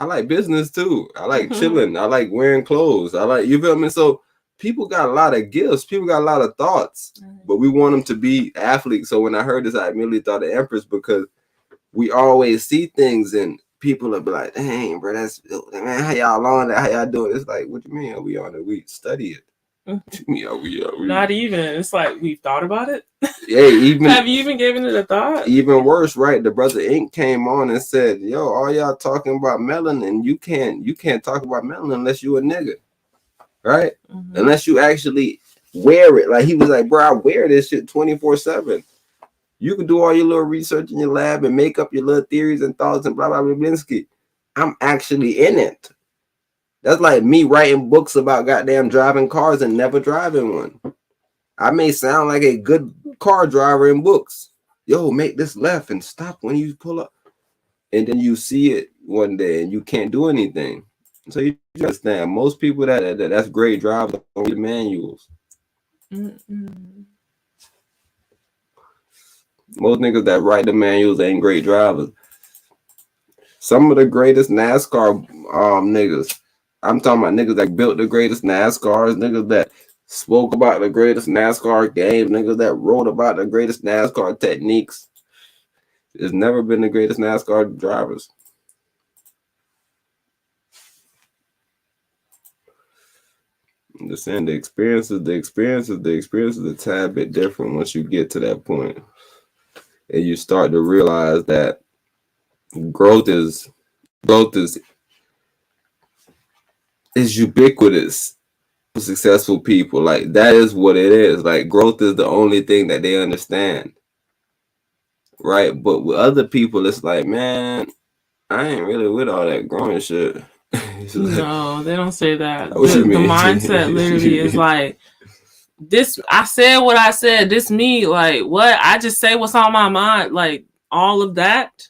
I like business too. I like chilling. I like wearing clothes. I like, you feel me? So people got a lot of gifts. People got a lot of thoughts, but we want them to be athletes. So when I heard this, I immediately thought of Empress, because we always see things and people will be like, dang, bro, man, how y'all on that? How y'all doing? It's like, what do you mean? Are we on it? We study it. Not even. It's like we've thought about it. Yeah, have you even given it a thought? Even worse, right? The brother Ink came on and said, "Yo, all y'all talking about melanin, you can't talk about melanin unless you a nigga, right? Mm-hmm. Unless you actually wear it." Like, he was like, "Bro, I wear this shit 24/7. You can do all your little research in your lab and make up your little theories and thoughts and blah blah blah. I'm actually in it." That's like me writing books about goddamn driving cars and never driving one. I may sound like a good car driver in books. Yo, make this left and stop when you pull up. And then you see it one day and you can't do anything. So you understand, most people that's great drivers don't read manuals. Mm-mm. Most niggas that write the manuals ain't great drivers. Some of the greatest NASCAR niggas, I'm talking about niggas that built the greatest NASCARs, niggas that spoke about the greatest NASCAR game, niggas that wrote about the greatest NASCAR techniques. There's never been the greatest NASCAR drivers. I'm just saying, the experience is a tad bit different once you get to that point. And you start to realize that growth is ubiquitous for successful people. Like, that is what it is. Like, growth is the only thing that they understand, right? But with other people, it's like, man, I ain't really with all that growing shit. No, they don't say that. The mindset literally is like, this, I said what I said. This me, like, what? I just say what's on my mind. Like, all of that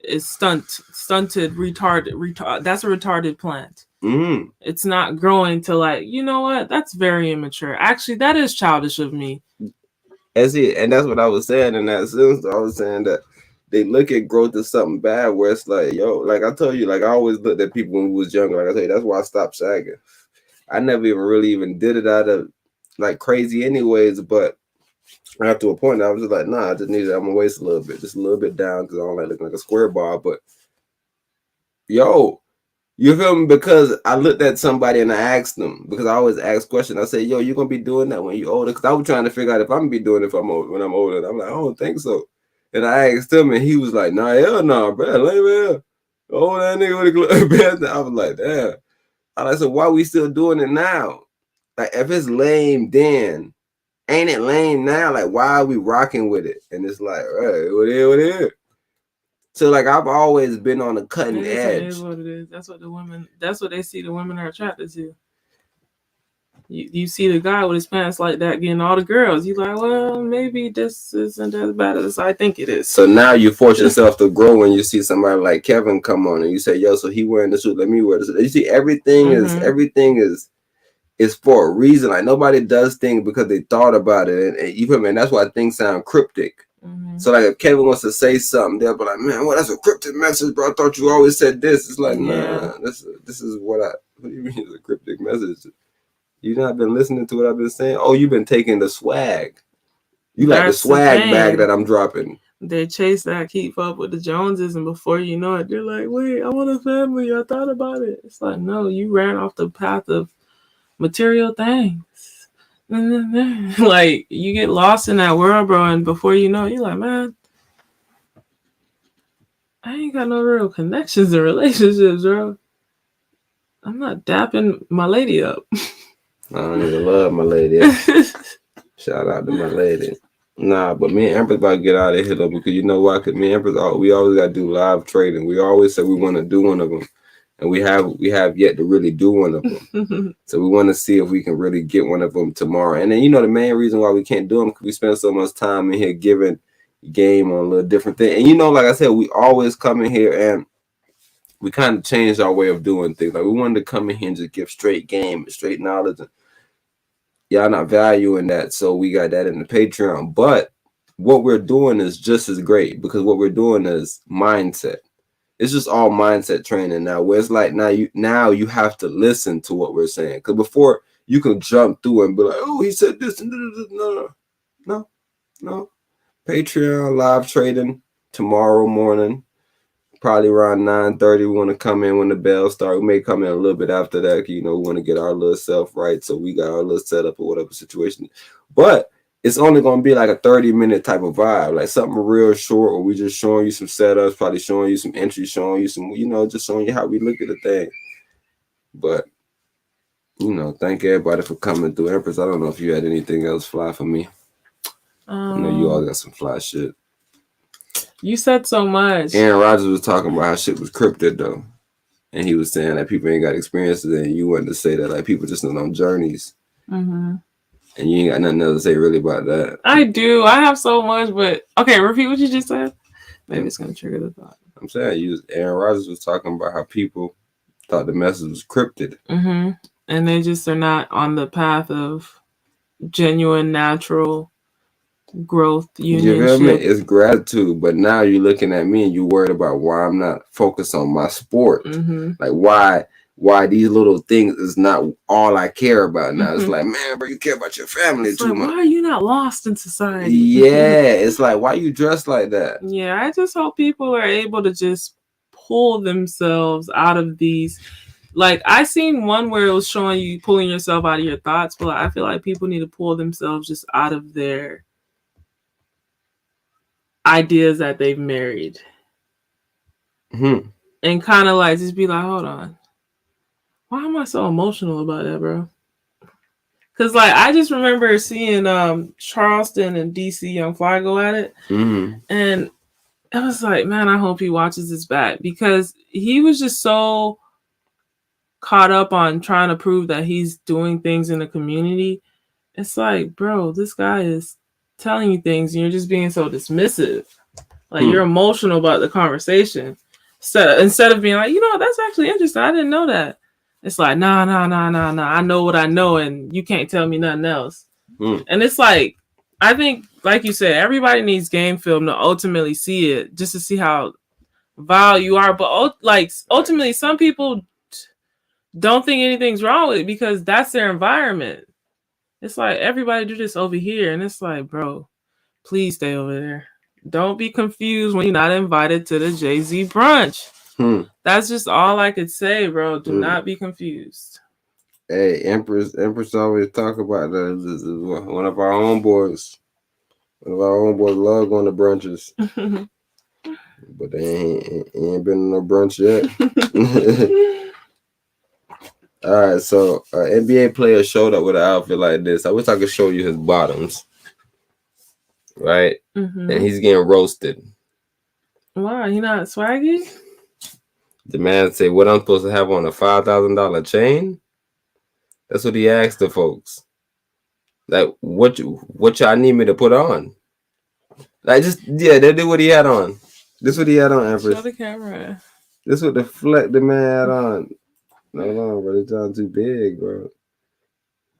is stunted, retarded. That's a retarded plant. Mm. It's not growing to, like, you know what? That's very immature. Actually, that is childish of me. And that's what I was saying in that sense. I was saying that they look at growth as something bad, where it's like, yo, like I told you, like I always looked at people when we was younger. Like I say, that's why I stopped sagging. I never even did it out of like crazy anyways, but after a point I was just like, nah, I just needed, I'm gonna waist a little bit, just a little bit down, because I don't like looking like a square ball. But yo, you feel me? Because I looked at somebody and I asked them, because I always ask questions. I say, yo, you gonna be doing that when you older? Because I was trying to figure out if I'm gonna be doing it when I'm older. And I'm like, I don't think so. And I asked him, and he was like, nah, hell no, bro. Like, man, old that nigga with a bad. I was like, damn. I like, so why we still doing it now? Like, if it's lame then, ain't it lame now? Like, why are we rocking with it? And it's like, right, what is? So like, I've always been on the cutting edge. It is what it is. That's what they see the women are attracted to. You see the guy with his pants like that getting all the girls. You like, well, maybe this isn't as bad as I think it is. So now you force yourself to grow when you see somebody like Kevin come on and you say, yo, so he wearing the suit, let me wear the suit. You see, everything is for a reason. Like, nobody does things because they thought about it. And you feel me? And that's why things sound cryptic. So like, if Kevin wants to say something, they'll be like, man, well, that's a cryptic message, bro. I thought you always said this. It's like, nah, this is what do you mean it's a cryptic message? You've not been listening to what I've been saying? Oh, you've been taking the swag. You like the swag bag that I'm dropping. They chase that, keep up with the Joneses, and before you know it, they're like, wait, I want a family. I thought about it. It's like, no, you ran off the path of material things. Like, you get lost in that world, bro, and before you know it, you're like, man, I ain't got no real connections and relationships, bro. I'm not dapping my lady up. I don't even love my lady. Shout out to my lady. Nah, but me and Empras about to get out of here though, because you know why? Because me and Empras, we always got to do live trading. We always say we want to do one of them, and we have yet to really do one of them. So we want to see if we can really get one of them tomorrow. And then, you know, the main reason why we can't do them, because we spend so much time in here giving game on a little different thing. And you know, like I said, we always come in here and we kind of changed our way of doing things. Like, we wanted to come in here and just give straight game and straight knowledge. And y'all not valuing that, so we got that in the Patreon. But what we're doing is just as great, because what we're doing is mindset. It's just all mindset training now, where it's like now you have to listen to what we're saying. Because before, you can jump through and be like, oh, he said this. No. Patreon live trading tomorrow morning. Probably around 9:30. We want to come in when the bell starts. We may come in a little bit after that. You know, we want to get our little self right. So we got our little setup or whatever situation. But it's only going to be like a 30-minute type of vibe. Like something real short, or we just showing you some setups, probably showing you some entries, showing you some, you know, just showing you how we look at the thing. But, you know, thank everybody for coming through. Empress, I don't know if you had anything else fly for me. I know you all got some fly shit. You said so much. Aaron Rodgers was talking about how shit was cryptid though, and he was saying that people ain't got experiences, and you wanted to say that like people just on journeys, and you ain't got nothing else to say really about that. I do. I have so much, but okay, repeat what you just said. Maybe it's gonna trigger the thought. I'm saying Aaron Rodgers was talking about how people thought the message was cryptid, and they just are not on the path of genuine, natural growth, union. You feel me? It's gratitude, but now you're looking at me and you're worried about why I'm not focused on my sport. Like why these little things is not all I care about now. It's like, man, bro, you care about your family too much. Why are you not lost in society? Yeah, it's like, why you dressed like that? Yeah, I just hope people are able to just pull themselves out of these. Like, I seen one where it was showing you pulling yourself out of your thoughts, but I feel like people need to pull themselves just out of their ideas that they've married. And kind of like just be like, hold on. Why am I so emotional about that, bro? Because, like, I just remember seeing Charleston and DC Young Fly go at it. And I was like, man, I hope he watches this back, because he was just so caught up on trying to prove that he's doing things in the community it's like, bro, this guy is telling you things and you're just being so dismissive. Like, you're emotional about the conversation. So instead of being like, you know, that's actually interesting. I didn't know that. It's like, nah. I know what I know and you can't tell me nothing else. And it's like, I think, like you said, everybody needs game film to ultimately see it, just to see how vile you are. But like, ultimately, some people don't think anything's wrong with it because that's their environment. It's like, everybody do this over here. And it's like, bro, please stay over there. Don't be confused when you're not invited to the Jay-Z brunch. That's just all I could say, bro. Do not be confused. Hey, Empress always talk about that. This is one of our homeboys. One of our homeboys love going to brunches. But they ain't been on no brunch yet. All right, so NBA player showed up with an outfit like this. I wish I could show you his bottoms. Right? And he's getting roasted. Why? He not swaggy? The man said, what I'm supposed to have on, a $5,000 chain? That's what he asked the folks. Like, what y'all need me to put on? Like, they did what he had on. This what he had on, Empress. Show the camera. This what the man had on. No, bro, it's not too big, bro.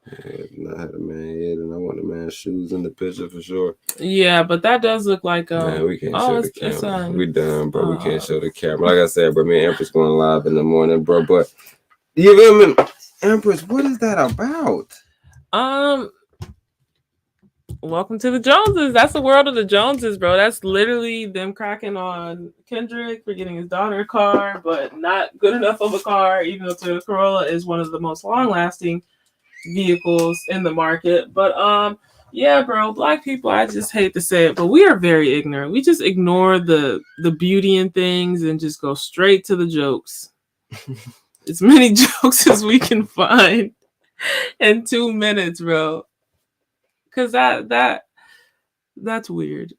Yeah, I had the man head, and I want the man's shoes in the picture for sure. Yeah, but that does look like man, we can't show the camera. We done, bro. We can't show the camera. Like I said, bro, me and Empress going live in the morning, bro. But you feel me, Empress? What is that about? Welcome to the Joneses. That's the world of the Joneses, bro. That's literally them cracking on Kendrick for getting his daughter a car, but not good enough of a car, even though Toyota Corolla is one of the most long-lasting vehicles in the market. But yeah, bro, black people, I just hate to say it, but we are very ignorant. We just ignore the beauty in things and just go straight to the jokes. As many jokes as we can find in 2 minutes, bro. Cause that's weird.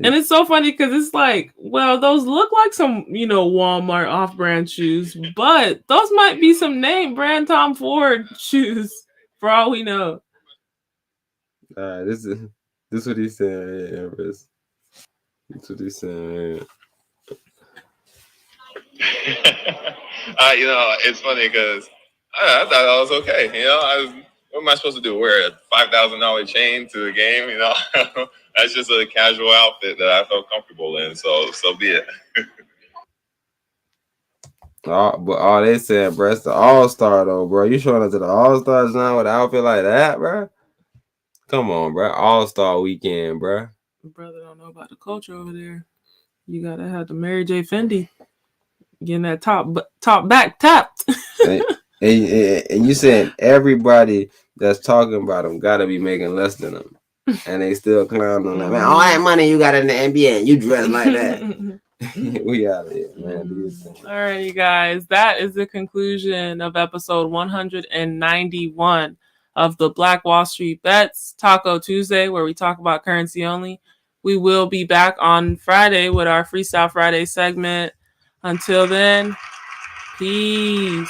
And it's so funny because it's like, well, those look like some, Walmart off-brand shoes, but those might be some name brand Tom Ford shoes for all we know. This is what he's saying, Empress. That's what he's saying. It's funny because I thought I was okay. What am I supposed to do? Wear a $5,000 chain to the game? That's just a casual outfit that I felt comfortable in. So be it. But they said, bro, it's the All-Star though, bro. You showing up to the All-Stars now with an outfit like that, bro? Come on, bro. All-Star weekend, bro. Brother don't know about the culture over there. You gotta have the Mary J. Fendi getting that top back tapped. and you saying everybody that's talking about them gotta be making less than them, and they still clown on that. Man, all that money you got in the NBA, and you dress like that. We out of here, man. All right, you guys. That is the conclusion of episode 191 of the Black Wall Street Bets Taco Tuesday, where we talk about currency only. We will be back on Friday with our Freestyle Friday segment. Until then, peace.